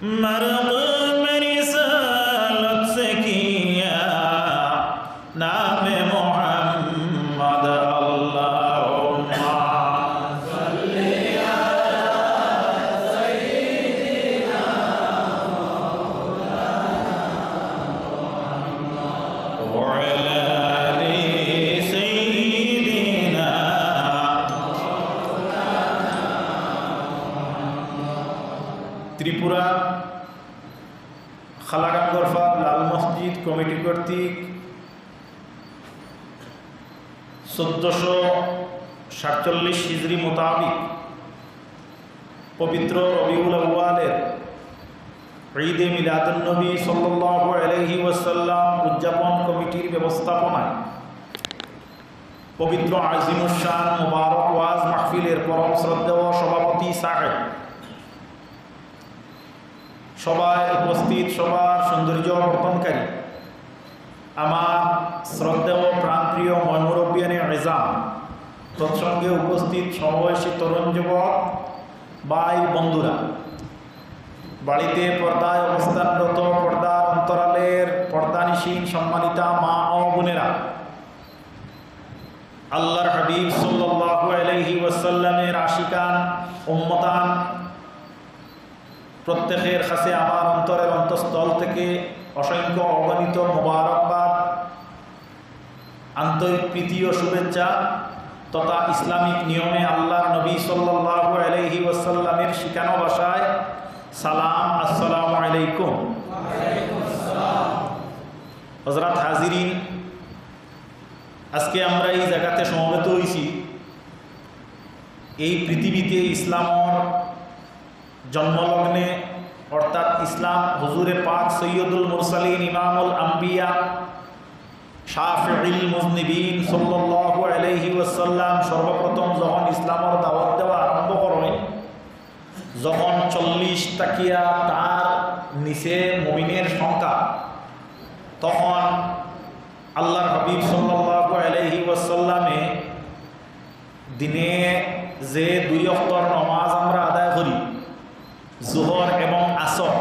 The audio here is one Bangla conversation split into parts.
मर्ग मेरी सालत से किया नाम मोहम्मद अल्लाहुम्मा सल्ली अला सय्यिदिना व अला आलि सय्यिदिना। ত্রিপুরা খালাকান গরফা লাল মসজিদ কমিটি কর্তৃক 1447 হিজরি মোতাবিক পবিত্র রবিউল আউয়ালের ঈদে মিলাদুন নবী সাল্লাল্লাহু আলাইহি ওয়াসাল্লাম উদযাপন কমিটির ব্যবস্থাপনায় পবিত্র আজিমুস শান মুবারক ওয়াজ মাহফিলের পরম শ্রদ্ধেয় সভাপতি সাহেব, সবাই উপস্থিত, সবার সৌন্দর্য বর্ধনকারী আমার শ্রদ্ধেয় প্রাণপ্রিয় ময়মুরব্বিয়ানে এজাম, তৎসঙ্গে উপস্থিত সমবয়সী তরুণ যুবক ভাই বন্ধুরা, বাড়িতে পর্দায় অবস্থানরত পর্দার অন্তরালের পর্দানিসীন সম্মানিতা মা ও বোনেরা, আল্লাহর হাবিব সাল্লাল্লাহু আলাইহি ওয়াসাল্লামের আশিকান উম্মতান, প্রত্যেকের কাছে আমার অন্তরের অন্তঃস্থল থেকে অসংখ্য অগণিত মোবারকবাদ, আন্তরিক প্রীতি ও শুভেচ্ছা তথা ইসলামিক নিয়মে আল্লাহর নবী সাল্লাল্লাহু আলাইহি ওয়াসাল্লামের শিখানো ভাষায় সালাম, আসসালামু আলাইকুম। হযরত হাজিরিন, আজকে আমরা এই জায়গাতে সমবেত হয়েছি এই পৃথিবীতে ইসলামর জন্মলগ্নে, অর্থাৎ ইসলাম হুজুরে পাক সৈয়দুল মুরসালিন ইমামুল আম্বিয়া শাফিউল মুজনিবিন সাল্লাল্লাহু আলাইহি ওয়াসাল্লাম সর্বপ্রথম যখন ইসলামর দাওয়াত দেওয়া আরম্ভ করেন, যখন 40 টাকিয়া তার নিচে মুমিনের সংখ্যা, তখন আল্লাহর হাবিব সাল্লাল্লাহু আলাইহি ওয়াসাল্লামে দিনে যে 2 ওয়াক্তের নামাজ আমরা আদায় করি, জোহর এবং আসর,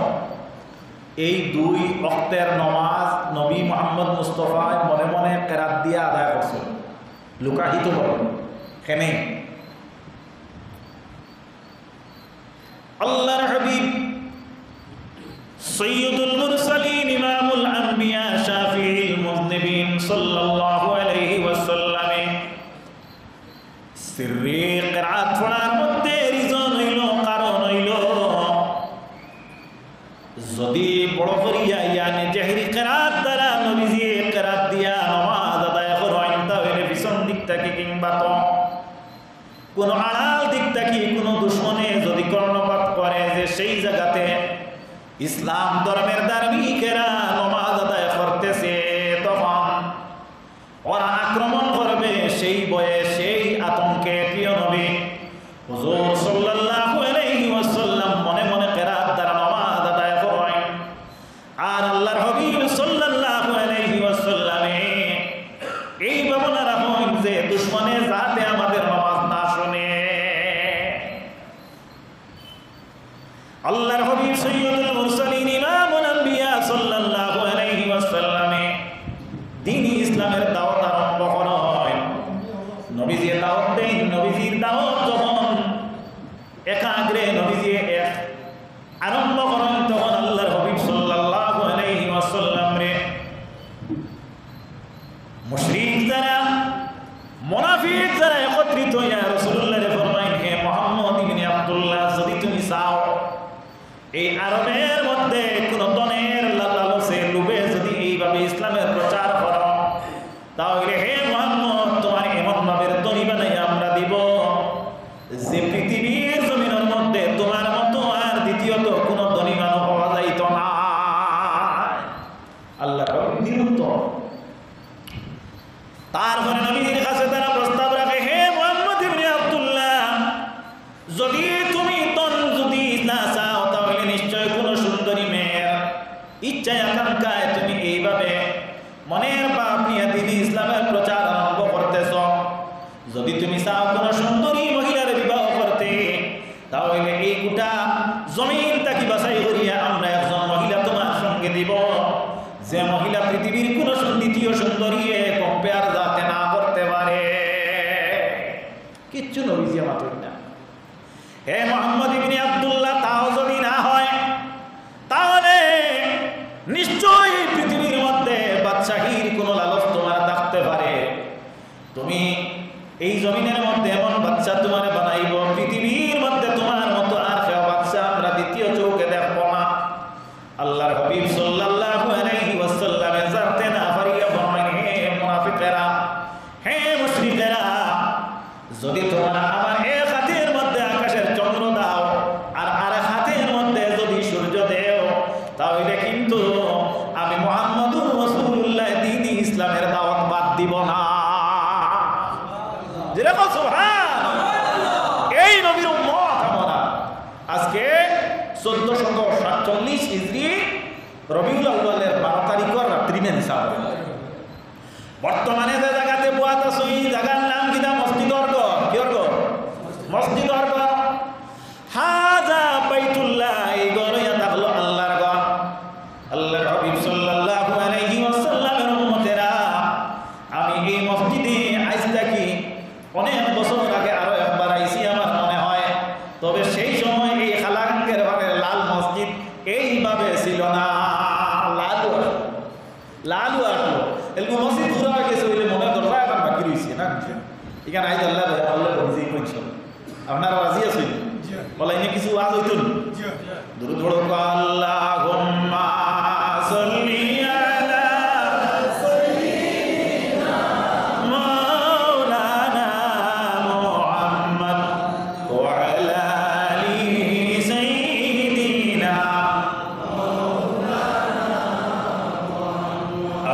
এই 2 ওয়াক্তের নামাজ নবী মুহাম্মদ মুস্তাফা মনে মনে কেরাত দিয়ে আদায় করছেন, লুকাহিত বলেন কেন? আল্লাহর হাবিব সৈয়দুল মুরসালিন ইমামুল আম্বিয়া শাফিউল মুজনিবিন সাল্লাল্লাহু আলাইহি ওয়াসাল্লামে সিররি কিরাত পড়ার মধ্যে রিজন হইল, কারণ হইল যদি বড় করিয়া ইয়ানে জাহরি কিরাত দ্বারা নবীজি কিরাত দিয়া নামাজ আদায় করেন, তাহলে পিছন দিক থেকে কিংবা তো কোন আড়াল দিক থেকে কোন দুশমনে যদি কর্ণপাত করে যে সেই জায়গাতে ইসলাম ধর্মের ধার্মিকেরা নামাজ আদায় করতেছে, তখন ওরা আক্রমণ করবে। সেই ভয়ে, সেই আতঙ্কে প্রিয় নবী হুজুর সাল্লাল্লাহু আলাইহি ওয়াসাল্লাম মনে মনে কিরাত দ্বারা নামাজ আদায় করেন। আর আল্লাহর হাবিব সাল্লাল্লাহু আলাইহি ওয়াসাল্লামে এই ভাবনা রাখেন যে দুশমনে যাতে আমাদের নামাজ না শুনে। আল্লাহর হাবিব সৈয়দুল মুরসালিন ইমামুল আম্বিয়া সাল্লাল্লাহু আলাইহি ওয়াসাল্লামে দ্বীন ইসলামের দাওয়াত আরম্ভ করেন। নবীজি দাওয়াত দেন, নবীজির দাওয়াত যখন একাগ্রে নবীজি আরম্ভ করেন, তখন আল্লাহর হাবিব সাল্লাল্লাহু আলাইহি ওয়াসাল্লাম রে মুশরিক যারা, মুনাফিক যারা একত্রিত হইয়া রাসূলুল্লাহ রে ফরমাইন, হে মুহাম্মদ ইবনে আব্দুল্লাহ, যদি তুমি চাও এই আরবের মধ্যে কোন দনের লালসে লুবে যদি এইভাবে ইসলামের প্রচার করো, তাহলে হে মুহাম্মদ তোমার এমন ভাবে ধনী বানাই আমরা দিব যে পৃথিবীর জমিনের মধ্যে তোমার মতো আর দ্বিতীয়ত কোন ধনী মানব পাওয়া যাইত না। আল্লাহ নিরন্তর তারপরে নবীর কাছে তারা প্রস্তাব রাখে, হে মুহাম্মদ ইবনে আব্দুল্লাহ, যদি তুমি তন যদি না চাও, তাহলে নিশ্চয় কোনো সুন্দরী মেয়ের ইচ্ছায় আকাঙ্ক্ষায় তুমি এইভাবে মনের ভাব নিয়ে দ্বীন ইসলামের প্রচার আরম্ভ করতেছ। যদি তুমি চাও কোনো সুন্দরী মহিলার বিবাহ করতে, তাহলে এই গোটা জমিন তাকে বাঁচাই বাছাই করিয়া আমরা একজন মহিলা তোমার সঙ্গে দিব, যে মহিলা পৃথিবীর কোন দ্বিতীয় সুন্দরী কম্পেয়ার যাতে না করতে পারে। কিচ্ছু নবীজি আমার না। হে মুহাম্মদ ইবনে আব্দুল্লাহ, তাও যদি না হয় তাহলে নিশ্চয়ই পৃথিবীর মধ্যে বাদশাহীর কোনো লালচ তোমার থাকতে পারে। তুমি এই জমিনের মধ্যে এমন বাচ্চা তোমার বানাইব, পৃথিবীর মধ্যে তোমার মতো আর কেউ বাচ্চা আমরা দ্বিতীয় চোখে দেখবো না। আল্লাহর হাবিব সাল্লাল্লাহু আলাইহি ওয়াসাল্লাম জানতে না পারিয়া বলেন, হে মুনাফিকেরা, হে মুশরিকেরা, যদি তোমরা আমার এক হাতের মধ্যে আকাশের চন্দ্র দাও আর আরেক হাতের মধ্যে যদি সূর্য দেও, তাহলে কিন্তু আমি মুহাম্মদুর রাসূলুল্লাহ দ্বীন ইসলামের দাওয়াত বাদ দিব না। যেরকম সুবহানাল্লাহ, এই নবীর উম্মত আমরা আজকে 1447 হিজরি রবিউল আউয়ালের 12 তারিখের রাত্রি মেন হিসাব। বর্তমানে যে জায়গাতে বুয়াত আছে এই জায়গার নাম কিনা মসজিদর ঘর। কির ঘর? মসজিদর ঘর। হাজা বাইতুল্লাহ, এই ঘর ইয়া থাকলো আল্লাহর ঘর। আল্লাহর হাবিব সাল্লাল্লাহু আলাইহি ওয়াসাল্লামের উম্মতেরা, আমি এই মসজিদে আজ থাকি অনেক বছর আগে আরো একবার আইছি আমার মনে হয়। তবে সেই সময় এই খালাঙ্গের ঘরের লাল মসজিদ এইভাবে ছিল না। লালু আসলো এরকম মসজিদ পুরো হয়ে গেছে, ওইলে মনে দরজা এখন বাকি রয়েছে না। এখানে আইজ আল্লাহ আল্লাহ বলছি কইছেন, আপনারা রাজি আছেন? বলা এনে কিছু আজ হইতো দুরূদ পড়ো, আল্লাহুম্মা সাল্লি আলা সাইয়্যিদিনা মাওলানা মুহাম্মদ ওয়া আলা আলি সাইয়্যিদিনা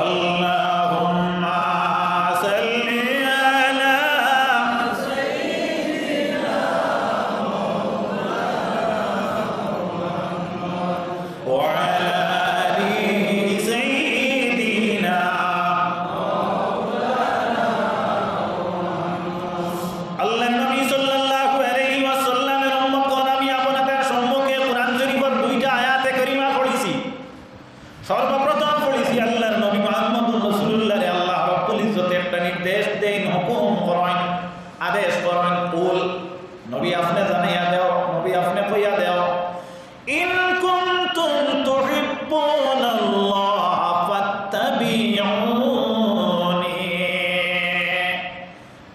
আল্লাহুম্মা সাল্লি আলা সাইয়্যিদিনা ওয়া আলা আলি সাইয়্যিদিনা। আল্লাহর নবী সাল্লাল্লাহু আলাইহি ওয়াসাল্লামের উম্মতগণ, আমি আপনাদের সম্মুখে কোরআন শরীফের দুইটা আয়াতে কারিমা পড়েছি। সর্বপ্রথম পড়েছি আল্লাহর নবী মুহাম্মদুর রাসূলুল্লাহ রে আল্লাহ রাব্বুল ইজ্জত একটা নির্দেশ দেন, হুকুম করেন, আদেশ করেন, কুল নবী আপনি জানাইয়া দাও, নবী আপনি কইয়া দাও, ইন কুনতুম তুহিব্বুনাল্লাহ ফাত্তাবিউনি।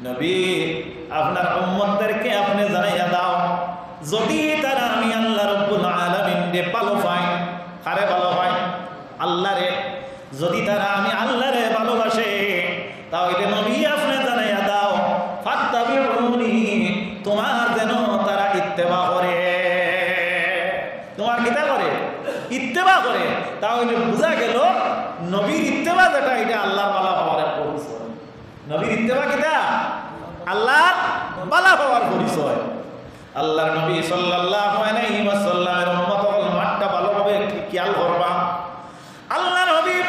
নবী আপনার উম্মতদেরকে আপনি জানাইয়া দাও, যদি তারা আমি আল্লাহ রাব্বুল আলামিনকে ভালো পাই। কারে ভালো পাই? আল্লাহরে। যদি তারা আমি আল্লাহরে ভালোবাসে, তাহলে নবী আপনি জানাইয়া দাও, ফাত্তাবিউনি, তোমার যেন তারা ইত্তেবা করে। তোমার কিতা করে? ইত্তেবা করে। তাহলে বোঝা গেল নবীর ইত্তেবা যেটা, এটা আল্লাহর ভালো হওয়ার পরিচয়। নবীর ইত্তেবা কিতা? আল্লাহর ভালো হওয়ার পরিচয়। আল্লাহর নবী সাল্লাল্লাহু আলাইহি ওয়াসাল্লামের উম্মতগণ মাঠটা ভালোভাবে খেয়াল করবা। আল্লাহর হাবিব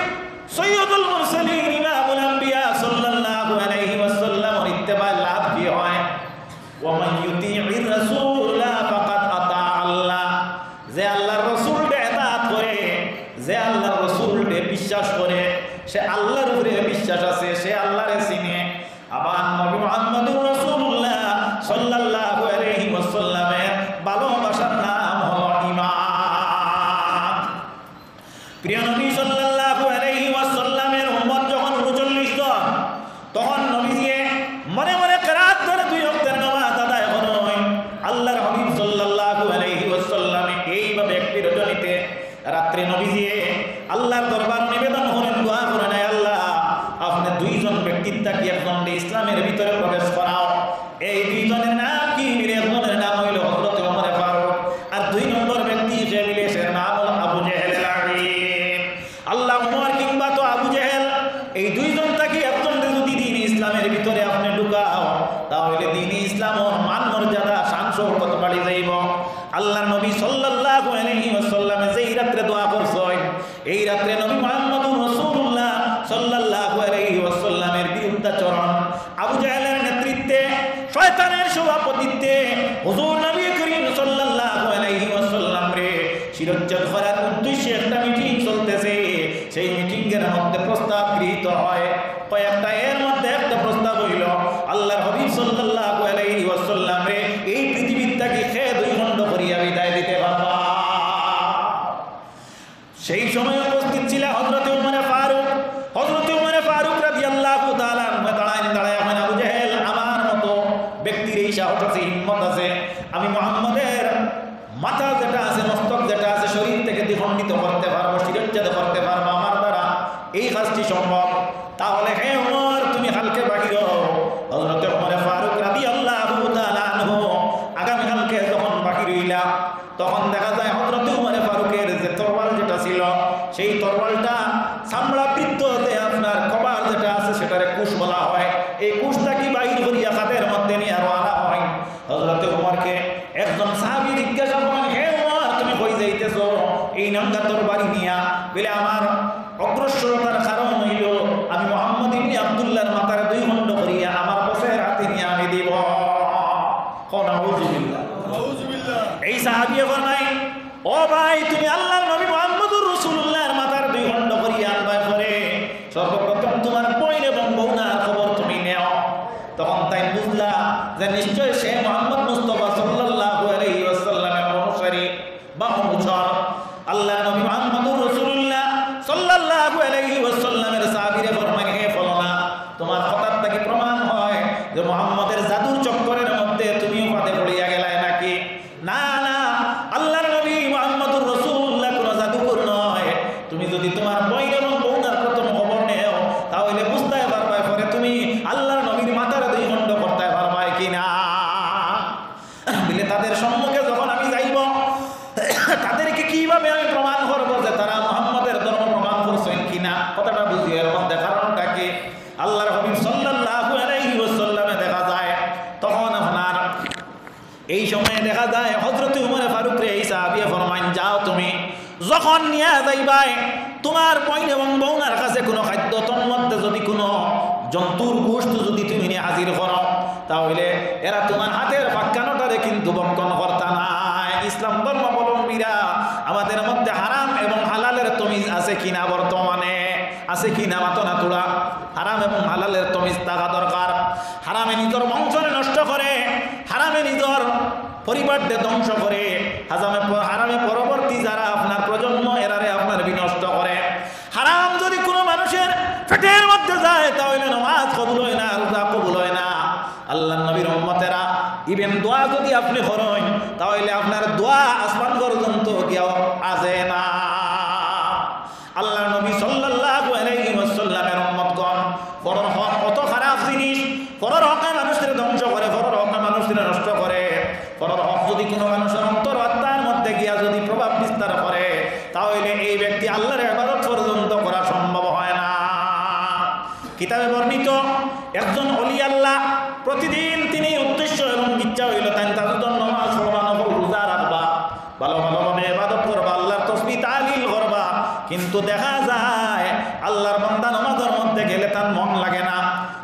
সৈয়দুল মুরসালিন ইমামুল আম্বিয়া সাল্লাল্লাহু আলাইহি ওয়াসাল্লামের ইত্তেবা লাভ কি হয়? ওয়া মান ইউতি'ইর রাসূলা ফাকাদ আতা আল্লাহ। যে আল্লাহর রাসূলকে ইতাআত করে, যে আল্লাহর রাসূলকে বিশ্বাস করে, সে আল্লাহর উপরে বিশ্বাস আছে, সে আল্লাহরে চিনে। আবার নবী মুহাম্মদুর রাসূলুল্লাহ সাল্লাল্লাহু আলাইহি ওয়াসাল্লামের ভালোবাসার নাম হলো ঈমান। প্রিয় নবী সাল্লাল্লাহু আলাইহি ওয়াসাল্লামের উম্মত যখন 39 জন, তখন নবীজি মনে মনে কিরাত ধরে 2 ওয়াক্তের নামাজ আদায় করেন। আল্লাহর হাবিব সাল্লাল্লাহু আলাইহি ওয়াসাল্লাম এইভাবে একটি রজনীতে রাত্রে নবীজি আল্লাহর দরবার নিবেদন করেন, দোয়া করেন, আল্লাহ আপনি 2 জন ব্যক্তির তাকি একজনকে ইসলামের ভিতরে প্রবেশ করাও। এই 2 জনের নাম কি? একজনের নাম হইল হযরত ওমর ফারুক, আর 2 নম্বর ব্যক্তি সে মিলে সে নাম হল আবু জেহেল লাঈন। আল্লাহ ওমর কিংবা তো আবু জেহেল, এই 2 জন তাকি একজনকে যদি দ্বীন ইসলামের ভিতরে আপনি ঢুকাও, তাহলে দ্বীন ইসলামের মান মর্যাদা শান শওকত বাড়ি যাইব। আল্লাহর নবী সাল্লাল্লাহু আলাইহি ওয়াসাল্লাম যেই রাত্রে দোয়া করছেন, এই রাত্রে নবী মুহাম্মদুর রাসূলুল্লাহ সাল্লাল্লাহু আলাইহি ওয়াসাল্লামের বিরুদ্ধাচরণ, আবু জাহেলের নেতৃত্বে, শয়তানের সভাপতিত্বে হুজুর নবী করিম সাল্লাল্লাহু আলাইহি ওয়াসাল্লাম রে শিরচ্ছেদ শিরোচ্ছেদ করার উদ্দেশ্যে একটা মিটিং চলতেছে। সেই মিটিং এর মধ্যে প্রস্তাব গৃহীত হয়। কয়েকটা এর মধ্যে একটা প্রস্তাব হইল, আল্লাহর হাবিব সাল্লাল্লাহু আলাইহি ওয়াসাল্লাম রে এই পৃথিবীর থেকে খেয়ে 2 খণ্ড করিয়া বিদায় দিতে পারবা। সেই সময় উপস্থিত ছিল হযরত উমর ফারুক। হযরত উমর ফারুক রাদিয়াল্লাহু তাআলা দাঁড়ায় এখন আবু জেহেল আমার মতো ব্যক্তির এই সাহস আছে, হিম্মত আছে, আমি মুহাম্মদের মাথা যেটা আছে, মস্তক যেটা আছে, শরীর থেকে দ্বিখণ্ডিত করতে পারবো, শিরচ্ছেদ করতে পারবো, আমার দ্বারা এই কাজটি সম্ভব। তাহলে হে উমর, তুমি কালকে বাহির হও। হযরত উমর ফারুক রাদিয়াল্লাহু তাআলা আনহু আগামীকালকে যখন বাহির হইলা, তখন দেখা যায় হযরত উমর ফারুকের যে তরবাল যেটা ছিল, সেই তরবালটা চামড়া বৃত্ত যে আপনার কবার যেটা আছে সেটারে কুশ বলা হয়। এই কুশটা কি বাহির করিয়া হাতের মধ্যে নিয়ে আরো আনা হয়। হযরত উমরকে একজন সাহাবী জিজ্ঞাসা করেন, হে উমর, তুমি কই যাইতেছো এই নামটা তরবারি নিয়া? বলে আমার অগ্রসরতার কারণ হইল আমি মুহাম্মদ ইবনে আব্দুল্লাহর মাথার 2 খণ্ড করিয়া আমার বসের হাতে নিয়ে আমি দিব। এই সাহাবী ফরমায়, ও ভাই, তুমি আল্লাহর নবী মুহাম্মদুর রাসূলুল্লাহর মাথার 2 খণ্ড করিয়া আনবার পরে সর্বপ্রথম তোমার বইন এবং বউনার খবর তুমি নেও। তখন তাই বুঝলা যে নিশ্চয় সে মুহাম্মদ মুস্তাফা সাল্লাল্লাহু আলাইহি ওয়াসাল্লামের অনুসারী বা অনুচর। আল্লাহর নবী মুহাম্মদুর রাসূলুল্লাহ সাল্লাল্লাহু আলাইহি ওয়াসাল্লামের সাহাবীরা ফরমান, হে ফলনা, তোমার কথার থেকে প্রমাণ হয় যে মুহাম্মদের জাদুর চক্করের মধ্যে তুমিও ফাঁদে পড়িয়া গেলাই নাকি? না না, আল্লাহর নবী মুহাম্মদুর রাসূলুল্লাহ কোনো জাদুকর নয়। তুমি যদি তোমার বইন এবং বউনার প্রথম খবর নেও, তাহলে বুঝতে পারবে পরে তুমি আল্লাহর নবীর মাথার 2 খণ্ড করতে পারবে কিনা। বলে তাদের সম্মুখে যখন আমি যাইব, তাদেরকে কিভাবে আমি প্রমাণ করবো যে তারা মুহাম্মদের ধর্ম প্রমাণ করছেন কিনা? কথাটা বুঝিয়ে এর মধ্যে কারণটা কি? আল্লাহর হাবিব সাল্লাল্লাহু আলাইহি ওয়াসাল্লামে দেখা যায় তখন আপনার এই সময়ে দেখা যায় হযরত উমর ফারুক রে এই সাহাবী ফরমান, যাও তুমি যখন নিয়ে যাইবাই তোমার বইন এবং বউনার কাছে কোনো খাদ্য, তোর মধ্যে যদি কোনো জন্তুর গোশত যদি তুমি নিয়ে হাজির করো, তাহলে এরা তোমার হাতের পাক্কানোটারে কিন্তু বঙ্কন করতা না। ইসলাম ধর্মাবলম্বীরা আমাদের মধ্যে হারাম এবং হালালের তমিজ আছে কিনা, বর্তমানে আছে কিনা? মাতো না তোরা, হারাম এবং হালালের তমিজ থাকা দরকার। হারামে নিজের বংশরে নষ্ট করে, হারামে নিজের পরিবারকে ধ্বংস করে, হারামে পরবর্তী যারা আপনার প্রজন্ম এরারে আপনার বিনষ্ট করে। হারাম যদি কোনো মানুষের পেটের মধ্যে যায়, তাহলে নামাজ কবুল হয় না, রোজা কবুল হয় না। আল্লাহর নবীর উম্মতেরা ইভেন দোয়া যদি আপনি করেন, তাহলে আপনার দোয়া আসমান পর্যন্ত গিয়েও আসে না। আল্লাহর নবী সাল্লাল্লাহু আলাইহি ওয়াসাল্লামের উম্মতগণ পরর হক কত খারাপ জিনিস, পরর হকে মানুষের ধ্বংস করে, পরর হকে মানুষের নষ্ট করে। পরর হক যদি কোনো মানুষের অন্তর আত্মার মধ্যে গিয়া যদি প্রভাব বিস্তার করে, তাহলে এই ব্যক্তি আল্লাহর ইবাদত পর্যন্ত করা সম্ভব হয় না। কিতাবে বর্ণিত একজন ওলি আল্লাহ প্রতিদিন তিনি উদ্দেশ্য এবং ইচ্ছা হইল তাই তার জন্য নামাজ পড়বা, নফল রোজা রাখবা, ভালো ভালোভাবে ইবাদত করবা, আল্লাহর তাসবিহ তাহলিল করবা। কিন্তু দেখা যায় আল্লাহর বান্দা নামাজের মধ্যে গেলে তার মন লাগে না।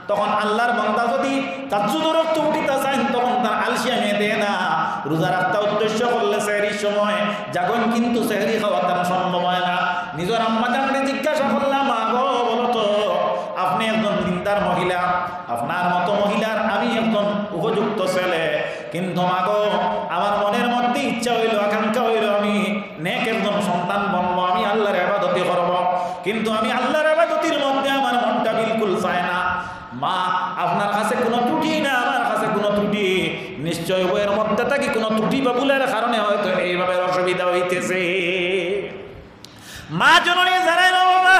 তখন আল্লাহর বান্দা যদি তাজ্জুদের রক্ত উঠিতে চায়, তখন তার আলসিয়ামে দেয় না। রোজা রাখতে উদ্দেশ্য করলে সেহরির সময় জাগন, কিন্তু সেহরি খাওয়া তার সম্ভব হয় না। নিজের আম্মা জানলে জিজ্ঞাসা করলাম, মা গো বলো তো, আপনি একজন দিনদার মহিলা, আপনার মতো মহিলার আমি একজন উপযুক্ত ছেলে, কিন্তু মা গো আমার মনের মধ্যে ইচ্ছা হইল, আকাঙ্ক্ষা হইল আমি নেক একজন সন্তান বনবো, আমি আল্লাহর ইবাদতি করব, কিন্তু আমি আল্লাহর ইবাদতির মধ্যে আমার মনটা বিলকুল চায় না। মা, আপনার কাছে কোনো ত্রুটি না, আমার কাছে কোনো ত্রুটি নিশ্চয় বইয়ের মধ্যে থাকি কোনো ত্রুটি বা ভুলের কারণে হয়তো এইভাবে অসুবিধা হইতেছে। মা জননী জানাই না, বাবা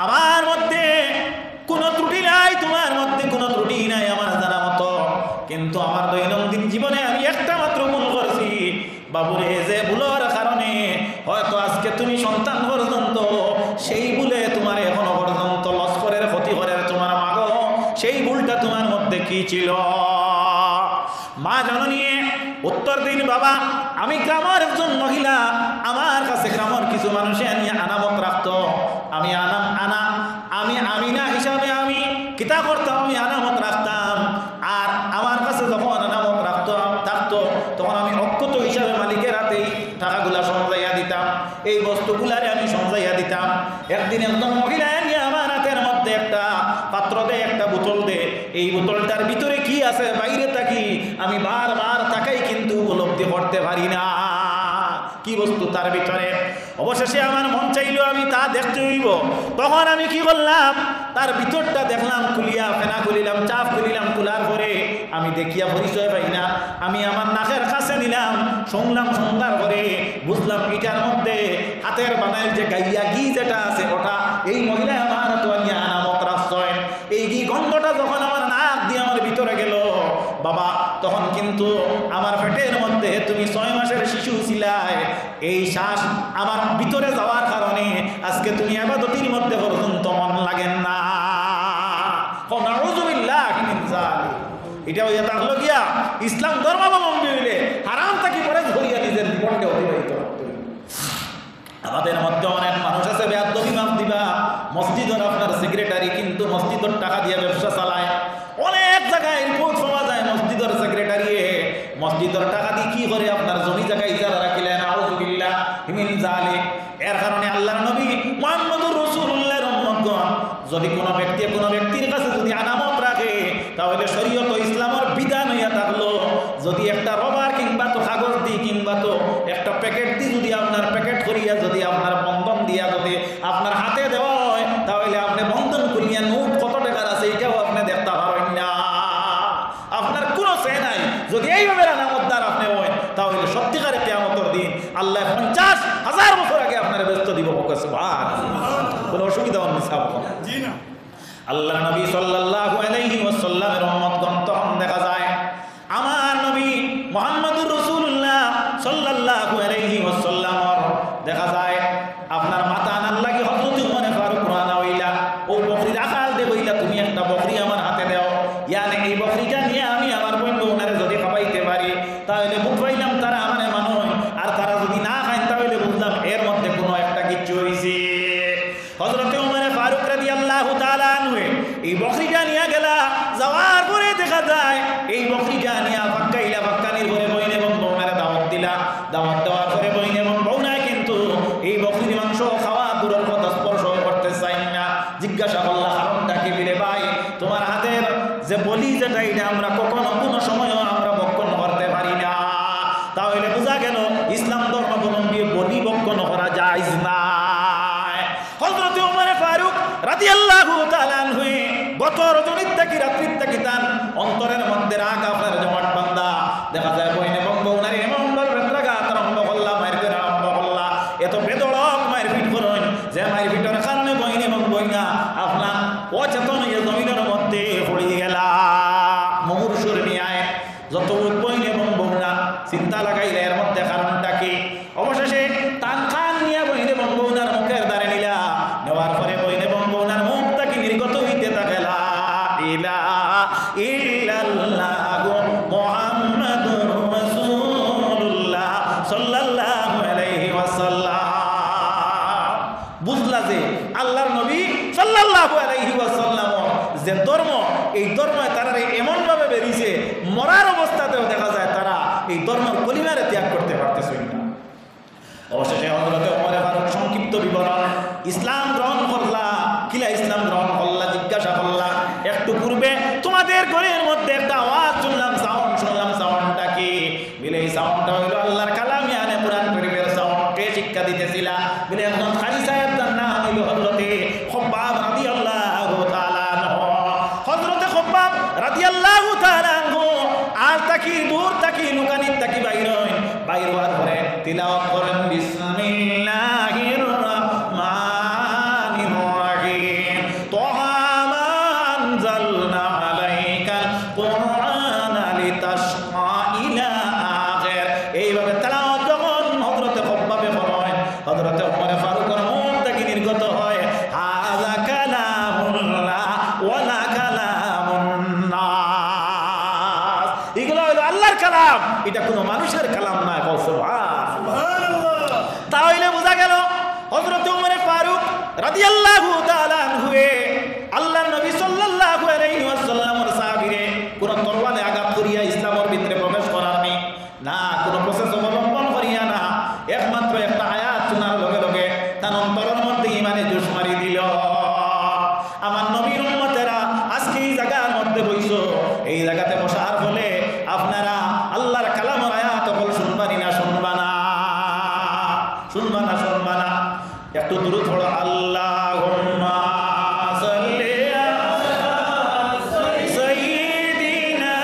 আমার মধ্যে কোনো ত্রুটি নাই, তোমার মধ্যে কোনো ত্রুটি নাই আমার জানা মতো, কিন্তু আমার দৈনন্দিন জীবনে আমি একটা মাত্র ভুল করছি। বাবুরে, যে ভুলের কারণে হয়তো আজকে তুমি সন্তান পর্যন্ত, সেই ভুলে তোমার এখনো পর্যন্ত লস্করের ক্ষতি করে তোমার মাগো, সেই ভুলটা তোমার মধ্যে কি ছিল? মা জননী উত্তর দিন, বাবা আমি গ্রামের একজন মহিলা, আমার কাছে গ্রামের কিছু মানুষে আনামত রাখতো, আমি আমিনা হিসাবে আমি কিতা করতাম, আমি আনামত রাখতাম। আর আমার কাছে যখন আনামত থাকতো তখন আমি অক্ষত হিসাবে মালিকের হাতেই টাকাগুলা সঞ্চয়িয়া দিতাম। এই বস্তুগুলারে আমি সমঝাইয়া দিতাম। একদিন একজন মহিলা নিয়ে আমার হাতের মধ্যে একটা পাত্র দে, একটা বোতল দে, এই বোতলটার ভিতরে কি আছে বাইরে তাকি আমি বারবার তাকাই কিন্তু উপলব্ধি করতে পারি না কি বস্তু তার ভিতরে। অবশেষে আমার মন চাইলো আমি তা দেখতে হইব। তখন আমি কি করলাম, তার ভিতরটা দেখলাম, খুলিয়া ফেনা খুলিলাম, চাপ খুলিলাম, খোলার পরে আমি দেখিয়া পরিচয় পাই না। আমি আমার নাকের কাছে নিলাম, শুনলাম, শোনার পরে বুঝলাম এটার মধ্যে হাতের বানায় যে গাইয়া ঘি যেটা আছে ওটা এই মহিলা আমার তোয়ানিয়া নামক রাস্তায়। এই ঘি গন্ধটা যখন আমার নাক দিয়ে আমার ভিতরে গেল বাবা, তখন কিন্তু আমার পেটের মধ্যে তুমি 6 মাসের শিশু ছিলাই, এই শ্বাস আমার ভিতরে যাওয়ার কারণে আজকে তুমি ইবাদতের মধ্যে পর্যন্ত মন লাগেন না। এটা হইয়া থাকলো গিয়া ইসলাম ধর্মাবলম্বী হইলে হারাম থাকি পরে ধরিয়া নিজের জীবনকে অতিবাহিত করতে। আমাদের মধ্যে অনেক মানুষ আছে বেয়াদবি মাফ দিবা, মসজিদের আপনার সেক্রেটারি কিন্তু মসজিদের টাকা দিয়ে ব্যবসা চালায়। অনেক জায়গায় রিপোর্ট পাওয়া যায় মসজিদের সেক্রেটারি মসজিদের টাকা দিয়ে কি করে আপনার জমি জায়গা ইজারা রাখিলেন। আউযুবিল্লাহ মিন যালিক। এর কারণে আল্লাহর নবী মুহাম্মদুর রাসূলুল্লাহর উম্মতগণ যদি কোনো ব্যক্তির কাছে যদি আনামত রাখে তাহলে শরীয়ত ইসলামের বিধান হইয়া থাকলো যদি একটা রবার কিংবা তো কাগজ দিয়ে কিংবা তো একটা প্যাকেট দিয়ে যদি আপনার প্যাকেট করিয়া যদি আপনার বন্ধন দিয়া যদি আপনার হাতে দেওয়া হয় তাহলে আপনি বন্ধন করিয়া নোট কত টাকার আছে এটাও আপনি দেখতে পারেন না। আপনার কোনো সে নাই। যদি এইভাবে আনামতদার আপনি হয় তাহলে সত্যিকারে কিয়ামতের দিন আল্লাহ 50,000 বছর আগে আপনার ব্যস্ত দিব। কোনো অসুবিধা হন না। আল্লাহ নবী সাল্লাল্লাহু আলাইহি ওয়াসাল্লামের উম্মতগণ তখন দেখা যায় আমার নবী মুহাম্মদুর রাসূলুল্লাহ সাল্লাল্লাহু আলাইহি ওয়াসাল্লামর দেখা যায় আপনার মাথা আনার লাগি হযরত উমর ফারুক রানা হইলা ও বকরি রাখাল দে হইলা তুমি একটা বকরি আমার হাতে দাও, ইয়ানি এই বকরিটা নিয়ে আমি আমার বন্ধু ওনারে যদি খাওয়াইতে পারি তাহলে বুঝ পাইলাম তারা আমারে মানুষ, আর তারা যদি না খায় তাহলে বুঝলাম এর মধ্যে কোনো একটা কিছু হইছে। হযরত উমর ফারুক রাদিয়াল্লাহু তাআলা আনহু এই বকরিটা নিয়ে গেলা, যাওয়ার পরে দেখা যায় এই বকরিটা নিয়ে ফাক্কানির ঘরে বইন এবং বউনারে দাওয়াত দিলা। দাওয়াত দেওয়ার পরে বইন এবং বউনায় কিন্তু এই বকরির মাংস খাওয়া দূরের কথা স্পর্শ করতে চাই না। জিজ্ঞাসা করলা কারণটা কি? বিরে ভাই তোমার হাতের যে বলি যেটা এটা আমরা কখনো কোনো সময়ও আমরা ভক্ষণ করতে পারি না। তাহলে বোঝা গেল ইসলাম ধর্মাবলম্বী বলি ভক্ষণ করা জায়েজ না। হযরত উমর ফারুক রাদিয়াল্লাহু তাআলা আনহু গত রজনীর থেকে রাত্রির থেকে তার অন্তরের মধ্যে রাগ আপনার জমাট বান্দা দেখা যায় বইনে বঙ্গ নারী এমন রাগাত আরম্ভ করলা, মারপিট আরম্ভ করলা, এত বেদড়ক মারপিট করুন যে মারপিটের কারণে বইনে এবং বইনা আপনার অচেতন হয়ে জমিনের মধ্যে পড়ে গেলা। মুমূর্ষুর নিয়ায় যত বইনে এবং বউনা চিন্তা লাগাইলে এর মধ্যে কারণটা কি? অবশেষে তান খান নিয়ে বইনে এবং বউনার মুখের দ্বারে নিলা, নেওয়ার পরে বইনে এবং বউনার মুখ তাকে নির্গত হইতে থাকে লা ইলাহা ইল্লাল্লাহু মুহাম্মাদুর রাসূলুল্লাহ সাল্লাল্লাহু আলাইহি ওয়াসাল্লাম। বুঝলা যে আল্লাহর নবী সাল্লাল্লাহু আলাইহি ওয়াসাল্লাম যে ধর্ম, এই ধর্মে তারা এমন ভাবে বেরিয়েছে মরার অবস্থাতেও দেখা যায় তারা এই ধর্মের কলিমারে ত্যাগ করতে পারতেছে না। অবশেষে হযরত উমর ফারুক সংক্ষিপ্ত বিবরণ ইসলাম গ্রহণ করলা। কিলা ইসলাম গ্রহণ করলা? জিজ্ঞাসা করলা একটু পূর্বে তোমাদের ঘরের মধ্যে একটা আওয়াজ শুনলাম, সাউন্ড শুনলাম, সাউন্ডটা কি? বলে এই সাউন্ডটা হইল আল্লাহর কালাম, ইয়ানে কুরআন শরীফের সাউন্ড। কে শিক্ষা দিতেছিলা? বলে একজন কারি সাহেব, তার নাম হইল হযরতে খুব্বাব রাদিয়াল্লাহু তাআলা আনহু। হযরতে খুব্বাব রাদিয়াল্লাহু তাআলা আনহু আর তাকি দূর তাকি লুকানির তাকি বাইর হওয়ার পরে তিলাওয়াত করেন বিসমিল্লাহির রাহমানির রাহিম তাহা মা আনজালনা আলাইকাল কুরআনা লিতাশকা ইলা আখির। এইভাবে তিলাওয়াত যখন হযরতে খুব্বাবে করেন, হযরতে উমর ফারুকের মুখ থেকে নির্গত হয় হাযা কালামুল্লাহ ওয়া লা কালামুন নাস। এগুলো হলো আল্লাহর কালাম, এটা কোনো মানুষের কালাম না। তাহলে বোঝা গেল হযরত উমর ফারুক রাদিয়াল্লাহু তাআলা আনহু আল্লাহর নবী সাল্লাল্লাহু আলাইহি ওয়াসাল্লামের সাহাবীরে কোন তরবারে আঘাত করিয়া ইসলামের ভিতরে প্রবেশ করার নেই না, কোন প্রসেস অবলম্বন করিয়া না, একমাত্র একটা আয়াত শোনার শুনবা না শুনবা না? একটু দূর পড়ো আল্লাহুম্মা সাল্লি আলা সাইয়্যিদিনা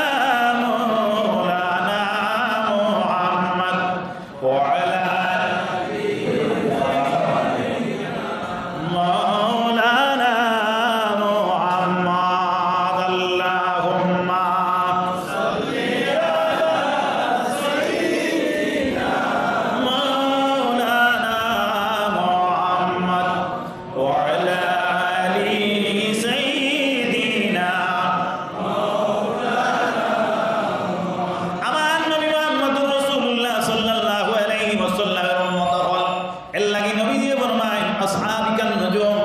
মাওলানা মুহাম্মদ ওয়া আলা আলি মাওলানা মুহাম্মদ আল্লাহুম্মা সাল্লি আলা সাইয়্যিদিনা মাওলানা মুহাম্মদ ওয়া আলা আলি সাইয়্যিদিনা আমার নবী মুহাম্মদুর রাসূলুল্লাহ সাল্লাল্লাহু আলাইহি ওয়াসাল্লামের উম্মত হল এর লাগি নবীজি ফরমায় আসহাবিকান নুজুম,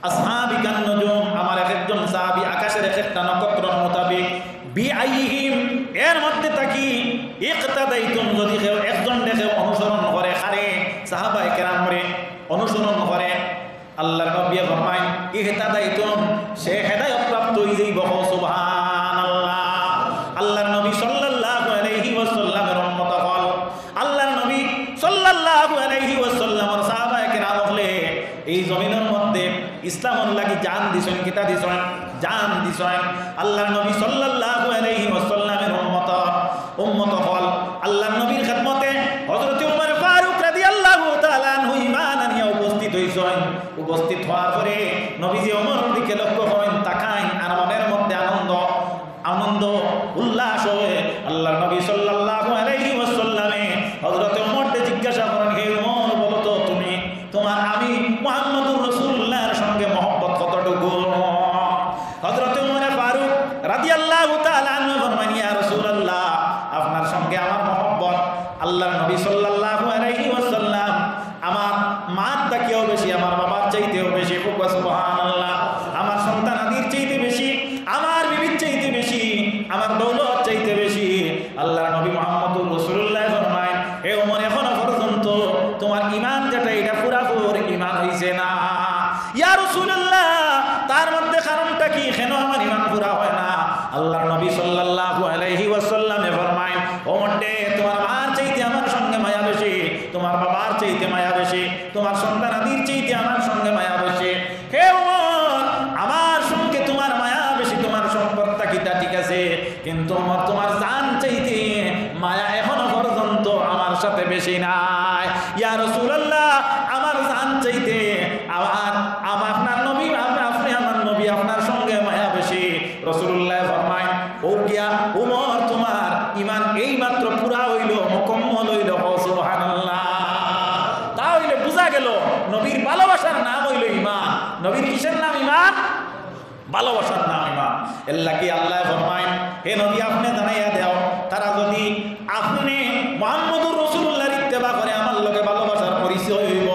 আসহাবিকান নুজুম, আমার একজন সাহাবী আকাশের একটা নক্ষত্রের মোতাবেক বিআইহিম এর মধ্যে থাকি ইকতাদাইতুম, যদি কেউ একজন দেখে অনুসরণ করে খারে সাহাবায়ে কেরাম রে অনুসরণ করে আল্লাহর নবী ফরমায় ইহতাদাইতুম, সে হেদায়েত প্রাপ্ত হয়ে যাইব। সুবহানাল্লাহ। আল্লাহর নবী সাল্লাল্লাহু আলাইহি ওয়াসাল্লামের উম্মত হল আল্লাহর নবী সাল্লাল্লাহু আলাইহি ওয়াসাল্লামের সাহাবায়ে কেরাম হলে এই জমিনের মধ্যে ইসলামের লাগি জান দিছেন, কিতা দিছেন? জান দিছেন। আল্লাহর নবী সাল্লাল্লাহু আলাইহি ওয়াসাল্লামের উম্মত হল আল্লাহর নবীর খিদমতে হযরত ওমর ফারুক রাদিয়াল্লাহু তাআলা আনহু ঈমান আনিয়া উপস্থিত হইছেন। উপস্থিত হওয়ার পরে নবীজি ওমরের দিকে লক্ষ্য করেন, তাকান, আর মনের মধ্যে আনন্দ উল্লাস হয়ে আল্লাহর নবী সাল্লাল্লাহু আলাইহি ওয়াসাল্লামে হযরত ওমরকে জিজ্ঞাসা করেন, হে ওমর, বলো তো তুমি তোমার আমি মুহাম্মদুর রাসূলুল্লাহর সঙ্গে মহব্বত কতটুকু? হযরত ওমর ফারুক রাদিয়াল্লাহু তাআলা আনহু ফরমান, ইয়া রাসূলুল্লাহ, আপনার সঙ্গে আমার মহব্বত আল্লাহর নবী সাল্লাল্লাহু আলাইহি ওয়াসাল্লাম আমার মার থেকেও বেশি, আমার বাবার চাইতেও বেশি। সুবহানাল্লাহ। আমার সন্তান আদির চাইতে বেশি, আমার বিবির চাইতে বেশি, আমার দৌলত চাইতে বেশি। আল্লাহর নবী মুহাম্মদুর রাসূলুল্লাহ ফরমায়, হে ওমর, এখনো পর্যন্ত তোমার ঈমান যেটা এটা পুরাপুরি ঈমান হইছে না। ইয়া রাসূলুল্লাহ, তার মধ্যে কারণটা কি? কেন আমার ঈমান পুরা হয় না? আল্লাহর নবী সাল্লাল্লাহু আলাইহি ওয়াসাল্লামে ফরমায়, ওমর রে, তোমার মার চাইতে আমার সঙ্গে মায়া বেশি, তোমার বাবার চাইতে মায়া বেশি, তোমার সন্তান আদির চাইতে আমার সঙ্গে মায়া বেশি। হে ওমর, আমার সঙ্গে তোমার মায়া বেশি, তোমার সম্পর্কটা কিটা ঠিক আছে, কিন্তু ওমর তোমার জান চাইতে মায়া এখনো পর্যন্ত আমার সাথে বেশি নাই। ইয়া রাসূলুল্লাহ, আমার জান চাইতে আপনার নবী, আপনি আমার নবী, আপনার সঙ্গে মায়া বেশি। রাসূলুল্লাহ ফরমায়, ও গিয়া ওমর, তোমার ঈমান এই মাত্র পুরা হইল, মুকম্মল হইল। সুবহানাল্লাহ। তাহলে বুঝা গেল নবীর ভালোবাসার নাম হইল ঈমান। নবীর কিসের নাম? ঈমান। ভালোবাসার নাম ঈমান। এল্লা কি আল্লাহ ফরমায়, হে নবী, আপনি জানাইয়া দাও, তারা যদি আপনি মুহাম্মদুর রাসূলুল্লাহর ইত্তেবা করে আমার লগে ভালোবাসার পরিচয় হইব,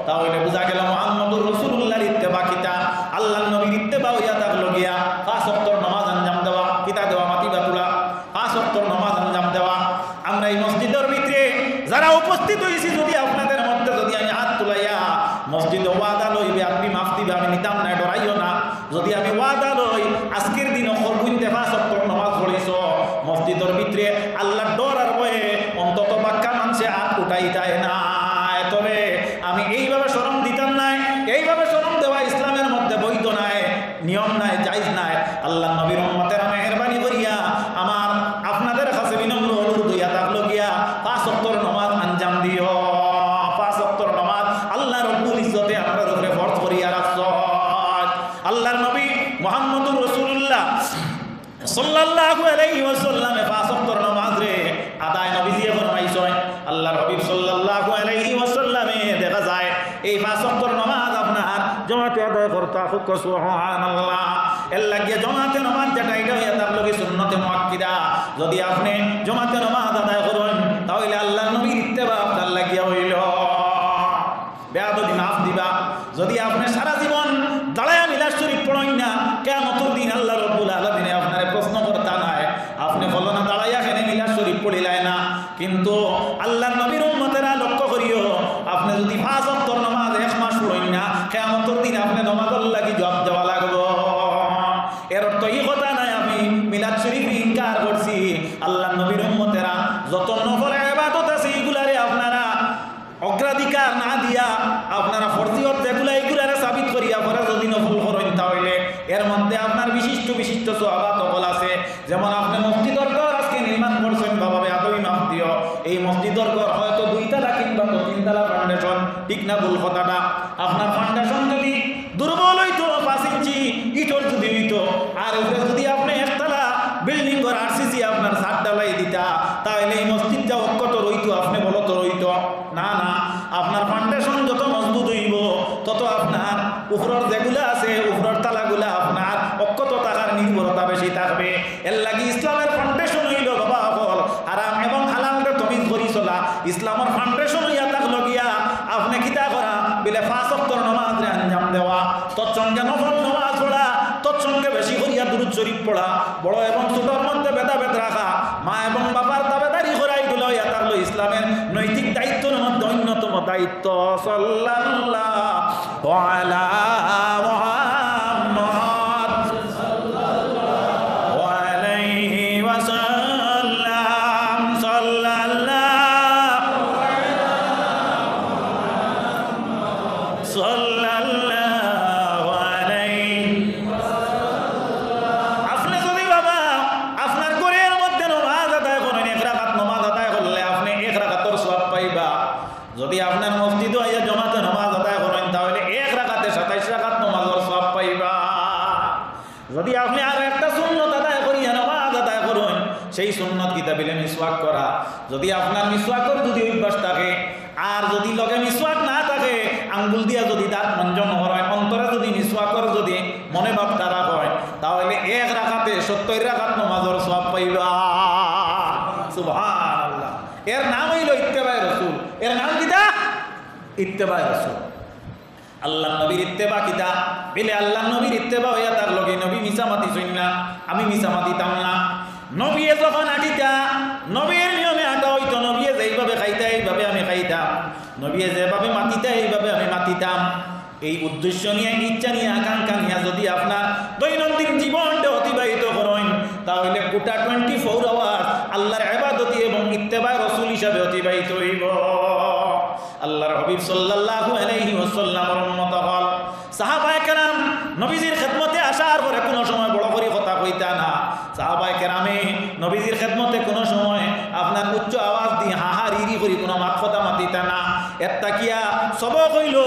তাহলে বুঝা গেল মুহাম্মদুর রাসূলুল্লাহর ইত্তেবা কিতা? আল্লাহর নবীর ইত্তেবা হইয়া থাকলো গিয়া 5 ওয়াক্তের নামাজ আঞ্জাম দেওয়া, কিতা দেওয়া? মাতিবা তোলা, 5 ওয়াক্তের নামাজ আঞ্জাম দেওয়া। আমরা এই মসজিদের ভিতরে যারা উপস্থিত হয়েছি, যদি আপনাদের মধ্যে যদি আমি হাত তুলাইয়া মসজিদে ওয়াদা লইবে, আপনি মাফ দিবে, আমি নিতাম না, ডরাইও না। যদি আমি ওয়াদা লই আজকের দিন অখরগুইতে 5 ওয়াক্তের নামাজ পড়িছ মসজিদের ভিতরে, আল্লাহর ডর আর ভয়ে অন্তত বাক্কা মানুষে হাত উঠাই যায় না। তবে আমি এইভাবে শরম দিতাম নাই, এইভাবে শরম দেওয়া ইসলামের মধ্যে বৈধ নাই, নিয়ম নাই, জায়েজ নাই। আল্লাহ নবীর উম্মতেরা মেহেরবানি করিয়া আমার আপনাদের কাছে বিনম্র অনুরোধ হইয়া থাকলো গিয়া 5 ওয়াক্তের নামাজ আঞ্জাম দিও। 5 ওয়াক্তের নামাজ আল্লাহ রব্বুল ইজ্জতে আপনার উপরে ফরজ করিয়া রাখছ। আল্লাহর নবী মুহাম্মদুর রাসূলুল্লাহ সাল্লাল্লাহু আলাইহি ওয়াসাল্লামে 5 ওয়াক্তের নামাজ রে আদায় নবীজি ফরমাইছেন। আল্লাহর হাবিব সাল্লাল্লাহু আলাইহি ওয়াসাল্লামে দেখা যায় এই 5 ওয়াক্তের নামাজ আপনার জামাতে আদায় করতে হবে। সুবহানাল্লাহ। এর লাগিয়ে জামাতে নামাজ যেটা এটা হইয়া থাকলো কি সুন্নতে মুআক্কিদা। যদি আপনি জামাতে নামাজ আদায় করেন তাহলে আল্লাহর নবীর ইত্তেবা আপনার লাগিয়া হইল। বেয়াদবি মাফ দিবা। যদি আপনি সারা জীবন দাঁড়ায়া মিলাদ শরীফ পড়েন না, কিয়ামতের দিন আল্লাহ রাব্বুল আলামিন আপনারে প্রশ্ন করতা নাই, আপনি বলো না দাঁড়াইয়া কেন মিলাদ শরীফ পড়িলাই না। কিন্তু আল্লাহর নবীর উম্মতেরা লক্ষ্য করিও, আপনি যদি 5 ওয়াক্ত নামাজ 1 মাস পড়েন না, কিয়ামতের দিন আপনি নামাজের লাগি জবাব দেওয়া লাগবে। এর অর্থ এই কথা নাই আমি মিলাদ শরীফ ইনকার করছি। আল্লাহর নবীর উম্মতেরা যত নফল ইবাদত আছে এগুলারে আপনারা অগ্রাধিকার অগ্রাধিকার না দিয়া আপনারা ফরজিয়ত যেগুলা এগুলারে সাবিত করিয়া পরে যদি নফল করেন তাহলে এর মধ্যে আপনার বিশিষ্ট বিশিষ্ট সওয়াব তকল আছে। যেমন আপনি মসজিদের ঘর আজকে নির্মাণ করছেন বাবা আদমি মাফ দিও, এই মসজিদের ঘর হয়তো 2 তলা কিংবা 3 তলা ফাউন্ডেশন, ঠিক না ভুল কথাটা? আপনার ফাউন্ডেশন যদি দুর্বল হইতো 5 ইঞ্চি ইটর যদি হইতো, আর উপরে যদি আপনি 1 তলা বিল্ডিং ঘর আরসিসি আপনার ছাদ ঢালাই দিতা, তাহলে এই মসজিদটা অক্ষত রইতো? আপনি বলো তো রইতো না? না, আপনার ফাউন্ডেশন যত মজবুত হইব তত আপনার উপরের যেগুলা আছে উপরের তালাগুলা আপনার অক্ষত থাকার নির্ভরতা বেশি থাকবে। এর লাগি ইসলামের ফাউন্ডেশন হইল বাবা বল হারাম এবং হালালকে তমিজ করি চলা। ইসলামের ফাউন্ডেশন হইয়া থাকলো গিয়া আপনি কিতা করা বলে 5 ওয়াক্তের নামাজে আঞ্জাম দেওয়া, তৎসঙ্গে নফল নামাজ পড়া, তৎসঙ্গে বেশি করিয়া দুরূদ শরীফ পড়া, বড় এবং ছোটর মধ্যে ভেদাভেদ রাখা, মা এবং বাবার দাবেদারি করাই গুলো হইয়া থাকলো ইসলামের নৈতিক দায়িত্বের মধ্যে অন্যতম দায়িত্ব। সাল্লাল্লাহু আলা মুহাম্মদ সাল্লাল্লাহু আলাইহি ওয়াসাল্লাম। সাল্লাল্লাহু আলাইহি ওয়াসাল্লাম। আপনি যদি বাবা আপনার ঘরের মধ্যে নামাজ আদায় করেন, 1 রাকাত নামাজ আদায় করলে আপনি 1 রাকাতের সওয়াব পাইবা। যদি আপনার মসজিদে আইয়া জমাতে নামাজ আদায় করেন তাহলে 1 রাকাতে 27 রাকাত নামাজের সওয়াব পাইবা। যদি আপনি আর একটা সুন্নত আদায় করিয়া নামাজ আদায় করেন, সেই সুন্নত কিতাবিলে মিসওয়াক করা, যদি আপনার মিসওয়াকের যদি অভ্যাস থাকে, আর যদি লগে মিসওয়াক না থাকে, আঙ্গুল দিয়া যদি দাঁত মঞ্জন হয়, অন্তরে যদি মিসওয়াকের যদি মনে ভাব তারা হয়, তাহলে 1 রাকাতে 70 রাকাত নামাজের সওয়াব পাইবা। সুবহানাল্লাহ। এর নাম হইল ইত্তেবায়ে রাসূল। এর নাম কিতা? ইত্তেবায়ে রাসূল। আল্লাহ নবীর ইত্তেবা কিতা বলে আল্লাহ নবীর ইত্তেবা হইয়া তার লগে নবী মিছামাতি শুন না, আমি মিছামাতি তাম না। নবী যখন আটিতা নবীর নিয়মে আটা হইতো, নবী যেইভাবে খাইতা এইভাবে আমি খাইতাম, নবী যেভাবে মাতিতা এইভাবে আমি মাতিতাম। এই উদ্দেশ্য নিয়ে, ইচ্ছা নিয়ে, আকাঙ্ক্ষা নিয়ে যদি আপনার দৈনন্দিন জীবনটা অতিবাহিত করেন, তাহলে গোটা 24 আওয়ার আল্লাহর ইবাদতি এবং ইত্তেবায়ে রাসূল হিসাবে অতিবাহিত হইব। আল্লাহর হাবিব সাল্লাল্লাহু আলাইহি ওয়াসাল্লামের উম্মত হল সাহাবায়ে কেরাম নবীজির খেদমতে আসার পরে কোনো সময় বড় করে কথা কইতা না। সাহাবায়ে কেরামে নবীজির খেদমতে কোনো সময় আপনার উচ্চ আওয়াজ দিয়ে হাহা রিরি করি কোনো মাত কথা মাতিতা না। একটা কিয়া সবক হইল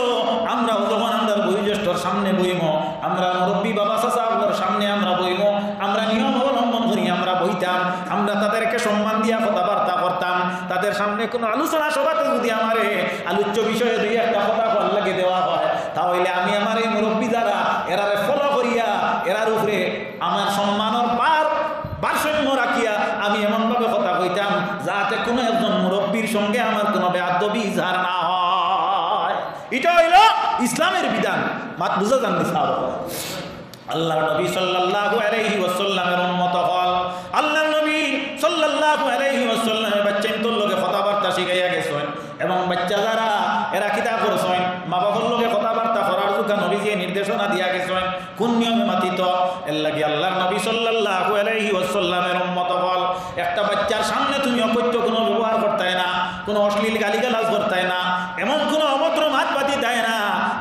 আমরা যখন আমরা বয়োজ্যেষ্ঠর সামনে বইম, আমরা মুরব্বী বাবা চাচা আপনার সামনে আমরা বইম, আমরা নিয়ম অবলম্বন করি আমরা বইতাম, আমরা তাদেরকে সম্মান দিয়া কথাবার্তা করতাম। তাদের সামনে কোনো আলোচনা সভাতে যদি আমারে আলোচ্য বিষয়ে 2-1 কথা ভাল লাগে দেওয়া হয়, তাহলে আমি আমার এই মুরব্বী যারা এরারে ফলো করিয়া এরার উপরে আমার সম্মানের ভারসাম্য রাখিয়া আমি এমনভাবে কথা কইতাম যাতে কোনো একজন মুরব্বীর সঙ্গে আমার কোনো বেয়াদবি ইজহার না হয়। এটা হইল ইসলামের বিধান। মাত বুঝা জাননি সাহাবা। আল্লাহর নবী সাল্লাল্লাহু আলাইহি ওয়াসাল্লামের উম্মত হল আল্লাহর নবী সাল্লাল্লাহু আলাইহি ওয়াসাল্লামের বাচ্চাদের লগে কথাবার্তা শিখাইয়া গেছেন, এবং বাচ্চা যারা এরা কিতা করছেন মা বাবার লগে কথাবার্তা করার জন্য নবীজি নির্দেশনা দিয়া গেছেন কোন নিয়মে মাতিত। এর লাগি আল্লাহর নবী সাল্লাল্লাহু আলাইহি ওয়াসাল্লামের উম্মত হল একটা বাচ্চার সামনে তুমি অকথ্য কোনো ব্যবহার করতে না, কোনো অশ্লীল গালিগালাজ করতে না, এমন কোনো অভদ্র মাত পাতি দেয় না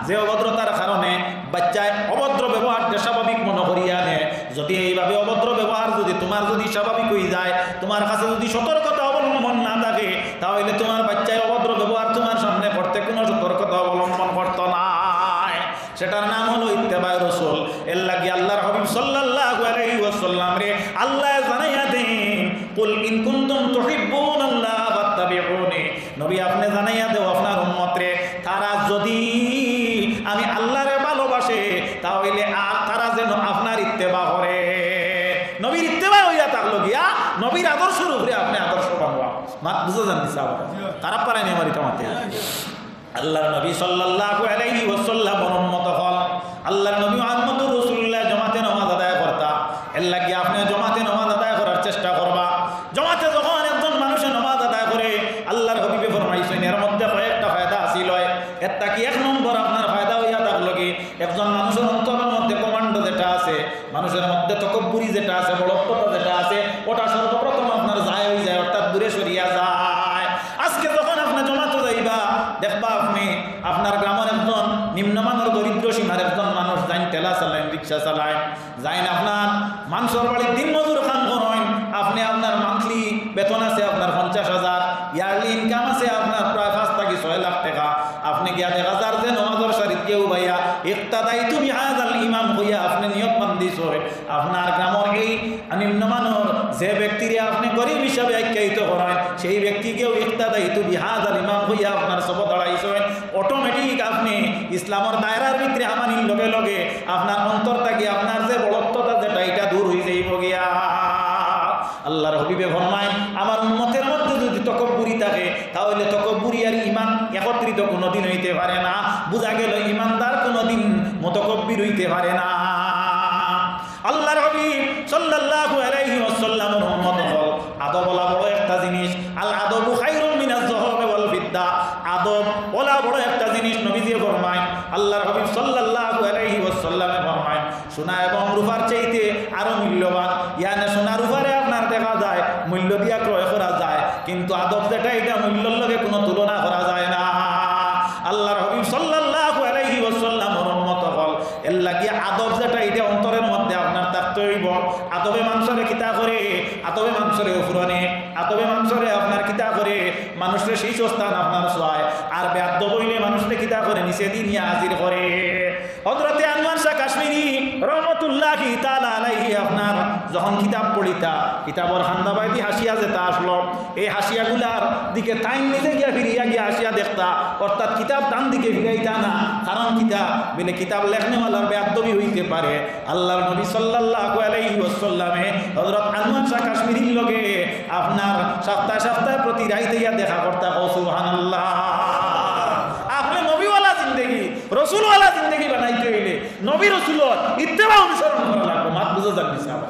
যে অভদ্রতার কারণে বাচ্চায় অভদ্র ব্যবহারটা স্বাভাবিক মনে করিয়া নেয়। যদি এইভাবে অভদ্র ব্যবহার যদি তোমার যদি স্বাভাবিক হয়ে যায়, তোমার কাছে যদি সতর্কতা অবলম্বন না থাকে, তাহলে তোমার বাচ্চায় অভদ্র ব্যবহার তোমার সামনে করতে কোনো সতর্কতা অবলম্বন করতো না। সেটার নাম হলো ইত্তেবায়ে রাসূল। এর লাগি আল্লাহর হাবিব সাল্লাল্লাহু আলাইহি ওয়াসাল্লাম রে আল্লাহ জানাইয়া দেন কুল ইন কুনতুম তুহিব্বুনাল্লাহ ফাত্তাবিউনি। নবী আপনি জানাইয়া দেও আপনার উম্মত রে তারা যদি আমি আল্লাহরে ভালোবাসে তাহলে তারা যেন আপনার ইত্তেবা করে। নবীর ইত্তেবা হইয়া থাকলো গিয়া নবীর আদর্শের উপরে আপনি আদর্শ বানবা। মাত বুঝা জানি সাহাবা তারা পারেনি আমার এটা মাতে। আল্লাহর নবী সাল্লাল্লাহু আলাইহি ওয়াসাল্লামের উম্মত হল আল্লাহর নবী মুহাম্মদুর রাসূলুল্লাহ জমাতে নামাজ আদায় করতা। এর লাগি আপনি জমাতে নামাজ আদায় করার চেষ্টা করবা। জমাতে যখন একজন মানুষে নামাজ আদায় করে আল্লাহর হাবিবে ফরমাইছেন এর মধ্যে কয়েকটা ফায়দা আছিল। একটা কি 1 নম্বর আপনার ফায়দা হইয়া থাকলো কি একজন মানুষের অন্তরের মধ্যে কমান্ড যেটা আছে, মানুষের মধ্যে তকব্বুরি যেটা আছে, বড়ত্বতা যেটা আছে, ওটা সর্বপ্রথম আপনার যায় হয়ে যায়, অর্থাৎ দূরে সরিয়া যায়। আজকে যখন আপনি জমাতে যাইবা দেখবা গ্রামে আপনার গ্রামের একজন নিম্নমানের দরিদ্র সীমার একজন মানুষ যাইন ঠেলা চালাইন, রিক্সা চালায়, যাইন আপনার মানুষের বাড়ির দিন মজুর কাম করেন, আপনি আপনার মান্থলি বেতন আছে আপনার 50,000, ইয়ারলি ইনকাম আছে আপনার প্রায় 5 থেকে 6 লাখ টাকা, আপনি গিয়া দেখা যার যে নমাজের শারীর কেউ ভাইয়া ইক্তাদাইতু বিহাযাল ইমাম হইয়া আপনি নিয়ত বান্ধিছ, আপনার গ্রামের এই নিম্নমানের যে ব্যক্তিরে আপনি গরিব হিসাবে আখ্যায়িত করেন সেই ব্যক্তিকেও ইক্তাদাইতু বিহাযাল ইমাম হইয়া আপনার সব দাঁড়াইছ, অটোমেটিক আপনি ইসলামের দায়রার ভিতরে আমানির লগে লগে আপনার অন্তর থাকি আপনার যে বড়ত্বতা যেটা এটা দূর হয়ে যাইব গিয়া। আল্লাহর হাবিবে ফরমায় আমার উম্মতের মধ্যে যদি তকব্বুরি থাকে তাহলে তকব্বুরি আর ঈমান একত্রিত কোনোদিন হইতে পারে না। বোঝা গেল ঈমানদার কোনোদিন মুতাকাব্বির হইতে পারে না। আল্লাহর হাবিব সাল্লাল্লাহু আলাইহি ওয়াসাল্লামের উম্মত হল আদব বলা বড় একটা জিনিস। আল আদবু খায়রুম মিনাজ যাহাবি ওয়াল ফিদ্দা, আদব বলা বড় একটা জিনিস। নবীজি ফরমায়, আল্লাহর হাবিব সাল্লাল্লাহু আলাইহি ওয়াসাল্লামে ফরমায় সোনা এবং রূপার চাইতে আরো মূল্যবান। ইয়ানে সোনা রূপারে আপনার দেখা যায় মূল্য দিয়া ক্রয় করা যায়, কিন্তু আদব যেটা এটা মূল্যের লগে কোনো তুলনা করা যায় না। আল্লাহর হাবিব সাল্লাল্লাহু আলাইহি ওয়াসাল্লামের উম্মত হল এর লাগি আদব যেটা এটা অন্তরের মধ্যে আপনার থাকতে হইব। আদবে মানুষের কিতা করে, আদবে মানুষের উপরনে, আদবে মানুষের আপনার কিতা করে মানুষের শীর্ষ স্থান আপনার ছয়, আর বেআদব হইলে মানুষের কিতা করে নিচে দিয়ে নিয়ে হাজির করে। হযরতে আনোয়ার শাহ কাশ্মীরি রহমতুল্লাহি তাআলা আলাইহি আপনার যখন কিতাব পড়িতা, কিতাবর খান্দাবাইদি হাসিয়া যেটা আসলো, এই হাসিয়াগুলার দিকে টাইম নিজে গিয়া ফিরিয়া গিয়া হাসিয়া দেখতা, অর্থাৎ কিতাব টান দিকে ফিরাইতা না। কারণ কিতাব বলে কিতাব লেখনেওয়ালার বেয়াদবি হইতে পারে। আল্লাহর নবী সাল্লাল্লাহু আলাইহি ওয়াসাল্লামে হযরত আনোয়ার শাহ কাশ্মীরির লগে আপনার সপ্তাহে সপ্তাহে প্রতি রাইতে গিয়া দেখা করতা। সুবহানাল্লাহ। আপনি নবীওয়ালা জিন্দেগি রসুলওয়ালা জিন্দেগি বানাইতে হইলে নবী রসুলের ইত্তেবা অনুসরণ করা লাগবে। মাত বুঝা যাবে সাহাবা।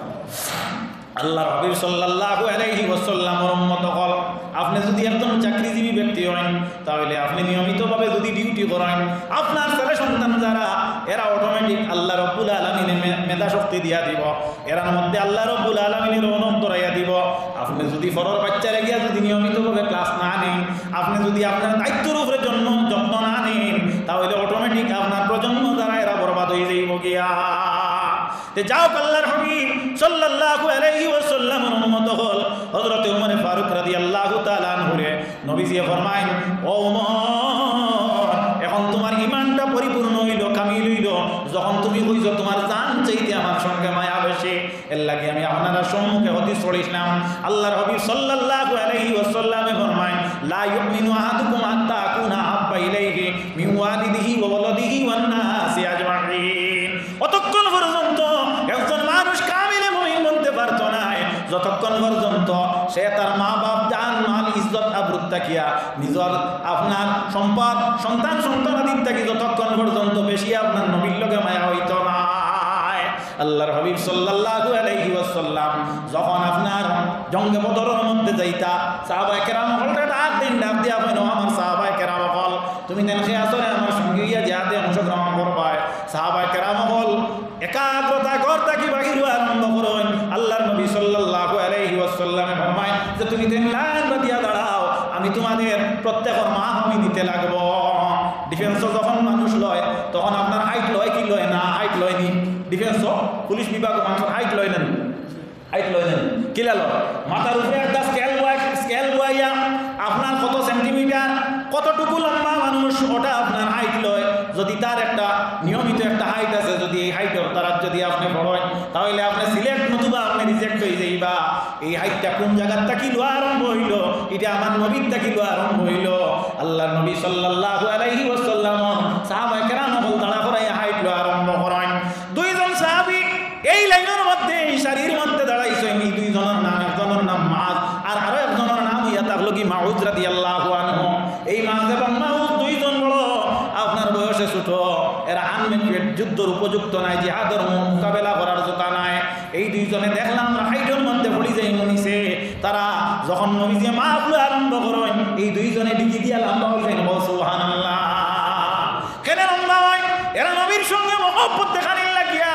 আল্লাহর হাবিব সাল্লাল্লাহু আলাইহি ওয়াসাল্লামের উম্মত হল আপনি যদি একজন চাকরিজীবী ব্যক্তি হন তাহলে আপনি নিয়মিতভাবে যদি ডিউটি করেন, আপনার ছেলে সন্তান যারা এরা অটোমেটিক আল্লাহ রব্বুল আলামিনের মেধা শক্তি দিয়া দিব, এরার মধ্যে আল্লাহ রব্বুল আলামিনের অনুভব করাইয়া দিব। আপনি যদি ফরর বাচ্চারে গিয়া যদি নিয়মিতভাবে ক্লাস না নেন, আপনি যদি আপনার দায়িত্বের উপরে যত্ন না নেন, তাহলে অটোমেটিক আপনার প্রজন্ম দ্বারা এরা বরবাদ হয়ে যাইব গিয়া। যাও আল্লাহর হাবিব সাল্লাল্লাহু আলাইহি ওয়াসাল্লামের উম্মত হল হযরত ওমর ফারুক রাদিয়াল্লাহু তাআলা আনহু নবীজি ফরমায়, ও ওমর এখন তোমার ঈমানটা পরিপূর্ণ হইল, কামিল হইল যখন তুমি কইছো তোমার জান চাইতে আমার সঙ্গে মায়া বেশি। এর লাগি আমি আপনারা সম্মুখে হাদিস পড়িলাম। আল্লাহর হাবিব সাল্লাল্লাহু আলাইহি ওয়াসাল্লামে ফরমায়, লা ইউমিনু আহাদুকুম হাত্তা আকুনা আহাব্বা ইলাইহি মিন ওয়ালিদিহি ওয়া ওয়ালাদিহি ওয়ান নাসি আজমাইন। অতক্ষণ পর্যন্ত একজন মানুষ কামিলে মুমিন বলতে পারতো না যতক্ষণ পর্যন্ত সে তার মা বাপ জান মাল ইজ্জত আবরুত তাকিয়া নিজের আপনার সম্পদ সন্তান সন্তানাদির থাকি যতক্ষণ পর্যন্ত বেশি আপনার নবীর লগে মায়া হইতো না। আল্লাহর হাবিব সাল্লাল্লাহু আলাইহি ওয়াসাল্লাম যখন আপনার জঙ্গে বদরের মধ্যে যাইতা, সাহাবায়ে কেরাম হলটা ডাক দিয়া কইন, আমার সাহাবায়ে কেরাম হল তুমি নেনখে আসরে আমার সঙ্গে গিয়া জিহাদে অংশগ্রহণ করবাই। সাহাবায়ে কেরাম হল একাগ্রতা করতে কি বাহির আরম্ভ করেন। আল্লাহর নবী সাল্লাল্লাহু আলাইহি ওয়াসাল্লামে ফরমায় যে তুমি তিন লাইন বাদিয়া দাঁড়াও, আমি তোমাদের প্রত্যেকের মা আমি দিতে লাগবো। ডিফেন্সও যখন মানুষ লয় তখন আপনার হাইট লয় কি লয় না, হাইট লয়নি। ডিফেন্সও পুলিশ বিভাগ মানুষের হাইট লয় নেন, হাইট লয় নেন কিলা লয় মাথার উপরে একটা স্কেল বয়াইয়া আপনার কত সেন্টিমিটার কতটুকু লম্বা মানুষ ওটা আপনার হাইট লয়। যদি তার একটা নিয়মিত একটা হাইট আছে, যদি এই হাইটের তারা যদি আপনি পড়েন তাহলে আপনি সিলেক্ট নতুবা আপনি রিজেক্ট হয়ে যাইবা। এই হাইটটা কোন জায়গার থেকে লো আরম্ভ হইল, এটা আমার নবীর থেকে লো আরম্ভ হইল। আল্লাহর নবী সাল্লাল্লাহু আলাইহি ওয়াসাল্লাম সাহাবায়ে কেরাম বল দাঁড়া করাই হাইট লো আরম্ভ করেন। দুইজন সাহাবী এই লাইনের মধ্যে এই সারির মধ্যে দাঁড়াইছেন। এই দুইজনের নাম, একজনের নাম মাআজ আর আরো একজনের নাম ইয়া তাহলো কি মাউজ রাদিয়াল্লাহু আনহু। এই মাআজ এবং মাউজ দুইজন বড় আপনার বয়সে ছোট, এরা আনমেট যুদ্ধের উপযুক্ত নাই, জিহাদের মোকাবেলা করার যোগ্য নাই। এই দুইজনে দেখলাম হাইটের মধ্যে পড়ি যাই মনিছে। তারা যখন নবীজি মাহফিল আরম্ভ করেন এই দুইজনে ডিগি দিয়া লম্বা হইলেন। সুবহানাল্লাহ। কেন লম্বা হয়? এরা নবীর সঙ্গে মহব্বত দেখানির লাগিয়া।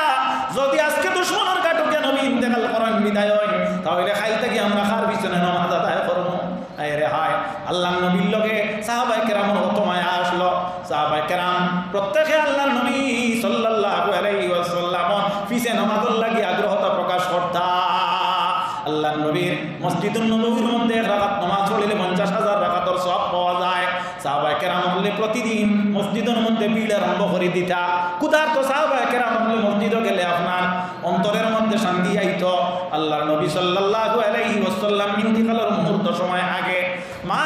যদি আজকে দুশমনের কাটকে নবী ইন্তেকাল করেন বিদায় হয়, তাহলে খাইল থেকে আমরা খার পিছনে নামাজ আদায় করবো। আরে হায়, আল্লাহ নবীর লগে সাহাবায়ে কেরামের কত মায়া আসলো। প্রত্যেকে আল্লাহর নবী সাল্লাল্লাহু আলাইহি ওয়াসাল্লাম পিছে নামাজের লাগি আগ্রহতা প্রকাশ করতা। আল্লাহর নবীর মসজিদুন নববীর মধ্যে এক রাকাত নামাজ পড়লে 50,000 রাকাতের সওয়াব পাওয়া যায়। সাহাবায়ে কেরাম বলে প্রতিদিন মসজিদের মধ্যে ভিড় আরম্ভ করে দিতা। কুদার তো সাহাবায়ে কেরাম বলে মসজিদে গেলে আপনার অন্তরের মধ্যে শান্তি আইতো। আল্লাহর নবী সাল্লাল্লাহু আলাইহি ওয়াসাল্লাম ইন্তিকালের মুহূর্ত সময় আগে মা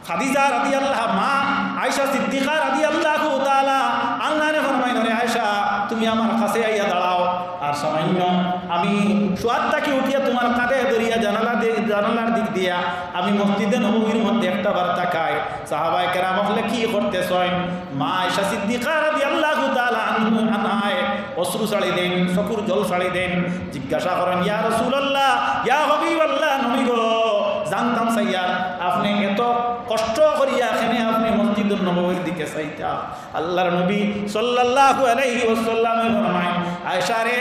খাদিজা রাদিয়াল্লাহু মা আয়েশা সিদ্দিকা রাদিয়াল্লাহু তাআলা আনহারে ফরমাইলেন, রে আয়েশা তুমি আমার কাছে আইয়া দাঁড়াও, আর সামান্য আমি শোয়ারটাকে উঠিয়া তোমার কাঁধে ধরিয়া জানালার দিক দিয়া আমি মসজিদে নববীর মধ্যে একটা বার তাকাই। সাহাবায়ে কেরাম বলে কি করতেছেন? মা আয়েশা সিদ্দিকা রাদিয়াল্লাহু তাআলা আনহায় অশ্রু ছাড়ি দেন, চকুর জল ছাড়ি দেন, জিজ্ঞাসা করেন, ইয়া রাসূলুল্লাহ, ইয়া হাবিবাল্লাহ, নবী গো জানতাম সাইয়ার আপনি এত কষ্ট করিয়া এখানে আপনি মসজিদুন নববীর দিকে চাইতা। আল্লাহর নবী সাল্লাল্লাহু আলাইহি ওয়াসাল্লাম ফরমায়, আয়েশা রে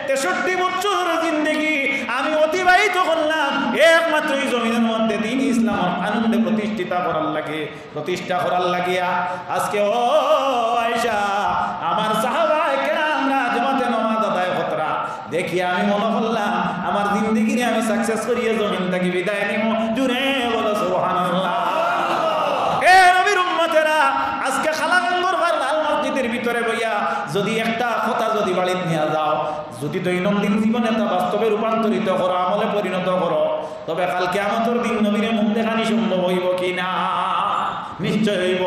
63 বছর জিন্দেগি আমি অতিবাহিত করলাম একমাত্র এই জমিনের মধ্যে দ্বীন ইসলাম আনন্দে প্রতিষ্ঠা করার লাগিয়া। আজকে ও আয়েশা আমার সাহাবায়ে কেরামরা জামাতে নামাজ আদায় করতরা দেখিয়া আমি মনে করলাম আমার জিন্দেগিরে আমি সাকসেস করিয়া জমিন থেকে বিদায় নিব। জুড়ে বলো সুবহানাল্লাহ। এ নবীর উম্মতেরা, আজকে খালাগঙ্গর লাল মসজিদের ভিতরে বইয়া যদি একটা কথা যদি বাড়িতে নিয়ে যাও, যদি দৈনন্দিন জীবনে তা বাস্তবে রূপান্তরিত করো, আমলে পরিণত করো, তবে কাল কিয়ামতের দিন নবীর মুখ দেখানি সম্ভব হইব কি না? নিশ্চয় হইব।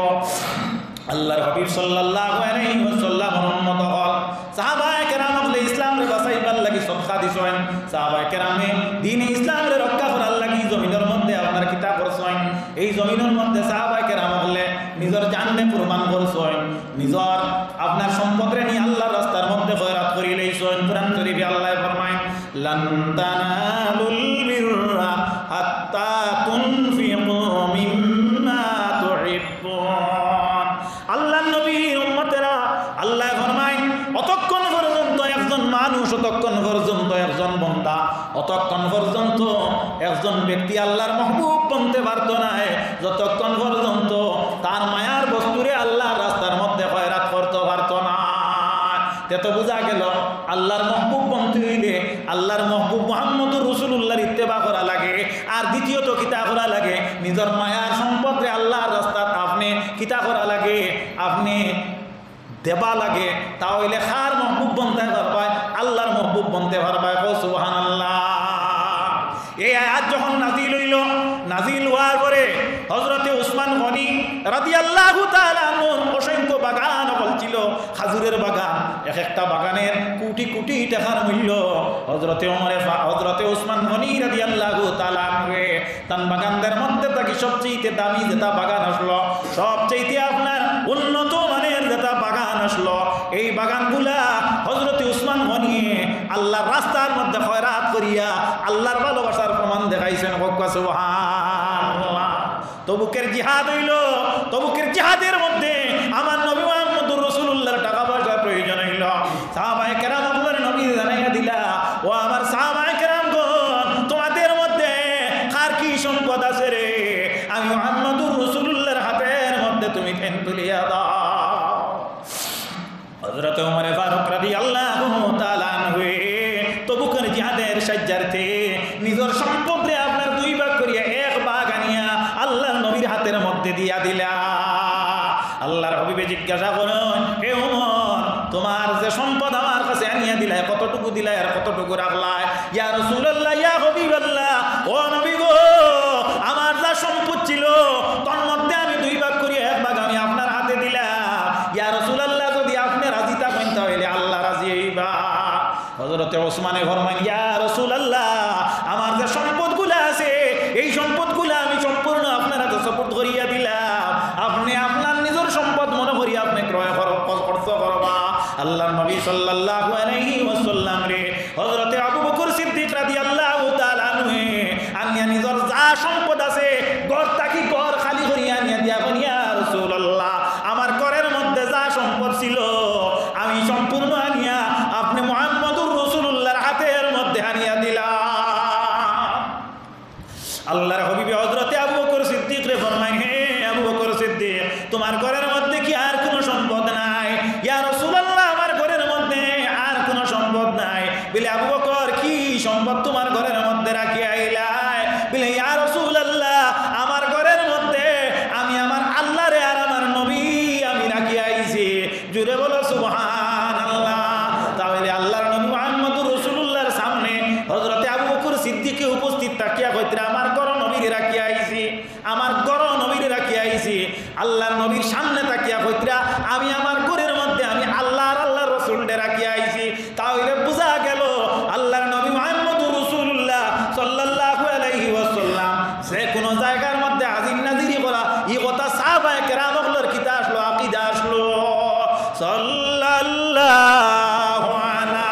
আল্লাহর হাবিব সাল্লাল্লাহু আলাইহি ওয়াসাল্লাম উম্মত হল সাহাবায়ে কেরাম বলে ইসলামরে বাঁচাইবার লাগি সদকা দিছেন। সাহাবায়ে কেরামে দ্বীন ইসলামরে রক্ষা করার লাগি জমিনের মধ্যে আপনার কিতাব করছেন। এই জমিনের মধ্যে সাহাবায়ে কেরাম বলে নিজের জানকে কুরবান করছেন, নিজের আপনার সম্পদরে নিয়ে আল্লাহর রাস্তার মধ্যে খয়রাত করি লইছেন। কুরআন শরীফে আল্লাহ ফরমায়, লান তানালুল বিররা হাত্তা তুনফিকু মিম্মা তুহিব্বুন। আল্লাহর নবীর উম্মতেরা, আল্লাহ ফরমায় অতক্ষণ পর্যন্ত একজন মানুষ, অতক্ষণ পর্যন্ত একজন বান্দা, অতক্ষণ পর্যন্ত একজন ব্যক্তি আল্লাহর মাহবুব বনতে পারত না যতক্ষণ পর্যন্ত তার মায়ার বস্তুরে আল্লাহর রাস্তার মধ্যে খয়রাত করতে পারত না। তো বোঝা গেল আল্লাহর মাহবুব বনতে হইলে আল্লাহর মাহবুব মুহাম্মদুর রাসূলুল্লাহর ইত্তেবা করা লাগে। আর দ্বিতীয়ত কিতা করা লাগে, নিজের মায়ার সম্পদরে আল্লাহর রাস্তাত আপনি কিতা করা লাগে, আপনি দেবা লাগে। তাহলে কার মাহবুব বনতে পারবাই? আল্লাহর মাহবুব বনতে পারবাই। সুবহানাল্লাহ। এই আয়াত যখন নাজিল হইল, নাজিল হওয়ার পরে হযরতে উসমান গনি রাদিয়াল্লাহু তাআলা আনহুর অসংখ্য বাগান ছিল, খাজুরের বাগান, এক একটা বাগানের কোটি কোটি টাকার মূল্য। হযরতে উসমান গনি রাদিয়াল্লাহু তাআলা আনহু তার বাগানদের মধ্যে থাকি সবচেয়ে দামি যেটা বাগান আসলো, সবচেয়ে আপনার উন্নত মানের যেটা বাগান আসলো, এই বাগানগুলা হযরতে উসমান গনি আল্লাহর রাস্তার মধ্যে খয়রাত করিয়া আল্লাহর ভালোবাসার প্রমাণ দেখাইছেন। সুবহানাল্লাহ। তবুকের জিহাদ হইল, তবুকের জিহাদের মধ্যে আমার নবী মুহাম্মদুর রাসূলুল্লাহর টাকা পয়সার প্রয়োজন হইল। সাহাবায়ে কেরাম আপনার নবী জানাইয়া দিলা, ও আমার সাহাবায়ে কেরামগণ, তোমাদের মধ্যে কার কি সম্পদ আছে রে? আমি মুহাম্মদুর রাসূলুল্লাহর হাতের মধ্যে তুমি ফেন তুলিয়া দাও। হযরত ওমর ফারুক রাদিয়াল্লাহু তাআলা আনহু তবুকের জিহাদের সাজ্জারতে নিজের সম্পদে আপনার 2 ভাগ করিয়া 1 ভাগ আনিয়া আল্লাহর নবীর হাতের মধ্যে দিয়া দিলা। আল্লাহর হাবিবে জিজ্ঞাসা করেন, হে ওমর, তোমার যে সম্পদ আমার কাছে আনিয়া দিলা, কতটুকু দিলা আর কতটুকু রাখলা? ইয়া রাসূলুল্লাহ, ইয়া হাবিবাল্লাহ, ও নবী গো, আমার যা সম্পদ ছিল তার মধ্যে আমি 2 ভাগ করিয়া 1 ভাগ আমি আপনার হাতে দিলাম। ইয়া রাসূলুল্লাহ, যদি আপনি রাজি থাকেন তাহলে আল্লাহ রাজি হইবা। হযরতে ওসমানে ফরমান, ইয়া রাসূলুল্লাহ, আমার যে সম্পদগুলো আছে এই সম্পদগুলো আমি সম্পূর্ণ আপনার হাতে সুপুর্দ করিয়া দিলাম। আপনি আপনার নিজের সম্পদ মনে করি আপনি ক্রয় খরচ করবা। আল্লাহর নবী সাল্লাল্লাহু আলাইহি ওয়াসাল্লাম রে হযরতে আবু বকর সিদ্দিক রাদিয়াল্লাহু তাআলা আনহু আনিয়া নিজের যা সম্পদ আছে ঘর থাকি ঘর খালি করিয়া আনিয়া দিয়া বলেন, ইয়া রাসূলুল্লাহ, আমার ঘরের মধ্যে যা সম্পদ ছিল আমি সম্পূর্ণ আনিয়া আপনি মুহাম্মদুর রাসূলুল্লাহর হাতের মধ্যে আনিয়া দিলাম। আল্লাহর হাবিব হযরতে আবু বকর সিদ্দিক রে ফরমায়, হে আবু বকর সিদ্দিক, তোমার ঘরের মধ্যে নবীর সামনে তাকিয়া কইতরা আমি আমার ঘরের মধ্যে আমি আল্লাহর রাসূলকে রাখিয়া আইছি। তাহলে বোঝা গেল আল্লাহর নবী মুহাম্মদুর রাসূলুল্লাহ সাল্লাল্লাহু আলাইহি ওয়াসাল্লাম যে কোন জায়গার মধ্যে হাজির নাজিরি করা এই কথা সাহাবায়ে কেরামগুলোর কিতা আসলো, আকীদা আসলো। সাল্লাল্লাহু আলা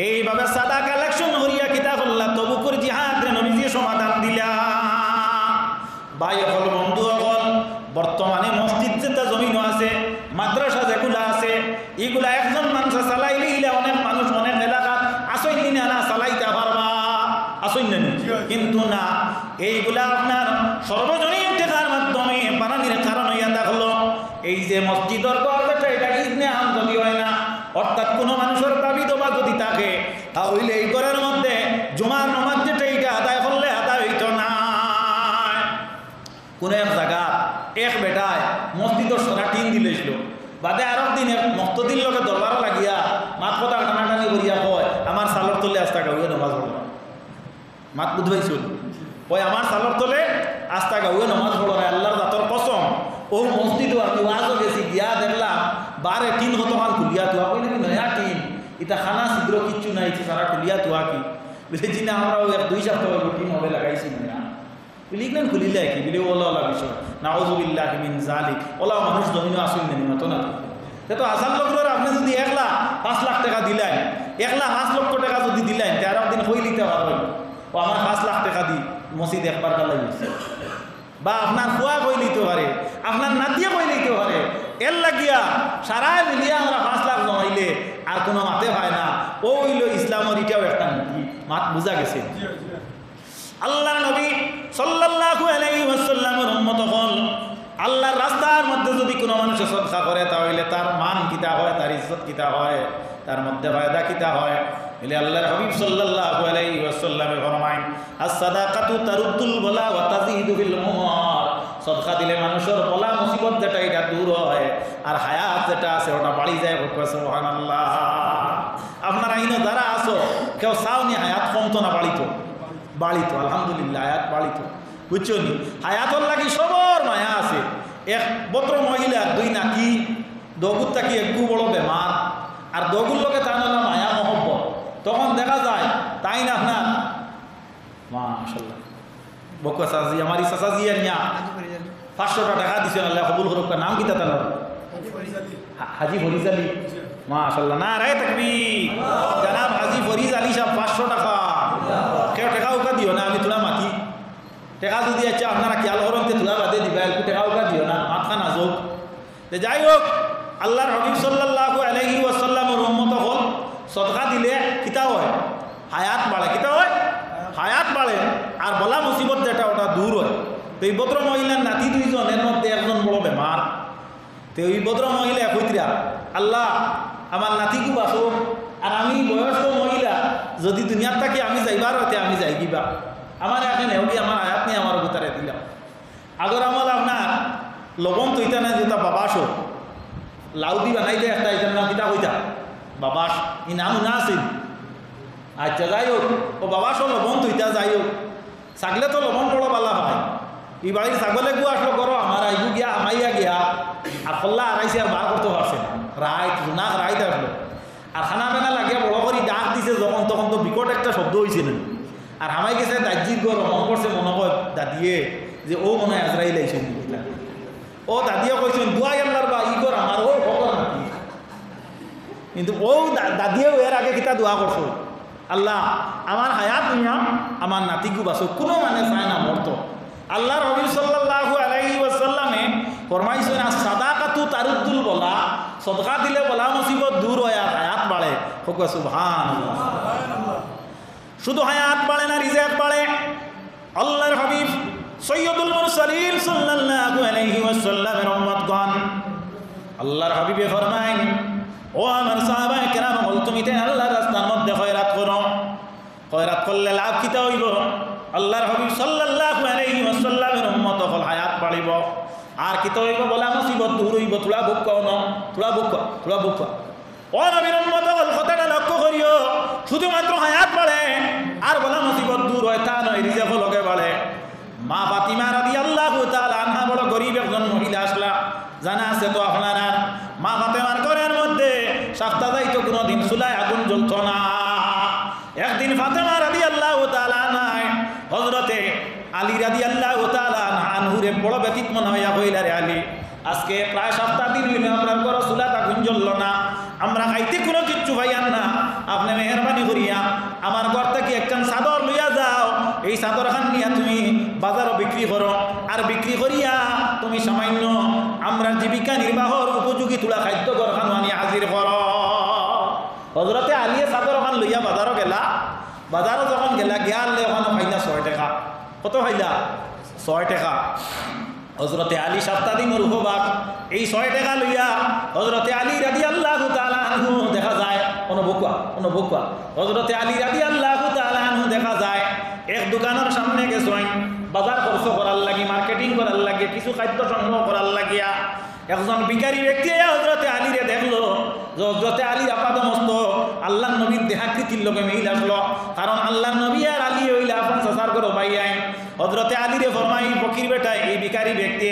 এইভাবে সাদা কালেকশন হরিয়া কিতাব আল্লাহ তবুকুর জিহাদ রে নবীজি সমাধান দিলা। ভাই হল বন্ধু হল বর্তমানে মসজিদ যেটা জমিন আছে, মাদ্রাসা যেগুলো আছে, এগুলা একজন মানুষ চালাইলে অনেক মানুষ অনেক এলাকা আসইনি না চালাইতে পারবা, আসইনি কিন্তু না, এইগুলা আপনার সর্বজনীন টেকার মাধ্যমে বানানির কারণ হইয়া থাকলো। এই যে মসজিদের ঘর যেটা এটা ইজনে আম যদি হয় না, অর্থাৎ কোনো মানুষের দাবি দবা যদি থাকে তাহলে এই ঘরের মধ্যে জুমার নামাজ যেটা এটা আদায় করলে আদায় হইতো না। কোনো এক জায়গা এক বেটায় মসজিদের সরা টিন দিলেছিল, বাদে আরো দিন এক মক্তদির লোকে দরবার লাগিয়া মাত কথা টানাটানি করিয়া কয় আমার সালর তলে আস্তা গাউয়ে নামাজ পড়লাম। মাত বুঝবাইছিল ওই আমার সালর তলে আস্তা গাউয়ে নামাজ পড়ল না। আল্লাহর জাতর কসম ও মসজিদও আমি ওয়াজও গেছি গিয়া দেখলাম বারে টিন কতক্ষণ খুলিয়া তোয়া কই নাকি নয়া টিন এটা খানা ছিদ্র কিচ্ছু নাই সারা খুলিয়া তোয়া কি বলেছি না আমরা এক 2 সপ্তাহ টিন হবে লাগাইছি না লিখলেন খুলিলে কি বলে ওলা ওলা বিষয় নাউযুবিল্লাহি মিন যালিক। ওলা মানুষ জমিনে আসল নেই মতো না তো আসার লোকরা আপনি যদি 1,05,00,000 টাকা দিলেন, 1,05,00,000 টাকা যদি দিলেন তার একদিন হই লিতে পারবেন ও আমার 5,00,000 টাকা দি মসজিদ একবার কালাই বা আপনার ফুয়া কই নিতে পারে, আপনার নাতিয়ে কই নিতে পারে, এর লাগিয়া সারা মিলিয়া আমরা 5,00,000 জমাইলে আর কোনো মাতে হয় না। ও হইল ইসলামের এটাও একটা নীতি, মাত বুঝা গেছে। আল্লাহ নবী সাল্লাল্লাহু আলাইহি ওয়াসাল্লামের উম্মত হল আল্লাহর রাস্তার মধ্যে যদি কোনো মানুষ সদকা করে তাহলে তার মান কিতা হয়, তার ইজ্জত কিতা হয়, তার মধ্যে ফায়দা কিতা হয়। বলে আল্লাহর হাবিব সাল্লাল্লাহু আলাইহি ওয়াসাল্লামে ফরমায় আস-সাদাকাতু তারুদ্দুল বালা ওয়া তাজিদু ফিল উমর। সদকা দিলে মানুষের বলা মুসিবত যেটা এটা দূর হয় আর হায়াত যেটা আছে ওটা বাড়ি যায়। সুবহানাল্লাহ। আপনারা আইনো যারা আছো কেউ চাওনি হায়াত কমতো না বাড়িতো, বাড়িতো আলহামদুলিল্লাহ হায়াত বাড়িতো, বুঝছো নি? হায়াতর লাগি সবর মায়া আছে। এক বত্র মহিলা 2 নাকি দগুর থাকি একটু বড় বেমার আর দগুর লোকে তার নাম মায়া মহব্বত, তখন দেখা যায় তাই না আপনার মাশাআল্লাহ বকু সাজি আমারি সাসাজি নিয়া 500 টাকা দিছে আল্লাহ কবুল করুক। নাম কি তার হাজি ফরিজ আলী মাশাআল্লাহ, নারায়ে তাকবীর। জনাব হাজি ফরিজ আলী সাহেব 500 টাকা কেউ টাকা উকা দিও না, আমি তোলা মাতি টাকা যদি আচ্ছা আপনারা খেয়াল করেন তোলা বাদে দিবা, একটু টাকা উকা দিও না, মাথা না যোগ। যাই হোক আল্লাহর হাবিব সাল্লাল্লাহু আলাইহি ওয়াসাল্লামের উম্মত হল সদকা দিলে কিতা হয় হায়াত বাড়ে, কিতা হয় হায়াত বাড়ে আর বলা মুসিবত যেটা ওটা দূর হয়। তো এই ভদ্র মহিলার নাতি 2 জনের মধ্যে একজন বড় বেমার। তো এই ভদ্র মহিলা কইতরা আল্লাহ আমার নাতিকে বাঁচো আর আমি বয়স্ক মহিলা যদি দুনিয়ার থাকি আমি যাইবার হতে আমি যাই কিবা আমার এখানে ওটি আমার আয়াত নিয়ে আমার ভিতরে দিলাম। আগর আমল আপনার লবণ তৈতা না যেটা বাবাস লাউদি বানাইতে একটা এটার নাম কিতা কইতা বাবাস, ই নাম না আছিল। আচ্ছা যাই হোক ও বাবাস লবণ তৈতা যাই হোক ছাগলে তো লবণ পড়ো বালা হয়। এই বাড়ির ছাগলে গু আসলো করো আমার আইগু গিয়া আমাইয়া গিয়া আর ফল্লা আড়াইছে আর বার করতে পারছে না, রাইত জোনাক রাইত আসলো আর খানা বেনা লাগিয়া বড় করে ডাক দিছে যখন তখন তো বিকট একটা শব্দ হয়েছিল আর আমাই গেছে দাজির গর মন করছে মনে হয় দাদিয়ে যে ও মনে হয় আজরাইল আইছে ও দাদিয়ে কইছেন দুয়াই আল্লাহর বা ই কর আমার ও খবর নাকি, কিন্তু ও দাদিয়েও এর আগে কিতা দোয়া করছো আল্লাহ আমার হায়াত নিয়া আমার নাতিকু বাসো, কোনো মানে চায় না মরতো আল্লাহর নবী সাল্লাল্লাহু আলাইহি ওয়াসাল্লামে ফরমাইছেন সাদাকাতু তারুদ্দুল বলা, সদকা দিলে বলা মুসিবত দূর হয় আর হায়াত বাড়ে। হোক সুবহানাল্লাহ। শুধু হায়াত বাড়ে না, রিজিক বাড়ে। আল্লাহর হাবিব সৈয়দুল মুরসালিন সাল্লাল্লাহু আলাইহি ওয়াসাল্লামের উম্মতগণ আল্লাহর হাবিবে ফরমায়, ও আমার সাহাবায়ে কেরাম, বল তুমি তে আল্লাহর রাস্তার মধ্যে খয়রাত করো। খয়রাত করলে লাভ কিতা হইব? আল্লাহর হাবিব সাল্লাল্লাহু আলাইহি ওয়াসাল্লামের উম্মত হল হায়াত বাড়িব। আর কিতা হইব? বলা মুসিবত দূর হইব। তোলা বুক কও না, তোলা বুক কও, তোলা বুক কও। ও নবীর উম্মত হল কথাটা লক্ষ্য করিও, শুধুমাত্র হায়াত বাড়ে আর বলা মুসিবত দূর হয় তা নয়, রিজিক লগে বাড়ে। মা ফাতিমা রাদিয়াল্লাহু তাআলা আনহা বড় গরিব একজন মহিলা আসলা, জানা আছে তো আপনারা। মা ফাতেমার ঘরের মধ্যে সপ্তাহ যাইতো, কোনোদিন চুলায় আগুন জ্বলত না। একদিন ফাতেমা রাদিয়াল্লাহু তাআলা আনহা হযরতে আলী রাদিয়াল্লাহু তাআলা আনহুরে বড় ব্যতীত মনে হইয়া কইলা, রে আলী, আজকে প্রায় সপ্তাহ দিন হইল আমরা ঘর চুলাত আগুন জ্বলল না, আমরা খাইতে কোনো কিচ্ছু পাইয়ান না। আপনি মেহরবানি করিয়া আমার ঘর থেকে একখান চাদর লইয়া যাও, এই চাদর খান নিয়া তুমি বাজারও বিক্রি করো, আর বিক্রি করিয়া তুমি সামান্য আমরা জীবিকা নির্বাহর উপযোগী তুলা খাদ্য ঘর খান আনি হাজির করো। হযরতে আলীয়ে চাদর খান লইয়া বাজারও গেলা। বাজারও যখন গেলা, গিয়ালে ওখানে ফাইলা 6 টাকা। কত ফাইলা? 6 টাকা। হযরতে আলী সপ্তাহ দিনের উপবাস, এই 6 টাকা লইয়া হযরতে আলী রাদিয়াল্লাহু তাআলা আনহু দেখা যায় অনুভুকা হযরতে আলী রাদিয়াল্লাহু তাআলা আনহু দেখা যায় এক দোকানের সামনে গেছেন বাজার খরচ করার লাগি, মার্কেটিং করার লাগে, কিছু খাদ্য সংগ্রহ করার লাগিয়া। একজন ভিখারি ব্যক্তি হযরতে আলীরে দেখলো। হযরতে আলীর আপাদমস্ত আল্লাহর নবীর দেহাকৃতির লোকে মিল আসলো, কারণ আল্লাহর নবী আর আলী হইলে আপন সাসার করে ভাই আইন। হযরতে আলীরে ফরমাই, ফকির বেটা এই ভিখারি ব্যক্তি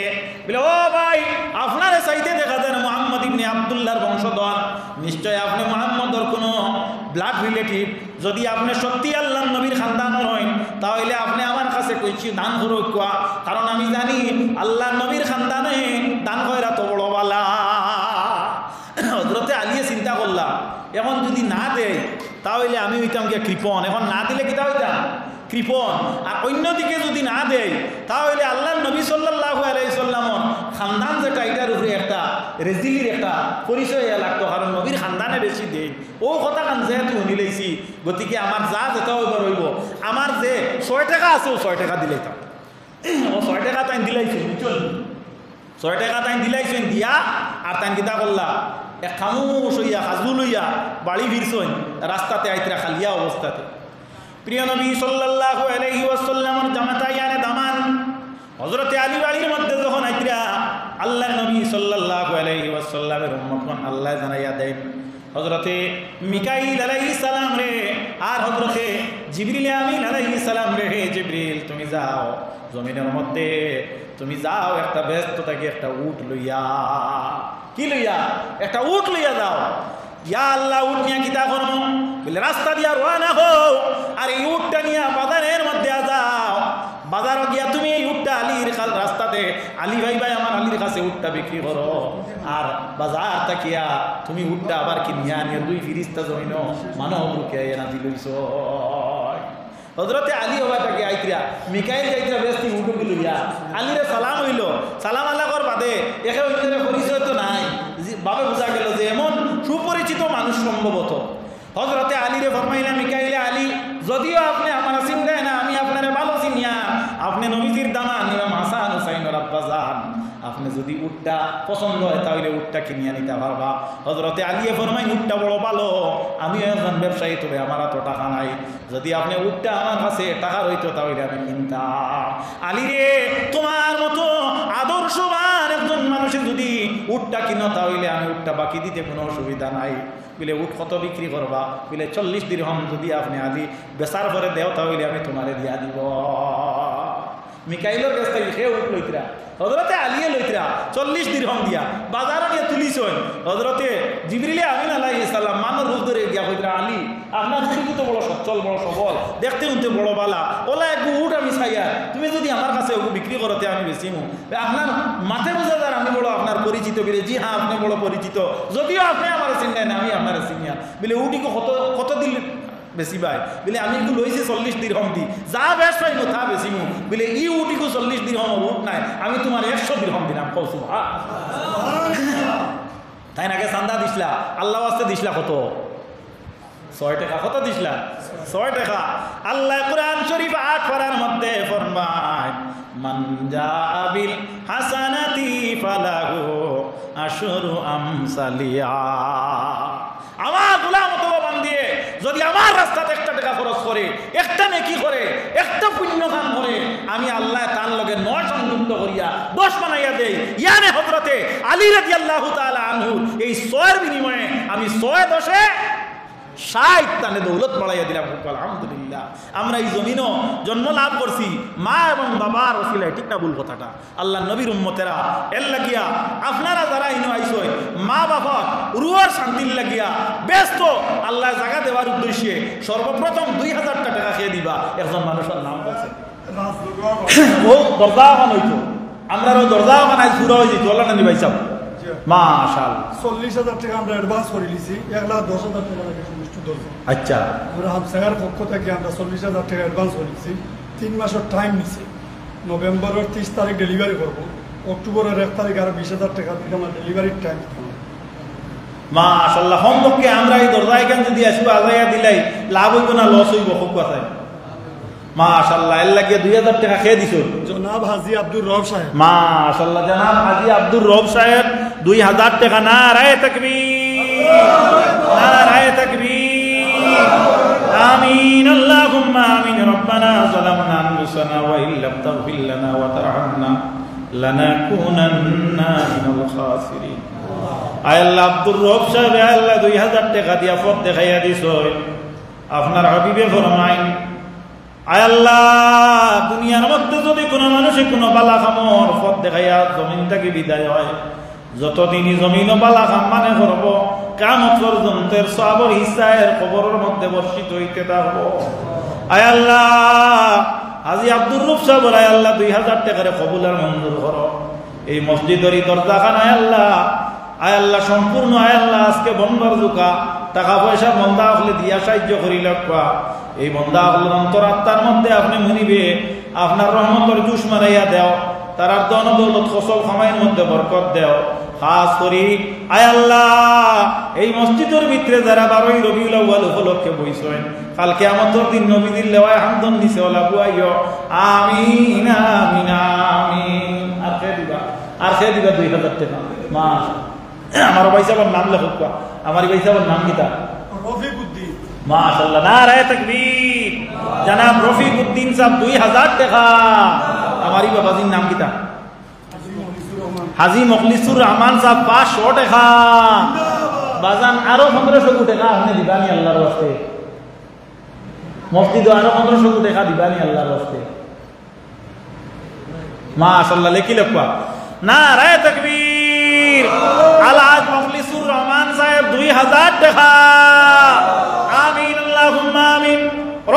বলে, ও ভাই, আপনারে চাইতে দেখা যায় মুহাম্মদ ইবনে আব্দুল্লাহর বংশধর, নিশ্চয় আপনি মুহাম্মদর কোনো ব্লাড রিলেটিভ। যদি আপনি সত্যি আল্লাহর নবীর খানদান হন, তাহলে আপনি আমার কাছে কইছি দান করো, কারণ আমি জানি আল্লাহর নবীর খানদানে দান কইরা তো বড় বালা। হযরতে আলী চিন্তা করলাম, এখন যদি না দেয় তাহলে আমি হইতাম গিয়া কৃপণ, এখন না দিলে কিতা হইতাম? কৃপণ। আর অন্যদিকে যদি না দেয় তাহলে আল্লাহর নবী সাল্লাল্লাহু আলাইহি সাল্লামর খানদান যেটা, এটার উপরে একটা রেজিলির একটা পরিচয় লাগতো, কারণ নবীর খানদানে বেশি দেয়। ও কথা কান যেহেতু শুনি লাইছি, গতিকে আমার যা যেটা হইব রইব। আমার যে 6 টাকা আছে, ও 6 টাকা দিলাইতাম। ও 6 টাকা তাই দিলাইছে, বুঝছেন? 6 টাকা তাই দিলাইছেন দিয়া, আর তাই কিতা করলা, এক খামোশ হইয়া খাজু লইয়া বাড়ি ফিরছেন, রাস্তাতে আইতরা খালিয়া অবস্থাতে। প্রিয় নবী সাল্লাল্লাহু আলাইহি ওয়াসাল্লামের জামাতায়ানে দামান হযরতে আলী বাড়ির মধ্যে যখন আইতরা, আল্লাহর নবী সাল্লাল্লাহু আলাইহি ওয়াসাল্লামের উম্মতগণ আল্লাহ জানাইয়া দেন, হযরতে মিকাইল আলাইহিস সালাম রে আর হযরতে জিবরিল আমিন আলাইহিস সালাম রে, হে জিবরিল তুমি যাও জমিনের মধ্যে, তুমি যাও একটা ব্যস্ত থাকি একটা উট লইয়া। কি লইয়া? একটা উট লইয়া যাও। ইয়া আল্লাহ, উট নিয়ে কিতা করবো? বলে রাস্তা দিয়া রওনা হও, আর এই উটটা নিয়ে বাজারের মধ্যে যাও। বাজারও গিয়া তুমি এই উটটা আলীর রাস্তাতে, আলী ভাই আমার আলীর কাছে উটটা বিক্রি করো। আর বাজার তাকিয়া তুমি উটটা আবার কিনিয়া নিয়ে 2 ফিরিস্তা জমিন মানব রুকে এনা দিলইছ। হযরতে আলী হওয়াটাকে আইতরা মিকাইল যাইতরা বেস্তি উটুকি লইয়া আলীরে সালাম হইল। সালাম আল্লাহর বাদে একে অন্যের পরিচয় তো নাই, ভাবে বোঝা গেল যে এমন সুপরিচিত মানুষ সম্ভবত। হযরতে আলীরে ফরমাইলা, মিকাইলে আলী, যদিও আপনি আমার চিন্তায় না, আমি আপনার ভালো চিনিয়া, আপনি নবীজির দামান ইমাম হাসান হুসাইনের আব্বাজান, আপনি যদি উটটা পছন্দ হয় তাহলে উটটা কিনিয়া নিতে পারবা। হযরতে আলীয়ে ফরমাই, উটটা বড় ভালো, আমি একজন ব্যবসায়ী, তবে আমার এত টাকা নাই, যদি আপনি উটটা আমার কাছে টাকা রইতো তাহলে আমি কিনতাম। আলী রে, তোমার মতো আদর্শবান একজন মানুষের যদি উটটা কিনো তাহলে আমি উটটা বাকি দিতে কোনো অসুবিধা নাই। বলে উট কত বিক্রি করবা? বলে 40 দিরহাম যদি আপনি আদি বেচার পরে দেও তাহলে আমি তোমারে দিয়া দিব। মিকাইলের কাছ থেকে সে উট লইতরা, হযরতে আলীয়ে লইতরা 40 দিরহাম দিয়া বাজারে নিয়ে তুলিছেন। হযরতে জিবরিল আমিন আলাইহিস সালাম মানব রূপ ধরে গিয়া কইতরা, আলী আপনার দিকে তো বড় সচ্ছল, বড় সবল, দেখতে উনতে বড় বালা, ওলা এক উট আমি চাইয়া, তুমি যদি আমার কাছে ওকে বিক্রি করতে আমি বেশিমু। আপনার মাথে বোঝাদার আমি বড় আপনার পরিচিত। বলে জি হ্যাঁ, আপনি বড় পরিচিত, যদিও আপনি আমার চিন্তায় না, আমি আপনার চিনিয়া। বলে উটিকে কত দিল বেশি ভাই বলে আমি একটু লইছি 40 দিরহাম দি যা বেশ পাইমু তা বেশি মু বলে ই উটিকু 40 দিরহাম উঠ নাই আমি তোমার 100 দিরহাম দিলাম কৌসু তাই নাকি চান্দা দিছিলা আল্লাহ ওয়াস্তে দিছিলা কত 6 টাকা কত দিছিলা 6 টাকা আল্লাহ কোরআন শরীফ 8 পারার মধ্যে ফরমায় মান জাআ বিল হাসানাতি ফালাহু আশরু আমসালিয়া আমার গোলাম অথবা বান্দিয়ে যদি আমার রাস্তাতে 1 টাকা খরচ করে একটা নেকি করে একটা পুণ্য কাম করে আমি আল্লাহ তার লগে 9 সংযুক্ত করিয়া 10 বানাইয়া দেই ইয়ানে হযরতে আলী রাদিয়াল্লাহু তাআলা আনহু এই 6 এর বিনিময়ে আমি 6 10 60 টানে দৌলত বাড়াইয়া দিলাম আলহামদুলিল্লাহ আমরা এই জমিনও জন্ম লাভ করছি মা এবং বাবার ওসিলায় ঠিক না ভুল কথাটা আল্লাহ নবীর উম্মতেরা এর লাগিয়া আপনারা যারা ইনো আইসই মা বাবা রুয়ার শান্তির লাগিয়া ব্যস্ত আল্লাহ জায়গা দেওয়ার উদ্দেশ্যে সর্বপ্রথম 2000 টাকা খেয়ে দিবা একজন মানুষের নাম বলছে ও দরজা বান হইতো আমরা দরজা বানাই শুরু হয়ে যেত আল্লাহ নবী ভাই সাহেব মাশাআল্লাহ 40000 টাকা আমরা অ্যাডভান্স করে লিছি 1,10,000 টাকা লাগে সমস্ত দরজা আচ্ছা আমরা হামসাগার পক্ষ থেকে আমরা 40000 টাকা অ্যাডভান্স করে লিছি 3 মাসের টাইম নিছি নভেম্বরের 30 তারিখ ডেলিভারি করব অক্টোবরের 1 তারিখ আর 20000 টাকা দিয়ে আমরা ডেলিভারির টাইম মাশাআল্লাহ হোমবকে আমরা এই দরজা এখান যদি আসবো আজাইয়া দিলাই লাভ হইব না লস হইব খুব কথা মাশাআল্লাহ এর লাগে 2000 টাকা খেয়ে দিছো জনাব হাজী আব্দুর রব সাহেব মাশাআল্লাহ জনাব হাজী আব্দুর রব সাহেব 2000 টাকা নারায়ে তাকবীর নারায়ে তাকবীর আমিন আল্লাহুম্মা আমিন রব্বানা যালামনা আনফুসানা ওয়া ইল্লাম তাগফির লানা ওয়া তারহামনা লানাকুনান্না মিনাল খাসিরিন আয় আল্লাহ আব্দুর রব সাহেব আল্লাহ 2000 টাকা দিয়া পথ দেখাইয়া দিছো আপনার হাবিবে ফরমায় আয় আল্লাহ দুনিয়ার মধ্যে যদি কোনো মানুষে কোনো বালা খামর পথ দেখাইয়া জমিন থেকে বিদায় হয় যতদিনই জমিন বালা খাম মানে করব কিয়ামত পর্যন্তের সওয়াবের হিসাবের কবরের মধ্যে বর্ষিত হইতে থাকবো আয় আল্লাহ হাজী আব্দুর রব সাহেব আয় আল্লাহ 2000 টাকারে কবুল আর মঞ্জুর করো এই মসজিদের দরজাখান আয় আল্লাহ সম্পূর্ণ আয় আল্লাহ আজকে বন্ধর জুকা টাকা পয়সা বন্ধা হলে দিয়া সাহায্য করি লাগবা এই বন্ধা হলের অন্তরাত্মার মধ্যে আপনি মনিবে আপনার রহমতের জুস মারাইয়া দেও তার দন দৌলত ফসল খামাইয়ের মধ্যে বরকত দেও খাস করি আয় আল্লাহ এই মসজিদের ভিতরে যারা 12 রবিউল আউয়াল উপলক্ষে বইছেন কালকে আমাদের দিন নবীদের লেওয়ায় হামদন দিছে ওলা বুয়াইও আমিন আমিন আমিন আর খেয়ে দিবা 2000 টাকা মাস আমার ভাই সাহেবের নাম লেখক আমার ভাই সাহেবের নাম কিতা রফিকুদ্দিন মাশাআল্লাহ নারায়ে তাকবীর জনাব রফিকুদ্দিন সাহেব 2000 টাকা আমারই বাবাজির নাম কিতা হাজী মুখলিসুর রহমান সাহেব 500 টাকা বাজান আরো 1500 টাকা আপনি দিবানি আল্লাহর ওয়াস্তে মসজিদে আরো 1500 টাকা দিবানি আল্লাহর ওয়াস্তে মাশাআল্লাহ লেখি লেখবা নারায়ে তাকবীর আলহাজ মুখলিসুর রহমান সাহেব 2000 টাকা আমিন আল্লাহুম্মা আমিন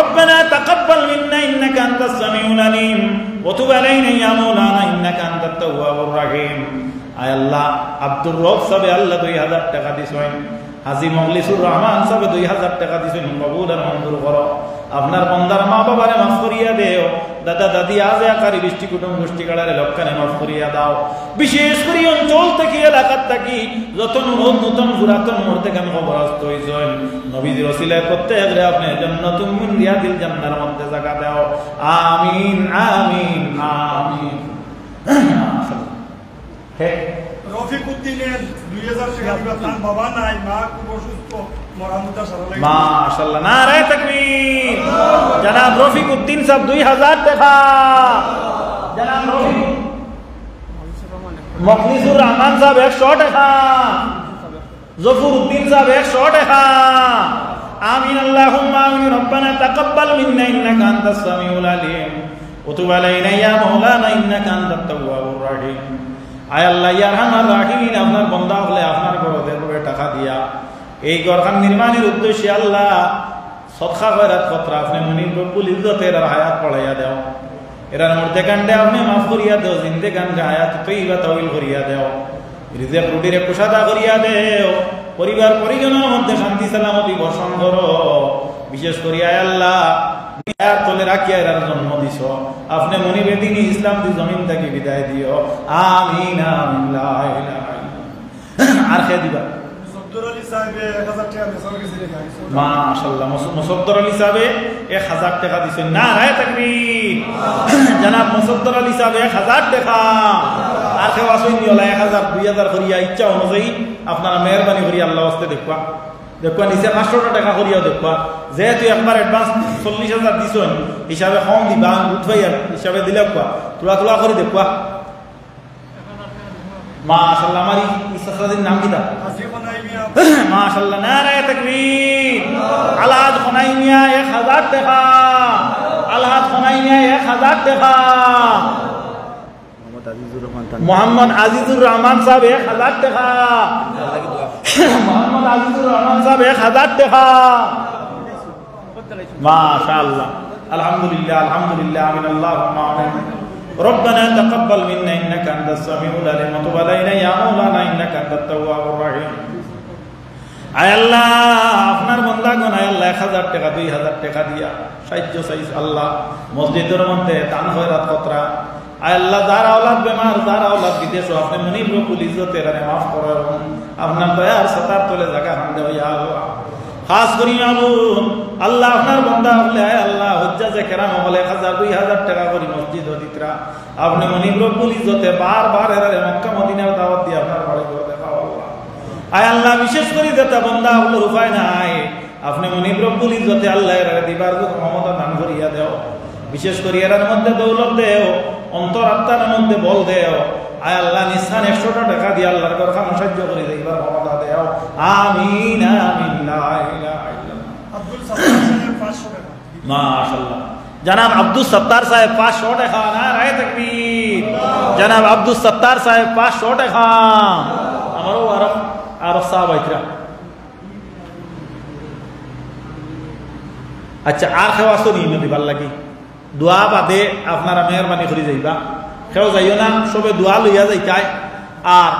ربنا تقبل منا انك انت السميع العليم وتب علينا يا مولانا انك انت التواب الرحيم আয় আল্লাহ আব্দুর রব সাহেব আল্লাহ 2000 টাকা দিছেন হাজী মুখলিসুর রহমান সাহেব 2000 টাকা দিছেন কবুল আর মঞ্জুর করো আপনার বান্দার মা বাবারে মাফ করিয়া দেও দাদা দাদি আজ আকারি বৃষ্টি কুটুম গোষ্ঠী কাড়ারে লক্ষণে মাফ করিয়া দাও বিশেষ করে অঞ্চল থেকে এলাকার থাকি যত নতুন পুরাতন মুহূর্তে কেন খবরস্থ হয়েছেন নবীজির ওসিলায় প্রত্যেকরে আপনি জান্নাতুম মিন রিয়াদিল জান্নার মধ্যে জায়গা দাও আমিন আমিন আমিন হে রফিকুদ্দিনের 2000 টাকা দিবা তার বাবা নাই মা খুব অসুস্থ মরামুদা সারালাই মাশাআল্লাহ নারায়ে তাকবীর জনাব রফিকুদ্দিন সাহেব 2000 টাকা জনাব মুখলিসুর রহমান সাহেব 100 টাকা জফরউদ্দিন সাহেব 100 টাকা আমিন আল্লাহুম্মা আমিন রব্বানা তাকাব্বাল মিন্না ইন্নাকা আনতাস সামিউল আলিম ওয়া তুব আলাইনা ইয়া মাওলানা ইন্নাকা আনতাত তাওয়াবুর রহিম আয় আল্লাহ ইয়া রহমান রাহিম আপনার বান্দা হলে আপনার ঘরে দেবে টাকা দিয়া এই ঘরখান নির্মাণের উদ্দেশ্যে আল্লাহ সদকা খয়রাত পত্র আপনি মুনির রব্বুল ইজ্জতের হায়াত পড়াইয়া দাও এরার মধ্যে কাণ্ডে আপনি মাফ করিয়া দাও জিন্দেগানকে হায়াত তৈবা তাওইল করিয়া দাও রিজিক রুটিরে কুশাদা করিয়া দেও পরিবার পরিজনের মধ্যে শান্তি সালামতি বর্ষণ করো বিশেষ করে আয় আল্লাহ তলে রাখিয়া এর জন্ম দিছ, আপনি মনিবে দিন ইসলাম দি জমিন থেকে বিদায় দিও, আমিন আমিন লা ইলাহা ইল্লাল্লাহ। আর খেয়ে দিবা মাশাআল্লাহ, মুসদ্দর আলী সাহেবে 1000 টাকা দিচ্ছেন। নারায়ে তাকবীর। জনাব মুসদ্দর আলী সাহেব 1000 টাকা। আর কেউ আসুন 1000 2000 করিয়া ইচ্ছা অনুযায়ী আপনারা মেহরবানি করিয়া আল্লাহ ওয়াস্তে দেখবা দেখবা নিচে 500 টাকা করিয়াও দেখবা। যেহেতু একবার অ্যাডভান্স 40,000 দিছেন, হিসাবে কম দিবা, উঠবাই হিসাবে দিলে তোলা তোলা করে দেখবা। মাশাআল্লাহ, আমার ইসাদিন নাম কিটা? মাশাআল্লাহ, নারায়ে তাকবীর। আলহাজ খনাইমিয়া 1000 টাকা। আলহাজ খনাইমিয়া 1000 টাকা। মোহাম্মদ আজিজুর রহমান সাহেব 1000 টাকা। মোহাম্মদ আজিজুর রহমান সাহেব 1000 টাকা। মাশাআল্লাহ, আলহামদুলিল্লাহ আলহামদুলিল্লাহ, আমিন আল্লাহুম্মা আমিন। ربنا تقبل منا انك انت السميع العليم وتب علينا يا مولانا انك انت التواب الرحيم। আয় আল্লাহ, আপনার বান্দাগণ আয় আল্লাহ 1000 টাকা 2000 টাকা দিয়া সাহায্য চাইছ আল্লাহ, মসজিদের মধ্যে দান খয়রাত কতরা। আয় আল্লাহ, যার আওলাদ বেমার, যার আওলাদ বিদেশ, আপনি মনিব রব্বুল ইজ্জতের মাফ করুন, আপনার দয়ার সতার তলে জায়গা হান দেও ইয়া আল্লাহ। খাস করি মাবুদ আল্লাহ, আপনার বান্দা হলে আয় আল্লাহ হুজ্জাজে কেরাম বলে 1000 2000 টাকা করে মসজিদ দিতরা, আপনি মনিব রব্বুল ইজ্জতে বারবার এরারে মক্কা মদিনার দাওয়াত দিয়ে আপনার বাড়ি করে দেখাও আল্লাহ। আয় আল্লাহ, বিশেষ করে যেটা বান্দা হলোর উপায় নাই, আপনি মনিব রব্বুল ইজ্জতে আল্লাহ এরারে দিবার ক্ষমতা দান করিয়া দেও। বিশেষ করে এরার মধ্যে দৌলত দেও, অন্তর আত্মার মধ্যে বল দেও। আয় আল্লাহ, নিঃসান 100 টাকা দিয়ে আল্লাহর ঘরখান সাহায্য করে দেবার ক্ষমতা দেও, আমিন আমিন লা ইলাহা ইল্লাল্লাহ। আব্দুল সত্তার সাহেব 500 টাকা। মাশাআল্লাহ, জনাব আব্দুল সত্তার সাহেব 500 টাকা। নারায়ে তাকবীর। জনাব আব্দুল সত্তার সাহেব 500 টাকা। আমারও আর সাহাবাইরা। আচ্ছা, আর খেওয়া শুনি নদী ভাল লাগি দোয়া বাদে আপনারা মেহরবানি করে যাইবা, কেউ যাইও না, সবে দোয়া লইয়া যাইতাই। আর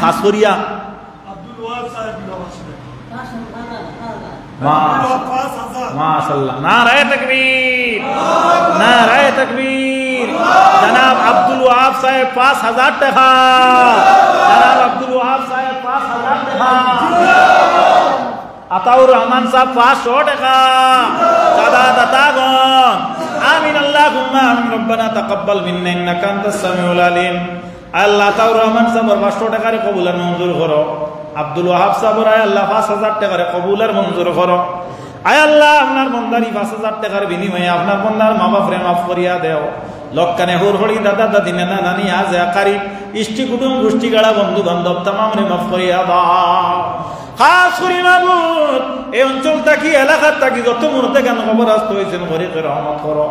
খাস করিয়া মাশাআল্লাহ, নারায়ে তাকবীর নারায়ে তাকবীর। জনাব আব্দুল ওয়াহাব সাহেব 5000 টাকা। জনাব আব্দুল ওয়াহাব সাহেব 5000 টাকা। আতাউর রহমান সাহেব 500 টাকা। দাদা দাতাগণ আমিন আল্লাহুম্মা আমিন। রব্বানা তাকাব্বাল মিন্না ইন্নাকা আনতাস সামিউল আলিম। আল্লাহ আতাউর রহমান সাহেবের 500 টাকারে কবুল আর মঞ্জুর করো। আব্দুল ওয়াহাব সাহেবের আয় আল্লাহ 5000 টাকারে কবুল আর মঞ্জুর করো। আয় আল্লাহ, আপনার বন্দারি 5000 টাকার বিনিময়ে আপনার বন্দার মা বাপরে মাফ করিয়া দেও। লক্কানে হুর হড়ি দাদা দাদি নানা নানি আজ আকারি ইষ্টি কুটুম গোষ্ঠী গাড়া বন্ধু বান্ধব তামামরে মাফ করিয়া দাও। খাস করি মাবুদ, এই অঞ্চল থাকি এলাকার থাকি যত মুহূর্তে কেন খবরাস্ত হয়েছেন ঘরে রহমত করো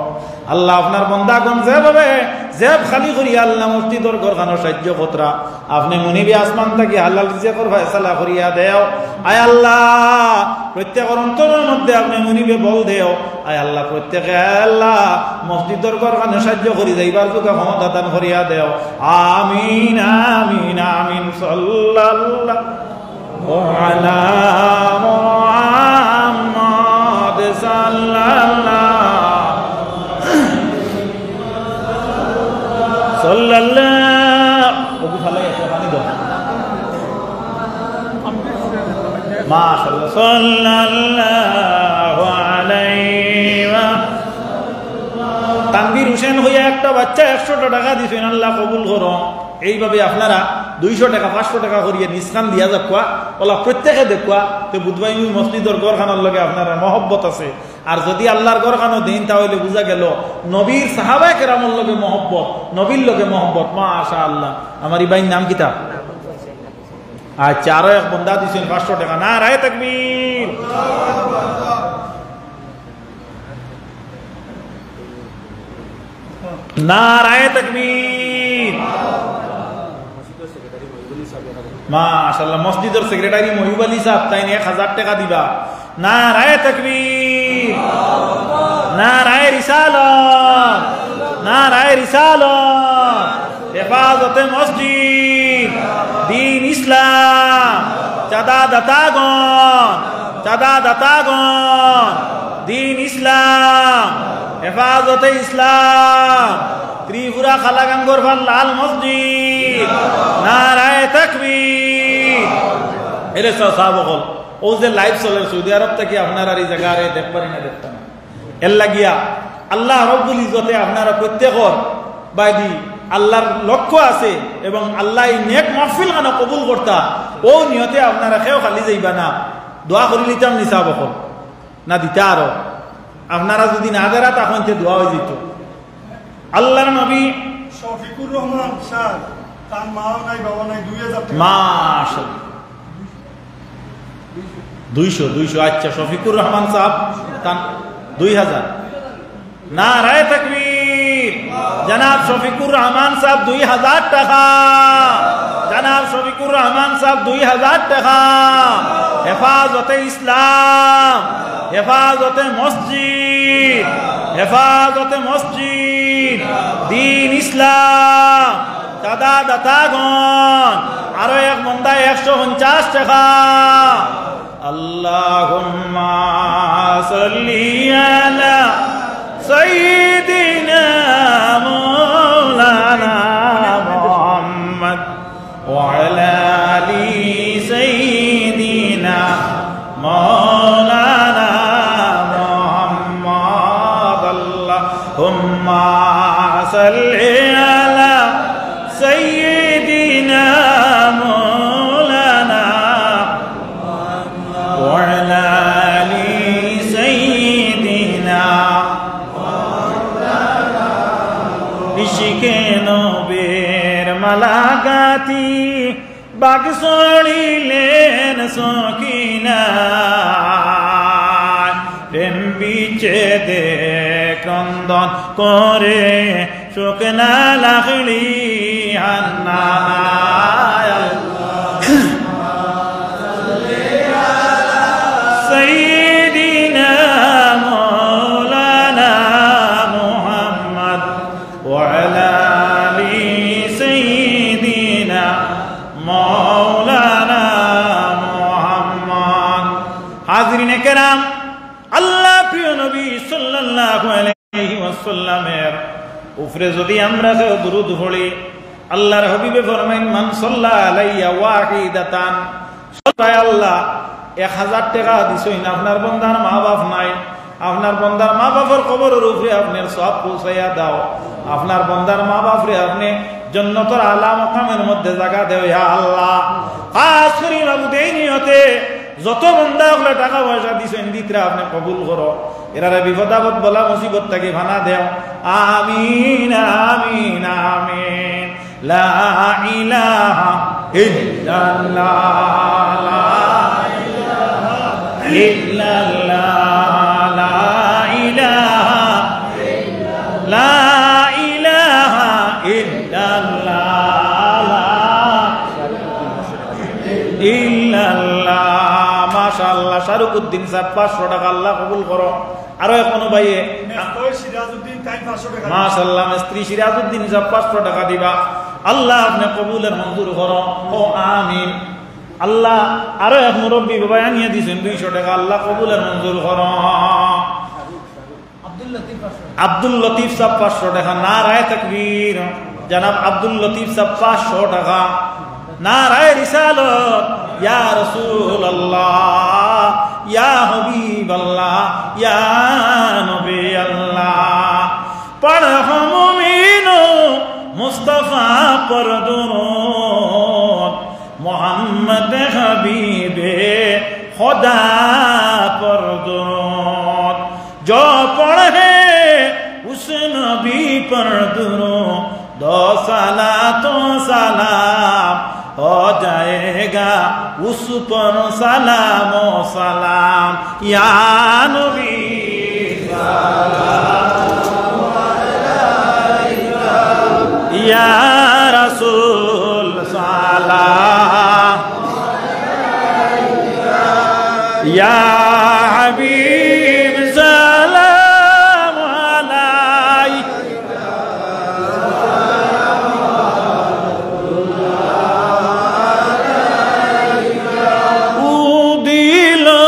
আল্লাহ। আপনার বন্দাগণ যেভাবে জেব খালি করি আল্লাহ মসজিদর ঘরখানো সাহায্য কতরা, আপনি মনিবি আসমান থাকি হালাল রিজিকের ফয়সালা করিয়া দেও। আয় আল্লাহ, প্রত্যেকের অন্তরের মধ্যে আপনি মনিবে বল দেও। আয় আল্লাহ, প্রত্যেকে আল্লাহ মসজিদর ঘরখানো সাহায্য করি যাইবার যোগা ক্ষমতা দান করিয়া দেও। আমিন আমিন আমিন। সাল্লাল্লাহু আলা মুহাম্মাদ সাল্লাল্লাহু ভালো আছে পানি দাও। মাশাআল্লাহ, সাল্লাল্লাহু আলাইহি ওয়া তানভীর হোসেন হইয়া একটা বাচ্চা 100 টাকা দিছেন, আল্লাহ কবুল করো। এইভাবে আপনারা 200 টাকা 500 টাকা করিয়ে নিষ্কান দিয়া যাকুয়া ওলা প্রত্যেকে দেখুয়া। তো বুধবাই মসজিদর ঘরখানোর লগে আপনারা মহব্বত আছে। আর যদি আল্লাহর ঘরখানো দিন তাহলে বুঝা গেল নবীর সাহাবায়ে কেরামের লগে মহব্বত, নবীর লগে মহব্বত। মাশাআল্লাহ, আমার ইবাইর নাম কিতা? আচ্ছা, আরো এক বন্দা দিছেন 500 টাকা। নারায়ে তাকবীর। নারায়ে তাকবীর। মাশাআল্লাহ, মসজিদের সেক্রেটারি মহিব আলী সাহেব তাই 1000 টাকা দিবা। নারায়ে তাকবীর নারায়ে রিসালাত নারায়ে রিসালাত। হেফাজতে মসজিদ, দ্বীন ইসলাম, চাঁদা দাতাগণ চাঁদা দাতাগণ, দিন ইসলাম, হেফাজতে ইসলাম, ত্রিপুরা খালাগাঙ্গর লাল মসজিদ, নারায়ে তাকবীর। এরে সাহাবগণ, ও যে লাইভ চলে সৌদি আরব থেকে আপনারা এই জায়গায় দেখবেন না, দেখতেন এর লাগিয়া আল্লাহ রব্বুল ইজ্জতে আপনারা প্রত্যেকর বাইদি আল্লাহর লক্ষ্য আছে এবং আল্লাহ এই নেক মাহফিল খানা কবুল করতা, ও নিয়তে আপনারা কেউ খালি যাইবা না, দোয়া করি লিতাম নিসা বকল না দিতা আরো, আপনারা যদি না দেরা তখন দোয়া হয়ে যেত। আল্লাহর নবী শফিকুর রহমান স্যার, তার মাও নাই বাবা নাই, 2000 টাকা। মাশাআল্লাহ, 200 আচ্ছা, শফিকুর রহমান সাহেব তার 2000। নারায়ে তাকবীর। জনাব শফিকুর রহমান সাহেব 2000 টাকা, জনাব শফিকুর রহমান সাহেব 2000 টাকা। হেফাজতে ইসলাম, হেফাজতে মসজিদ, হেফাজতে মসজিদ, দিন ইসলাম, চাঁদা দাতাগণ, আরো এক মন্দায় 150 টাকা। আল্লাহুম্মা সাল্লি আলা সাইয়্যিদিনা মাওলানা মুহাম্মদ ওয়া আলা আলি সাইয়্যিদিনা মাওলানা মুহাম্মদ। আল্লাহুম্মা সাল্লি আলা সাইয়্যিদিনা মাওলানা ওয়া আলা আলি সাইয়্যিদিনা মাওলানা। ইশকে নবীর মালাকাতি বাগ সড়িলেন সকিনা, প্রেম বিচে দে ক্রন্দন করে শুকনা লাগলি হান্না। সাইয়্যিদিনা মাওলানা মুহাম্মদ ওয়া আলা আলি সাইয়্যিদিনা মাওলানা মুহাম্মদ। হাজিরিনে কেরাম, আল্লাহ প্রিয় নবী সাল্লাল্লাহু আলাইহি ওয়াসাল্লামের উপরে যদি আমরা কেউ দুরূদ পড়ি, আল্লাহর হাবিবে ফরমাইন মান সাল্লা আলাইয়া ওয়াহিদাতান, সবাই আল্লাহ 1000 টাকা দিছইন। আপনার বন্দার মা বাপ নাই, আপনার বন্দার মা বাপের কবরের উপরে আপনার সব পৌঁছাইয়া দাও। আপনার বন্দার মা বাপরে আপনি জান্নাতের আলা মাকামের মধ্যে জায়গা দেও ইয়া আল্লাহ। খাস করে বাবুদের নিয়তে যত বন্দা হলে টাকা পয়সা দিছেন দিতরা আপনি কবুল করো, এরারে বিপদ আপদ বলা মুসিবত থেকে ভানা দেও। আমিন আমিন আমিন। লা ইলাহা ইল্লাল্লাহ, লা ইলাহা ইল্লাল্লাহ, লা ইলাহা ইল্লাল্লাহ, লা ইলাহা ইল্লাল্লাহ। মাশাআল্লাহ, শারুকুদ্দিন সাহেব 500 টাকা, আল্লাহ কবুল করো। আরো এখনো ভাইয়ে সিরাজউদ্দিন তাই 500 টাকা। মাশাআল্লাহ, মিস্ত্রি সিরাজউদ্দিন সাহেব 500 টাকা দিবা। আল্লাহ আপনি কবুলের মঞ্জুর করো, ও আমিন। আল্লাহ আরো এক মুরব্বী বাবা আনিয়ে দিয়েছেন 200 টাকা, আল্লাহ কবুলের মঞ্জুর করো। আব্দুল লতিফ সাহেব 500 টাকা। নারায়ে তাকবীর। জনাব আব্দুল লতিফ সাহেব 500 টাকা। নারায়ে রিসালত। ইয়া রাসূলুল্লাহ, ইয়া হাবিবাল্লাহ, ইয়া নবী আল্লাহ। পড়ো মুমিনো মুস্তাফা পর দুরূদ, মোহাম্মদ হাবিবে खुदा पर दुरूद, जो पढ़े उस नबी पर दुरूद, दो सलातो सलाम हो जाएगा उस पर सलामो सलाम, या नबी या रसूल सलाम, या हबीब सलाम अलैका, ऊ दिलो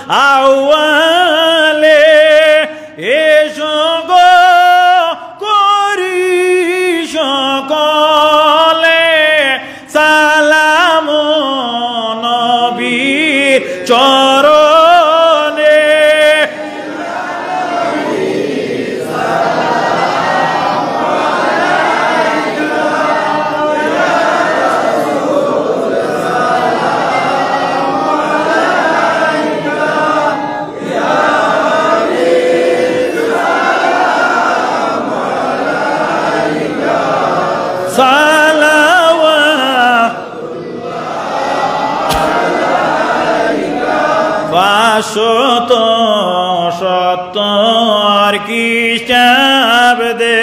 আওয়ালে এসো গো করি সকলে সালাম নবীর চরণে শত সত্তর খ্রিস্টাব্দে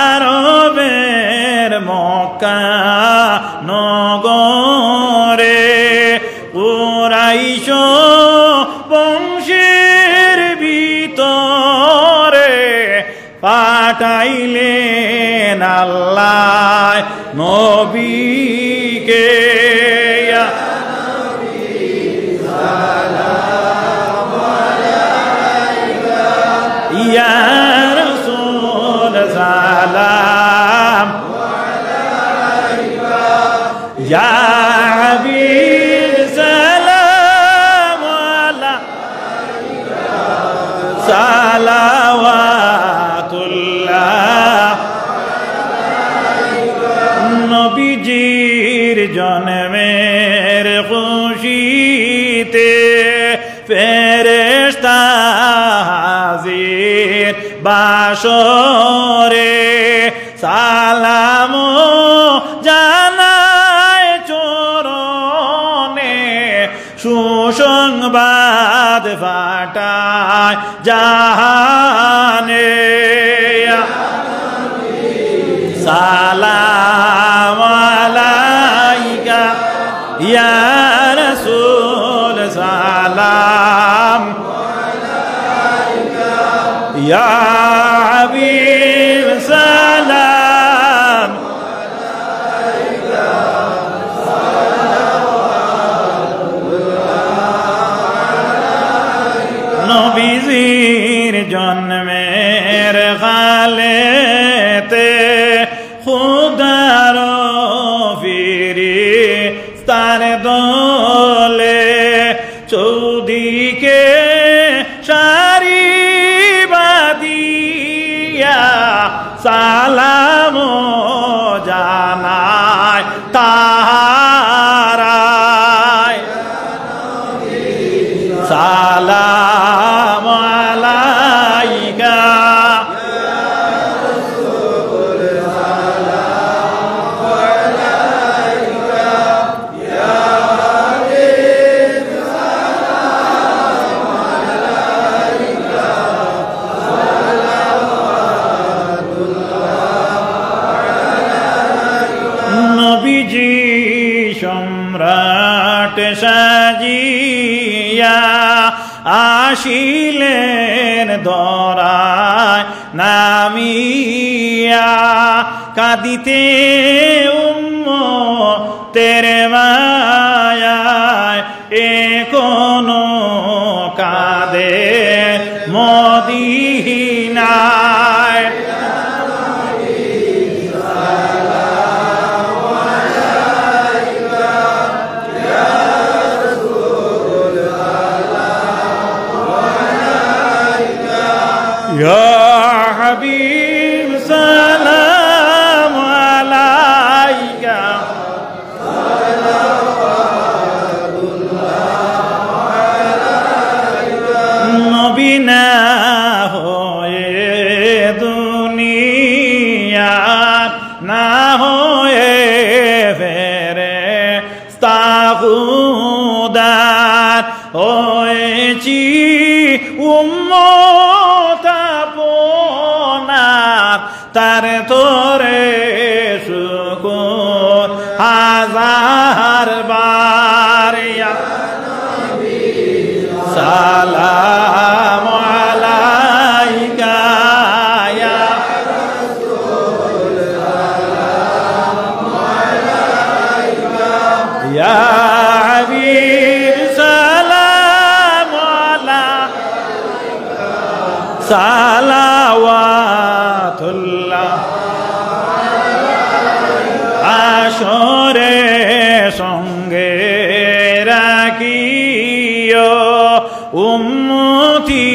আরবের মক্কা নগরে কুরাইশ বংশের ভিতরে পাঠাইলেন আল্লাহ নবীকে Ya Rasul salam Ya Habib salam salawatullah নবীজির জন্মের খুশিতে ফেরেশতা হাজির বাসরে সালাম জানায় চরণে সুসংবাদ ফাটায় জাহানে সালাম আলাইকা ইয়া রাসূল সালাম ইয়া হাবিব সালাম নবীজির জন্মের খালেতে খুদার ফিরিস্তার দলে চৌদিকে সারি বাদিয়া সালাম জানায় তাহারায় সালাম আলাইকা সম্রাট সাজিয়া আসিলেন ধরায় নামিয়া কাঁদিতে উম্মতের মায়ায় এখনো কাঁদে মদিনায় Ya Habib salam alaika Nabi na hoye duniya na hoye ferishta khudar hoyechi ummot তার তোরে শুকর হাজার বার সালাম আলাইকা ইয়া রাসূল সালাম আলাইকা ইয়া হাবিব সালাম সালাওয়াতুল্লাহ আসরে সঙ্গে রাখিও উম্মতি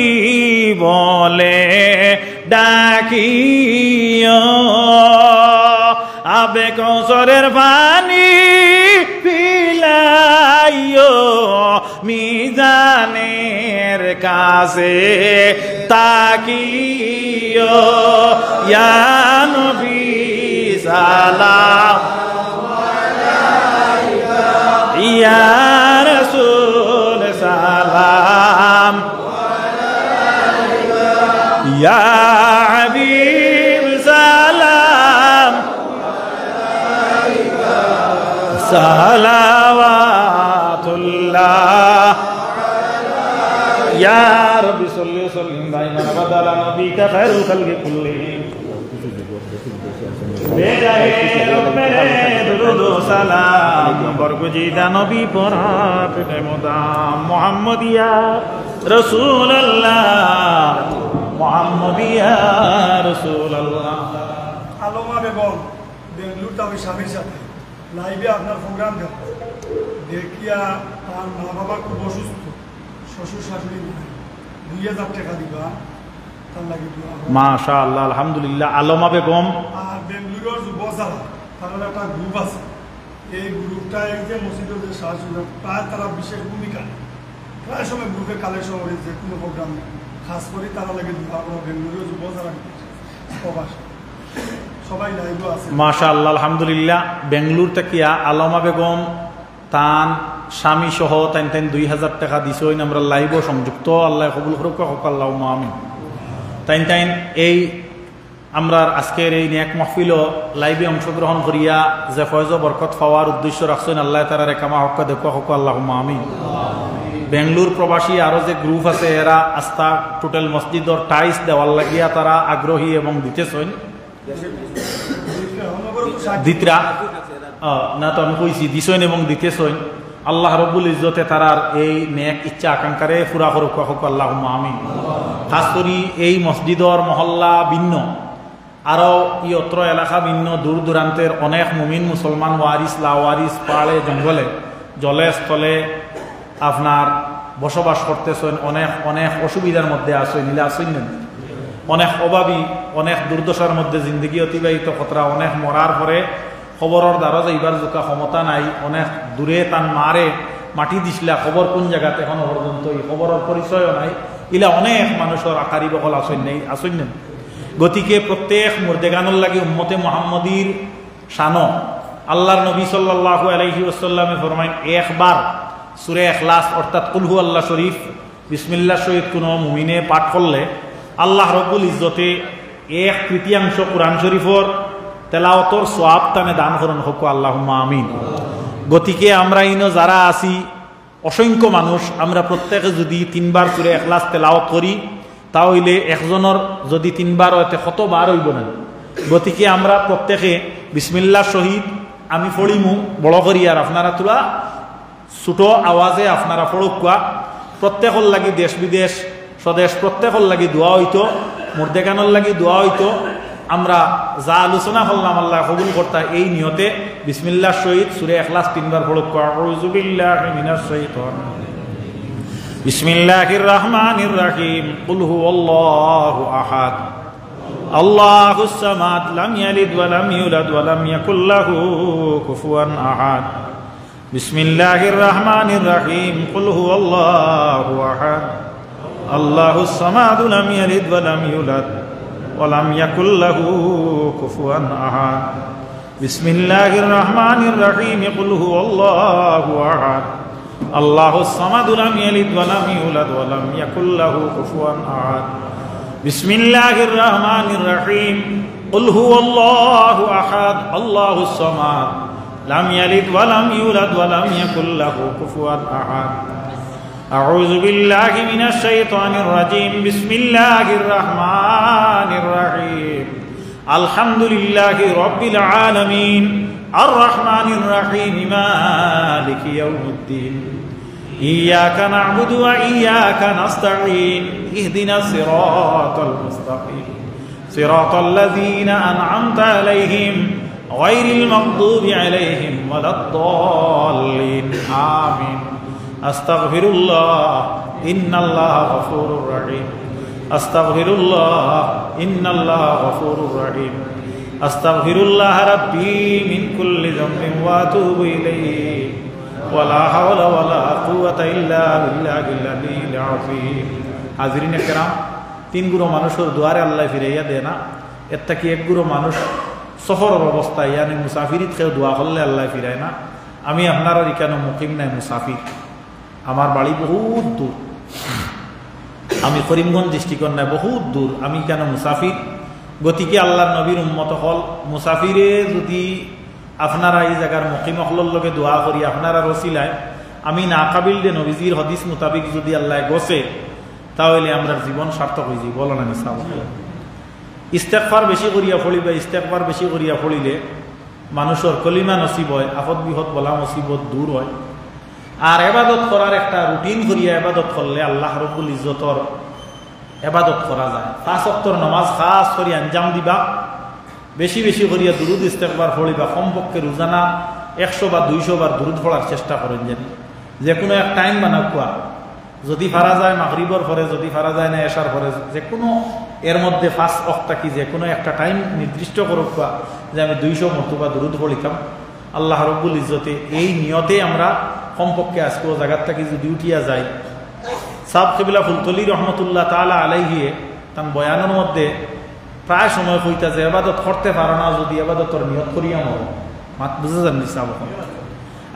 বলে ডাকিও আবে কৌসরের পানি পিলাইও মিজানের কাছে তাকিও ইয়া নবী সালাম ইয়া রাসূল সালাম ইয়া হাবিব সালাম সালাওয়াতুল্লাহ ইয়া রাব্বি সাল্লি ওয়া সাল্লিম দাইমান আবাদা আলা নবিকা খায়রুল খালকি কুল্লিহিম বেজায়ে রব্বে দুরুদ ও সালাম বরগুজিদা নবী পর প্রেমদাম মুহাম্মদিয়া রাসূলুল্লাহ মুহাম্মদিয়া রাসূলুল্লাহ। আলমা বেগম বেঙ্গলুরুতে আমি স্বামীর সাথে লাইভে আপনার প্রোগ্রাম দেখিয়া তার মা বাবা খুব অসুস্থ, শ্বশুর শাশুড়ি 2000 টাকা দিবা তার লাগে মাশাআল্লাহ আলহামদুলিল্লাহ। আলমা বেগম আর বেঙ্গলুরুর যুব যারা তাদের একটা গ্রুপ আছে, এই গ্রুপটা এই যে মসজিদের যে সাহায্য প্রায় তারা বিশেষ ভূমিকা প্রায় সময় গ্রুপে কালেকশন করে যে কোনো প্রোগ্রাম খাস করে তারা লাগে বেঙ্গলুরুর যুব যারা সবাই লাইভ আছে মাশাআল্লাহ আলহামদুলিল্লাহ। বেঙ্গলুর থেকে আলমা বেগম তান স্বামী সহ তাইন 2000 টাকা দিছে, আমরা লাইভও সংযুক্ত। আল্লাহ কবুল করুক, আল্লাহুম্মা আমিন। তাইন এই আমরা আজকের এই নেক মাহফিল লাইভে অংশগ্রহণ করিয়া যে ফয়জ বরকত পাওয়ার উদ্দেশ্য রাখছেন, আল্লাহ তারা রেখামা হক দেখুয়া হক আল্লাহুম্মা আমিন। বেঙ্গলুর প্রবাসী আরো যে গ্রুপ আছে এরা আস্থা টোটাল মসজিদর টাইস দেওয়ার লাগিয়া তারা আগ্রহী এবং দিতেছেন দিতরা না তো আমি কইছি দিছেন এবং দিতেছেন। আল্লাহ রব্বুল ইজ্জতে তারার এই নেক ইচ্ছা আকাঙ্ক্ষারে পুরা করুক হক আল্লাহুম্মা আমিন। খাস করি এই মসজিদর মহল্লা ভিন্ন আরো ই অত্র এলাকা ভিন্ন দূর দূরান্তের অনেক মুমিন মুসলমান ওয়ারিস লাওয়ারিস পাহাড়ে জঙ্গলে জলে স্থলে আপনার বসবাস করতেছেন, অনেক অনেক অসুবিধার মধ্যে আসেন, নিলে আসেন অনেক অভাবী, অনেক দুর্দশার মধ্যে জিন্দগি অতিবাহিত কতরা, অনেক মরার পরে খবরের দ্বারা যাইবার জোকা ক্ষমতা নাই, অনেক দূরে তান মারে মাটি দিছিলা খবর কোন জায়গাতে এখনো পর্যন্ত এই খবরের পরিচয়ও নাই, ইলা অনেক মানুষের আকারি বকল আসেন নেই আসেন নেন। গতিকে প্রত্যেক মুর্দেগানোর লাগে উম্মতে মুহাম্মদীর শানো আল্লাহর নবী সাল্লাল্লাহু আলাইহি ওয়াসাল্লামে ফরমাইন একবার সূরা ইখলাস অর্থাৎ কুল হু আল্লাহ শরীফ বিসমিল্লাহ শহীদ কোনো মুমিনে পাঠ করলে আল্লাহ রব্বুল ইজ্জতে 1/3 কোরআন শরীফর তেলাওয়াতর সওয়াব তানে দান করুন হক আল্লাহুম্মা আমিন। গতিকে আমরা ইনো যারা আছি অসংখ্য মানুষ, আমরা প্রত্যেকে যদি 3 বার সূরা ইখলাস তেলাওয়াত করি তাহলে একজনের যদি 3 বার হইতে কতবার হইব না। গতিকে আমরা প্রত্যেকে বিসমিল্লাহ শহীদ আমি পড়িমু বড় করি আর আপনারা তোলা ছোট আওয়াজে আপনারা পড়ুকা। প্রত্যেকের লাগি দেশ বিদেশ স্বদেশ প্রত্যেকের লাগি দোয়া হইতো, মুর্দেগানোর লাগি দোয়া হইতো। আমরা যা আলোচনা করলাম আল্লাহ কবুল করতা এই নিয়তে বিসমিল্লাহ শহীদ সূরা ইখলাস 3 বার পড়ুকা। আউযু বিল্লাহি মিনাশ শাইতানির বিসমিল্লাহির রহমানির রহিম কুল হুয়াল্লাহু আহাদ আল্লাহুস সামাদ লাম ইয়ালিদ ওয়া লাম ইউলাদ ওয়া লাম ইয়াকুল লাহু কুফুয়ান আহাদ বিসমিল্লাহির রহমানির রহিম কুল হুয়াল্লাহু আহাদ আল্লাহুস সামাদ লাম ইয়ালিদ ওয়া লাম ইউলাদ ওয়া লাম ইয়াকুল লাহু কুফুয়ান আহাদ বিসমিল্লাহির রহমানির রহিম কুল হুয়াল্লাহু আহাদ আল্লাহুস সামাদ লাম ইয়ালিদ ওয়া লাম ইউলাদ ওয়া লাম ইয়াকুল লাহু কুফুয়ান আহাদ বিসমিল্লাহির রহমানির রহিম কুল হুয়াল্লাহু আহাদ আল্লাহুস সামাদ লাম ইয়ালিদ ওয়া লাম ইউলাদ ওয়া লাম ইয়াকুল লাহু কুফুয়ান আহাদ। আউযু বিল্লাহি মিনাশ শাইতানির রাজীম বিসমিল্লাহির রহমানির রহিম আলহামদুলিল্লাহি রাব্বিল আলামিন আর রহমানির রহিম মালিকি ইয়াউমিদ্দিন إياك نعبد وإياك نستعين اهدنا الصراط المستقيم صراط الذين أنعمت عليهم غير المغضوب عليهم ولا الضالين آمين أستغفر الله إن الله غفور رحيم أستغفر الله إن الله غفور رحيم أستغفر الله ربي من كل ذنب وأتوب إليه ولا حول ولا قوة إلا بالله العلي العظيم حاضرين الكرام তিন গুরু মানুষের দুয়ারে আল্লাহ ফিরাইয়া দেয় না এর থেকে এক গুরু মানুষ সফরের অবস্থায় ইয়ানি মুসাফিরিত খেয়ে দোয়া করলে আল্লাহ ফিরায় না আমি আপনারা এখানে মুকিম নাই মুসাফির আমার বাড়ি বহুত দূর আমি করিমগঞ্জ ডিস্ট্রিক্টর নাই বহুত দূর আমি কেন মুসাফির গতিকে আল্লাহর নবীর উম্মত হল মুসাফিরে যদি আপনারা এই জায়গার মুকিম হলর লগে দোয়া করি আপনারা রসিলায় আমি না কাবিল দে নবীজির হদিস মোতাবিক যদি আল্লাহ গছে তাহলে আমরা জীবন সার্থক হয়ে যাই বলো না নিশা ইস্তেগফার বেশি করিয়া ফলিবে ইস্তেগফার বেশি করিয়া ফলিলে মানুষের কলিমা নসিব হয় আপদ বিপদ বলা মুসিবত দূর হয় আর এবাদত করার একটা রুটিন করিয়া এবাদত করলে আল্লাহ রব্বুল ইজ্জতর এবাদত করা যায় 5 ওয়াক্তের নামাজ খাস করি আঞ্জাম দিবা বেশি বেশি করিয়া দুরুদ ইস্তেগফার পড়িবা কমপক্ষে রোজানা 100 বা 200 বার দুরুদ পড়ার চেষ্টা করেন জানি যে কোনো এক টাইম বানাও কোয়া যদি ফারা যায় মাগরিবর পরে যদি ফারা যায় না এশার পরে যে কোনো এর মধ্যে 5 ওয়াক্ত কি যে কোনো একটা টাইম নির্দিষ্ট করুক কোয়া যে আমি 200 মর্তবা দুরুদ পড়িতাম আল্লাহ রব্বুল ইজ্জতে এই নিয়তে আমরা কমপক্ষে আজকে ও জায়গার থেকে যদি উঠিয়া যাই সাব কিবলা ফুলতলি রহমতুল্লাহ তাআলা আলাইহি তার বয়ানের মধ্যে প্রায় সময় কইতা যে ইবাদত করতে পারো না যদি ইবাদতের নিয়ত করিয়া মরো মাত বুঝে যান নিসাব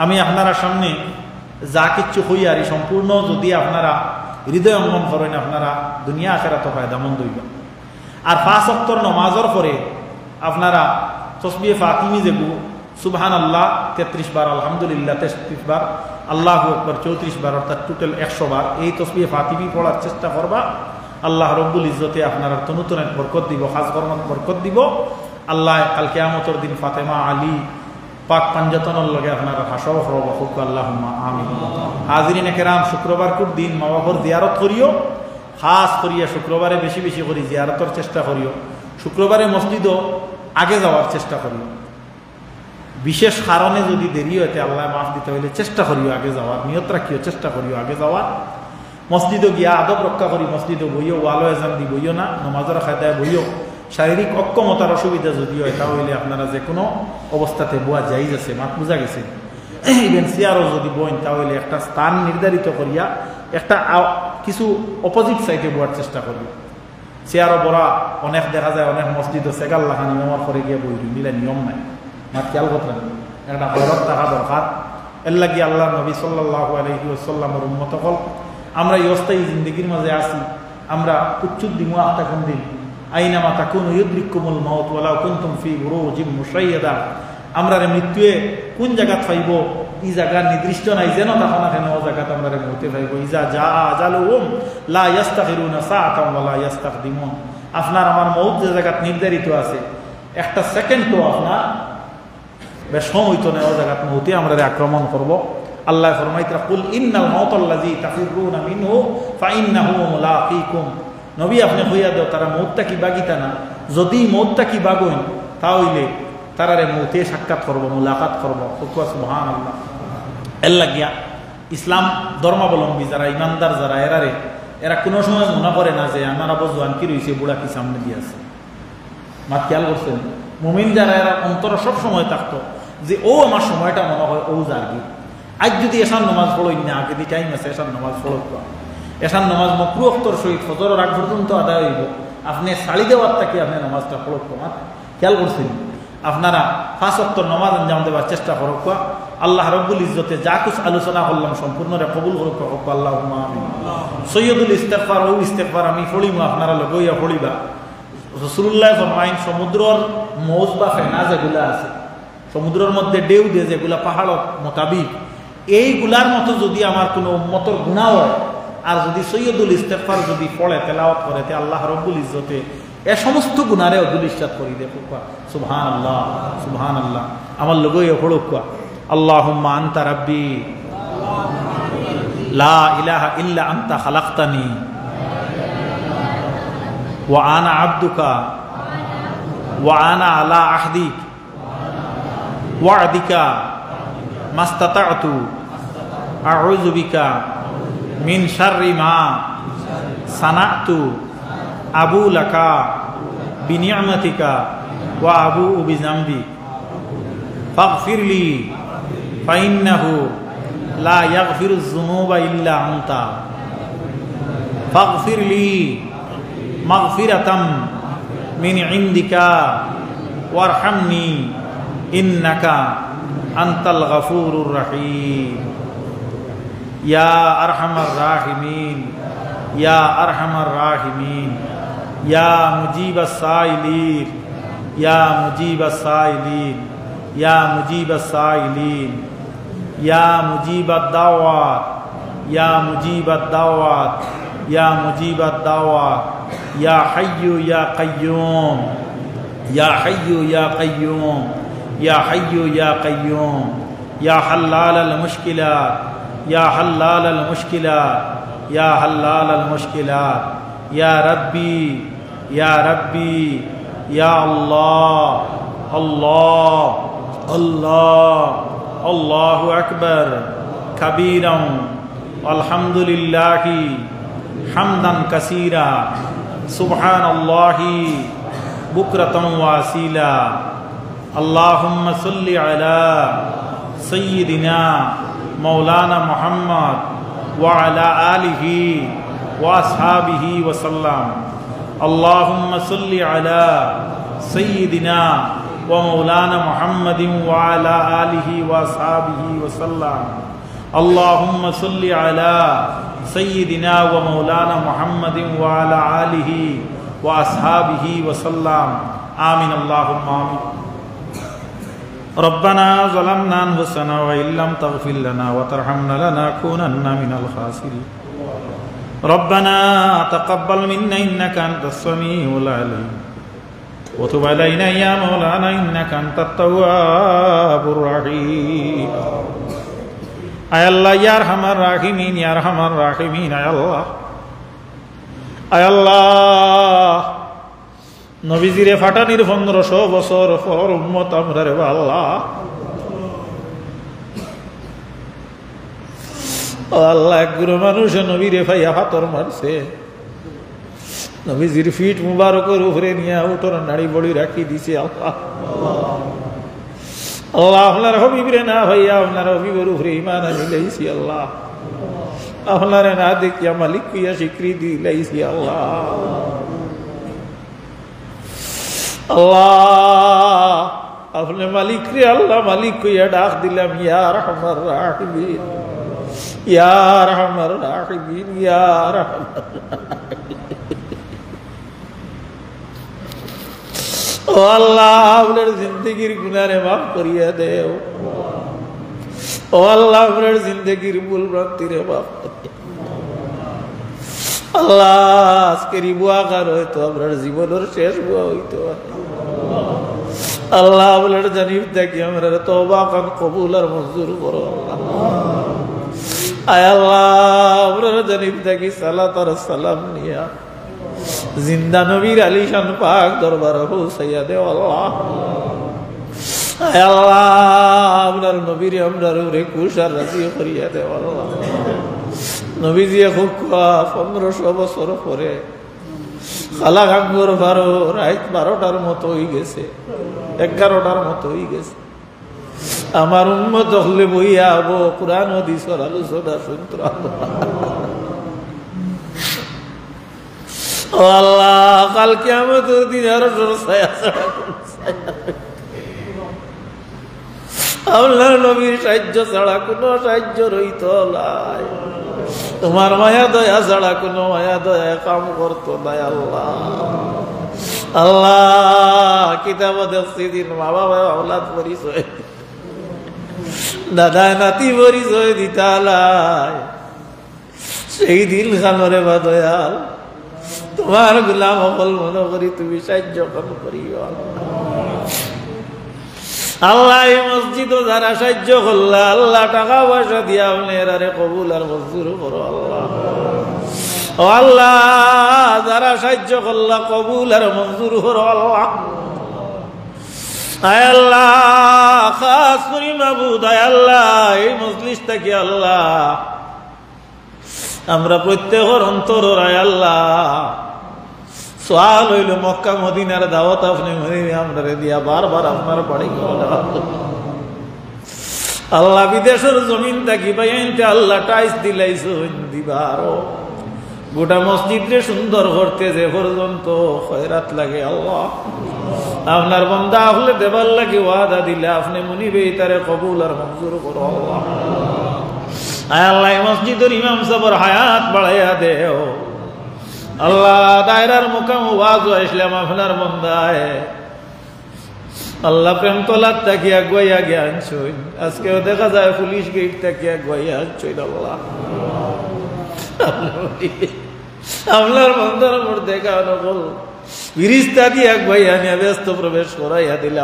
আমি আপনারা সামনে যা কিচ্ছু হইয়া আর সম্পূর্ণ যদি আপনারা হৃদয় অঙ্গন করেন আপনারা দুনিয়া আখিরাত ফায়দামন্দ হইবা আর 5 ওয়াক্তের নামাজের পরে আপনারা তাসবিহ ফাতিমি যেগু সুবহানাল্লাহ 33 বার আলহামদুলিল্লাহ 33 বার আল্লাহু আকবার 34 বার অর্থাৎ টোটাল 100 বার এই তাসবিহ ফাতিমি পড়ার চেষ্টা করবা আল্লাহ রব্বুল ইজ্জতে আপনারা তনুতনের বরকত দিব খাস বরকত বরকত দিব আল্লাহ কাল কিয়ামতের দিন ফাতেমা আলী পাক পাঞ্জাতনের লগে আপনারা হাসর হব হুক আল্লাহুম্মা আমিন হাজিরিন কেরাম শুক্রবার কুর দিন মা বাবার জিয়ারত করিও খাস করিয়া শুক্রবারে বেশি বেশি করি জিয়ারতের চেষ্টা করিও শুক্রবারে মসজিদও আগে যাওয়ার চেষ্টা করিও বিশেষ কারণে যদি দেরি হইতে আল্লাহ মাফ দিতে হইলে চেষ্টা করিও আগে যাওয়ার নিয়ত রাখিও চেষ্টা করিও আগে যাওয়ার মসজিদে গিয়া আদব রক্ষা করি মসজিদে বইও ওয়ালো এজান দি বইও না নমাজের খায়দায় বইও শারীরিক অক্ষমতার অসুবিধা যদি হয় তাহলে আপনারা যে কোনো অবস্থাতে বোয়া যাই যাচ্ছে মাত বোঝা গেছে ইভেন চেয়ারও যদি বইন তাহলে একটা স্থান নির্ধারিত করিয়া একটা কিছু অপোজিট সাইডে বোয়ার চেষ্টা করি চেয়ারও বড়া অনেক দেখা যায় অনেক মসজিদও সেগাল লাখা নিয়মের করে গিয়ে বই মিলে নিয়ম নাই মাত খেয়াল করতেন একটা হরত থাকা দরকার এর লাগি আল্লাহ নবী সাল্লাল্লাহু আলাইহি ওয়াসাল্লামের উম্মত হল আমরা এই অস্থায়ী জিন্দগির মাঝে আসি আমরা উচ্চুদ দিমু আত্মা কোন দিন আইনামা তাকুনু ইউদরিকুমুল মাউত ওয়ালাউ কুনতুম ফি বুরুজিম মুশাইয়াদা আমরা মৃত্যুয়ে কোন জায়গা পাইব এই জায়গা নির্দিষ্ট নাই যেন তখন কেন ও জায়গা আমরা মরতে পাইব ইজা জা আজালুহুম লা ইস্তাখিরুনা সাআতান ওয়া লা ইস্তাকদিমুন আপনার আমার মউত যে জায়গা নির্ধারিত আছে একটা সেকেন্ড তো আপনার বেশ হইতো না ও জায়গা মউতে আমরা আক্রমণ করব আল্লাহ ফরমাইতা কুল ইন্নাল মাউতাল্লাযী তাফিরুনা মিনহু ফাইন্নাহু মুলাকীকুম নবী আপনি হইয়া দাও তারা মৌতটা কি বাগিতা না যদি মৌতটা কি বাগইন তাহলে তারারে মৌতে সাক্ষাৎ করবো মুলাকাত করবো সুবহানাল্লাহ এর লাগিয়া ইসলাম ধর্মাবলম্বী যারা ইমানদার যারা এরা কোনো সময় মনে করে না যে আমার আবার জোয়ান কি রয়েছে বুড়া কি সামনে দিয়ে আছে মাত খেয়াল করছেন মুমিন যারা এরা অন্তর সব সময় থাকতো যে ও আমার সময়টা মনে হয় ও জার্গি আজ যদি এসার নামাজ পড়ই না আগে দি টাইম আছে এসার নামাজ পড়ো এসার নামাজ মকরু অক্তর সহিত ফজরের আগ পর্যন্ত আদায় হইব আপনি শাড়ি দেওয়ার থেকে আপনি নামাজটা পড়ো খেয়াল করছেন আপনারা 5 ওয়াক্ত নামাজ আঞ্জাম দেওয়ার চেষ্টা করুক আল্লাহ রব্বুল ইজ্জতে যা কিছু আলোচনা করলাম সম্পূর্ণরে কবুল করুক আল্লাহুম্মা আমিন সৈয়দুল ইস্তেগফার ও ইস্তেগফার আমি পড়িম আপনারা লগইয়া পড়িবা রাসূলুল্লাহ ফরমাইন সমুদ্রর মৌজ বা ফেনা যেগুলা আছে সমুদ্রের মধ্যে ঢেউ দিয়ে যেগুলা পাহাড়ত মোতাবিক এইগুলার মতো যদি আমার কোনো উম্মতর গুনাহ হয় আর যদি সৈয়দুল ইস্তেগফার যদি পড়ে তেলাওয়াত করে তে আল্লাহ রব্বুল ইজ্জতে এ সমস্ত গুনারে অদুলিশ্বাত করি দেখো সুবহানাল্লাহ সুবহানাল্লাহ আমার লগইয়া পড়ুক আল্লাহুম্মা আনতা রাব্বি লা ইলাহা ইল্লা আনতা খালাকতানি ওয়া আনা আবদুকা ওয়া আনা আলা আহদিক ওয়া'দিকা মাস্তাতা'তু আউযু বিকা মিন শাররি মা সানা'তু আবু লাকা বিনি'মাতিকা ওয়া আবুউ বিযামবি ফাগফিরলি ফাইন্নাহু লা ইয়াগফিরুয যুনুবা ইল্লা আনতা ফাগফিরলি মাগফিরাতাম মিন ইনদিকা ওয়ারহামনি ইন্নাকা আনতাল গফুরুর রহিম। ইয়া আরহামার রাহিমিন, ইয়া আরহামার রাহিমিন, ইয়া মুজিবাস সাইলিন, ইয়া মুজিবাস সাইলিন, ইয়া মুজিবাস সাইলিন, ইয়া মুজিবাদ দাওয়াত, ইয়া মুজিবাদ দাওয়াত, ইয়া মুজিবাদ দাওয়াত, ইয়া হাইয়্যু ইয়া কাইয়্যুম, ইয়া হাইয়্যু ইয়া কাইয়্যুম, ইয়া হাইয়্যু ইয়া কাইয়্যুম, ইয়া হাল্লালাল মুশকিলাত, ইয়া হাল্লালাল মুশকিলাত, ইয়া হাল্লালাল মুশকিলাত, ইয়া রাব্বি, ইয়া রাব্বি, ইয়া আল্লাহ, আল্লাহ, আল্লাহ, আল্লাহু আকবার কাবীরান আলহামদুলিল্লাহি হামদান কাসীরা সুবহানাল্লাহি বুকরাতান ওয়া আসীলা। আল্লাহুম্মা সাল্লি আলা সাইয়্যিদিনা মাওলানা মুহাম্মদ ওয়া আলা আলিহি ওয়া আসহাবিহি ওয়া সাল্লাম। আল্লাহুম্মা সাল্লি আলা সাইয়্যিদিনা ওয়া মাওলানা মুহাম্মাদিন ওয়া আলা আলিহি ওয়া আসহাবিহি ওয়া সাল্লাম। আল্লাহুম্মা সাল্লি আলা সাইয়্যিদিনা ওয়া মাওলানা মুহাম্মাদিন ওয়া আলা আলিহি ওয়া আসহাবিহি ওয়া সাল্লাম। আমিন আল্লাহুম্মা আমিন। ربنا ظلمنا أنفسنا وإن لم تغفر لنا وترحمنا لنكونن من الخاسرين. ربنا تقبل منا إنك أنت السميع العليم وتب علينا يا مولانا إنك أنت التواب الرحيم. আয় আল্লাহ ইয়া আরহামার রাহিমিন, ইয়া আরহামার রাহিমিন, আয় আল্লাহ, আয় আল্লাহ, নবীজিরে ফাটানির 1500 বছর পর উম্মত আমরা রে আল্লাহ, আল্লাহ এক গুরু মানুষ নবীরে ভাইয়া হাতর মারছে, নবীজির ফিট মুবারকের উপরে নিয়ে উঠোর নাড়ি বড়ি রাখি দিছে। আল্লাহ আল্লাহ আপনার হবিবরে না ভাইয়া আপনার হবিবের উপরে ইমান আনি লাইছি। আল্লাহ আপনারে না দেখিয়া মালিক কইয়া স্বীকৃতি লাইছি। আল্লাহ আল্লাহ আপনি মালিক রে, আল্লাহ মালিক কইয়া ডাক দিলাম, ইয়া আরহামার রাহিমিন, ইয়া আরহামার রাহিমিন, ইয়া আরহামার ও আল্লাহ আপনার জিন্দগির গুনারে মাফ করিয়া দেও। ও আল্লাহ আপনার জিন্দগির ভুল ভ্রান্তিরে মাফ করিয়া। আল্লাহ আজকের বুয়াকার হয়তো আপনার জীবনের শেষ বুয়া হইতো। আল্লাহ আপনার জানিব দেখি আমরা তওবা কান কবুল আর মঞ্জুর করো। আয় আল্লাহ আপনার জানিব দেখি সালাত আর সালাম নিয়া জিন্দা নবীর আলিশান পাক দরবার পৌঁছাইয়া দেও। আল্লাহ আয় আল্লাহ আপনার নবীর আমরা খুশ আর রাজি করিয়া দেও। আল্লাহ নবীজি খুব 1500 বছর পরে খালা গাঙ্গর 12 রাত 12টার মতো হয়ে গেছে, 11টার মতো হয়ে গেছে। আমার উম্মত হলে বইয়া আবো কোরআন হাদিসের আলোচনা শুনতে। ও আল্লাহ কাল কিয়ামতের দিন আর আপনার নবীর সাহায্য ছাড়া কোনো সাহায্য রইত নাই। তোমার মায়া দয়া ছাড়া কোনো মায়া দয়া কাম করতো নাই। আল্লাহ আল্লাহ কিতাব দেখছি দিন মা বাবা আওলাদ পরিচয়, দাদা নাতি পরিচয় দিতালাই, সেই দিন খানরে বা দয়াল তোমার গোলাম অকল মনে করি তুমি সাহায্য করিও। আল্লাহ এই মসজিদও যারা সাহায্য করলা আল্লাহ টাকা পয়সা দিয়া আপনারে কবুল আর মঞ্জুর করো আল্লাহ। ও আল্লাহ যারা সাহায্য করলা কবুল আর মঞ্জুর করো আল্লাহ। আয় আল্লাহ খাস করি মাবুদ, আয় আল্লাহ এই মজলিস থেকে আল্লাহ আমরা প্রত্যেকের অন্তর, আয় আল্লাহ সোয়াল হইল মক্কা মদিনার দাওয়াত আপনি আমরা দিয়া বারবার আপনার বাড়ি করে আল্লাহ বিদেশের জমিন থাকি বাইনতে আল্লাহ টাইস দিলাইছেন দিবার গোটা মসজিদ রে সুন্দর করতে যে পর্যন্ত খয়রাত লাগে আল্লাহ আপনার বান্দা হলে দেবার লাগে ওয়াদা দিলে আপনি মুনিবে তারে কবুল আর মঞ্জুর করো আল্লাহ। আয় আল্লাহ মসজিদের ইমাম সাহেবের হায়াত বাড়াইয়া দেও আল্লাহ। দায়রার মুকাম ওয়াজ আসলাম আপনার বান্দায় আল্লাহ প্রেম তোলার তাকিয়া গোয়া জ্ঞান ছইন, আজকেও দেখা যায় পুলিশ গেট তাকিয়া গোয়া ছইন আল্লাহ। আপনার বন্ধার উপর দেখা নকল ফিরিস্তা দিয়া গোয়া নিয়ে ব্যস্ত প্রবেশ করাইয়া দিলে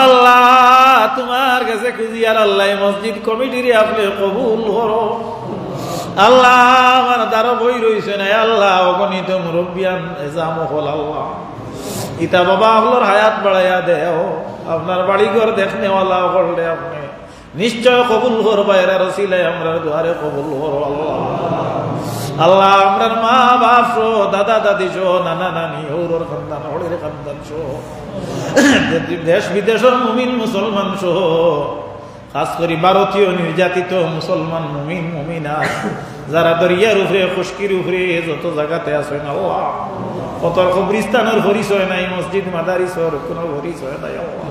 আল্লাহ তোমার কাছে খুঁজি আর আল্লাহ মসজিদ কমিটির আপনি কবুল করো আল্লাহ। আমার দ্বারা বই রয়েছে না আল্লাহ অগণিত মুরব্বিয়ান এজাম হল আল্লাহ ইতা বাবা আপনার হায়াত বাড়াইয়া দেও আপনার বাড়িঘর দেখনেওয়ালা করলে আপনি নিশ্চয় কবুল করবা এরা রসিলাই আমরা দুয়ারে কবুল করো আল্লাহ। আল্লাহ আমরার মা বাপ সো দাদা দাদি সো নানা নানি হৌরর খানদান হরের খানদান সো দেশ বিদেশের মুমিন মুসলমান সহ খাস করে ভারতীয় নির্যাতিত মুসলমান মুমিন মুমিনা যারা দরিয়ার উপরে খুশকির উপরে যত জায়গাতে আছেন আল্লাহ কত কবরিস্তানের পরিচয় নাই, মসজিদ মাদারিসর কোনো পরিচয় নাই আল্লাহ।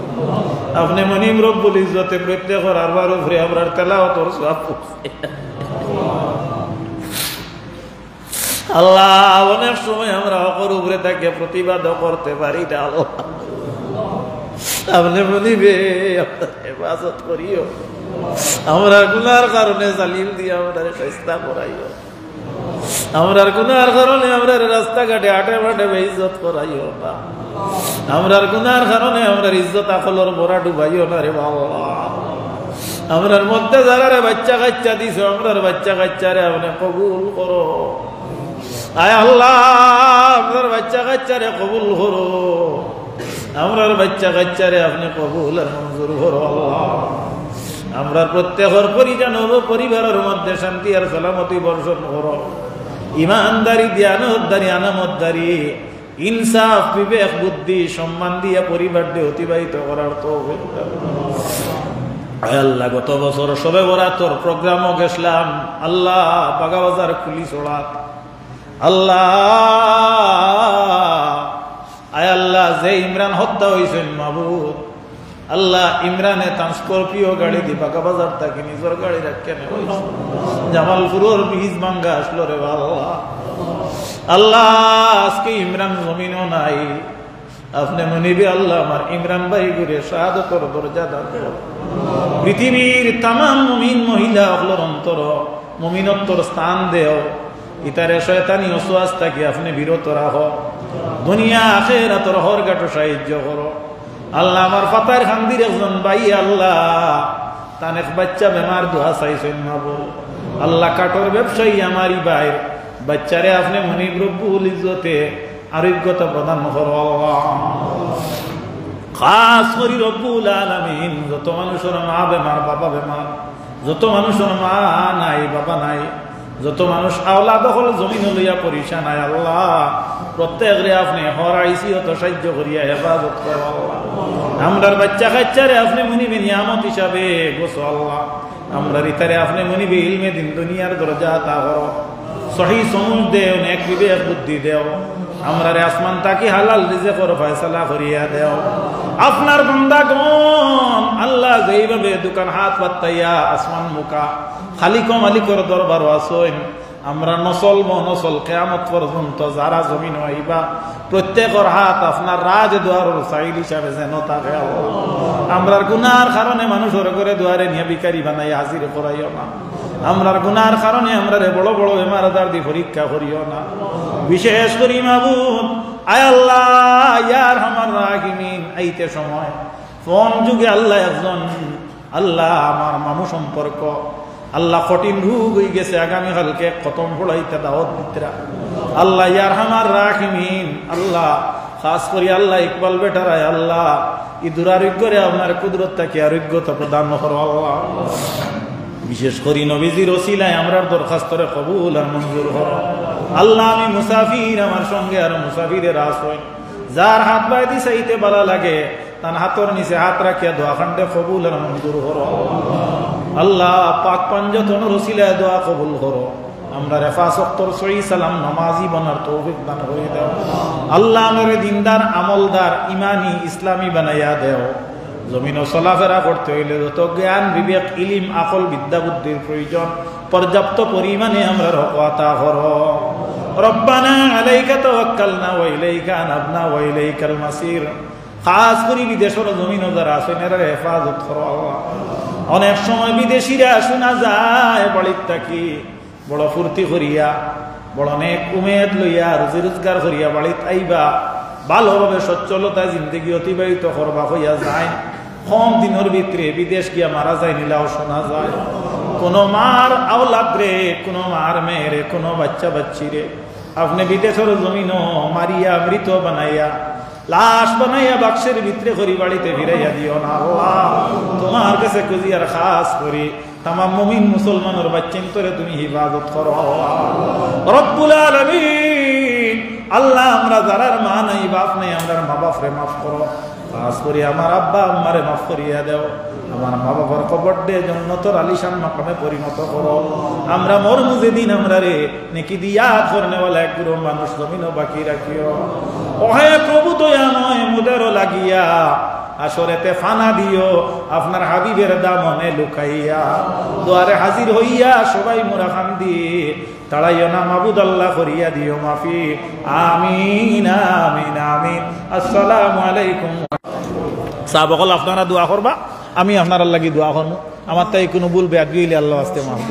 আপনি মনিম রব্বুল ইজ্জতে প্রত্যেকের আরবার উপরে আমরার তেলাওয়াতের সওয়াব আল্লাহ। অনেক সময় আমরা হকের উপরে তাকে প্রতিবাদ করতে পারি না আল্লাহ, আপনি বলিবে হেফাজত করিও, আমরা গুনার কারণে জালিম দিয়ে আমরা চেষ্টা করাইও, আমরার গুনার কারণে আমরা রাস্তাঘাটে আটে মাঠে বেইজ্জত করাইও না, আমরার গুনার কারণে আমরা ইজ্জত আকলর মোরা ডুবাইও না রে বাবা। আমরার মধ্যে যারা রে বাচ্চা কাচ্চা দিছ আমরার বাচ্চা কাচ্চারে আপনি কবুল করো আয় আল্লাহ। আপনার বাচ্চা কাচ্চারে কবুল করো, আমরার বাচ্চা কাচ্চারে আপনি কবুল আর মঞ্জুর করো আল্লাহ। আমরা প্রত্যেকের পরিজন পরিবারের মধ্যে শান্তি আর সালামতি বর্ষণ করো, ইমানদারি জ্ঞানদারি আনামতদারি ইনসাফ বিবেক বুদ্ধি সম্মান দিয়ে পরিবার দিয়ে অতিবাহিত করার তো আল্লাহ। গত বছর সবে বরাতর প্রোগ্রামও গেছিলাম আল্লাহ, বাগাবাজার খুলি চড়াত আল্লাহ। আয় আল্লাহ যে ইমরান হত্যা হয়েছেন মাহবুব আল্লাহ, ইমরানে তার স্করপিও গাড়ি দি বাগাবাজার তাকে নিজের গাড়ি রাখে জামালপুরের বীজ ভাঙ্গা আসলো রে আল্লাহ। আল্লাহ আজকে ইমরান জমিনও নাই, আপনি মনিবে আল্লাহ আমার ইমরান ভাই ঘুরে শাহাদতের দরজা দান করো। পৃথিবীর তামাম মুমিন মহিলা অকলর অন্তর মুমিনত্বর স্থান দেও, ইতারে শয়তানি ওসওয়াস থেকে আপনি বিরত রাখো, দুনিয়া আখিরাতের হরগাটো সাহায্য করো আল্লাহ। আমার ফাতার খান্দির একজন ভাই আল্লাহ তার এক বাচ্চা বেমার দোয়া চাইছেন মাবুল আল্লাহ। কাঠর ব্যবসায়ী আমারই ভাইয়ের বাচ্চারে আপনি মনিব রব্বুল ইজ্জতে আরোগ্যতা প্রদান করো আল্লাহ। খাস করি রব্বুল আলামিন যত মানুষের মা বেমার বাবা বেমার, যত মানুষের মা নাই বাবা নাই, যত মানুষ আওলাদ হল জমিন লইয়া পরিশান আয় আল্লাহ, প্রত্যেকরে আপনি হরাইছি অত সাহায্য করিয়া হেফাজত করো আল্লাহ। আমরার বাচ্চা কাচ্চারে আপনি মনিবে নিয়ামত হিসাবে গোসো আল্লাহ। আমরা রিতারে আপনি মনিবে ইলমে দিন দুনিয়ার দরজা তা করো, সহি সমুজ দেও, নেক বিবেক বুদ্ধি দেও, আমরা রে আসমান তাকি হালাল রিজেকর ফয়সালা করিয়া দেও। আপনার বান্দাগণ আল্লাহ যেইভাবে দোকান হাত পাতাইয়া আসমান মুকা খালিক মালিকর দরবার আসইন, আমরা নসল মনসল কিয়ামত পর্যন্ত যারা জমিন হইবা প্রত্যেকের হাত আপনার রাজ দুয়ারের সাইল হিসাবে যেন থাকে। আমরার গুনার কারণে মানুষের করে দুয়ারে নিয়ে বিকারি বানাই হাজির করাইও না, আমরার গুনার কারণে আমরা বড় বড় বেমার আজার দিয়ে পরীক্ষা করিও না। বিশেষ করি মাবুদ আয় আল্লাহ ইয়ার আমার রাহিমিন আইতে সময় ফোন যুগে আল্লাহ একজন আল্লাহ আমার মামু সম্পর্ক আল্লাহ কঠিন রোগ হয়ে গেছে আগামীকালকে খতম পড়াইতে দাওয়াত দিতরা আল্লাহ ইয়ার হামার রাহিমিন আল্লাহ খাস করি আল্লাহ ইকবাল বেটারায় আল্লাহ ই দুরারোগ্যরে আপনার কুদরত থাকি আরোগ্যতা প্রদান করো আল্লাহ বিশেষ করি নবীজির ওসিলায় আমরার দরখাস্তরে কবুল আর মঞ্জুর করো আল্লাহ আমি মুসাফির আমার সঙ্গে আর মুসাফিরের আশ্রয় যার হাত বাইদি চাইতে ভালো লাগে তার হাতর নিচে হাত রাখিয়া দোয়া খান্ডে কবুল আর মঞ্জুর করো আল্লাহ পাক পাঞ্জতনের ওসিলায় দোয়া কবুল করো আমরা রেফাস অক্তর সহি সালাম নামাজি বানার তৌফিক দান করে দাও আল্লাহ আমারে দিনদার আমলদার ইমানি ইসলামী বানাইয়া দেও জমিনও চলাফেরা করতে হইলে যত জ্ঞান বিবেক ইলিম আকল বিদ্যা বুদ্ধির প্রয়োজন পর্যাপ্ত পরিমাণে আমরা রকওয়াতা করো রব্বানা আলাইকা তাওয়াক্কালনা ওয়া ইলাইকা আনাবনা ওয়া ইলাইকাল মাসির খাস করে বিদেশের জমিনও যারা আছেন এরা হেফাজত করো আল্লাহ অনেক সময় বিদেশিরা শোনা যায় বাড়ির থাকি বড় ফুর্তি করিয়া বড় অনেক উমেদ লইয়া রুজি রোজগার করিয়া বাড়িত আইবা ভালোভাবে সচ্ছলতা জিন্দগি অতিবাহিত করবা হইয়া যায় কম দিনের ভিতরে বিদেশ গিয়া মারা যায় নিলাও শোনা যায় কোন মার আওলাদ রে কোন মার মেয়েরে কোন বাচ্চা বাচ্চি রে আপনি বিদেশের জমিনও মারিয়া মৃত বানাইয়া লাশ বানাইয়া বাক্সের ভিতরে করি বাড়িতে ফিরাইয়া দিও না আল্লাহ তোমার কাছে কুজিয়ার খাস করি তামাম মুমিন মুসলমানের বাচ্চান তোরে তুমি হিফাজত করো রব্বুল আলামিন আল্লাহ আমরা যারার মা নাই বাপ নাই আমরা মা বাপরে মাফ করো খাস করি আমার আব্বা আম্মারে মাফ করিয়া দেও আমার মা বাবার কবর দে জান্নাতুল আলিশান মাকামে পরিণত করো আমরা মরমু যেদিন আমরা রে নেকি দিয়া করনেওয়ালা এক গুরু মানুষ জমিনও বাকি রাখিও ওহে প্রভু দয়া নয় মুদেরও লাগিয়া আসরেতে ফানা দিও আপনার হাবিবের দামনে লুকাইয়া দুয়ারে হাজির হইয়া সবাই মোরা খান্দি তাড়াইও না মাবুদ আল্লাহ করিয়া দিও মাফি আমিন আমিন আমিন আসসালামু আলাইকুম সাহাবাগণ আপনারা দোয়া করবা আমি আপনার লাগি দোয়া করবো আমার তাই কোনো ভুল বেয়াদবি হইলে আল্লাহ আস্তে মাফ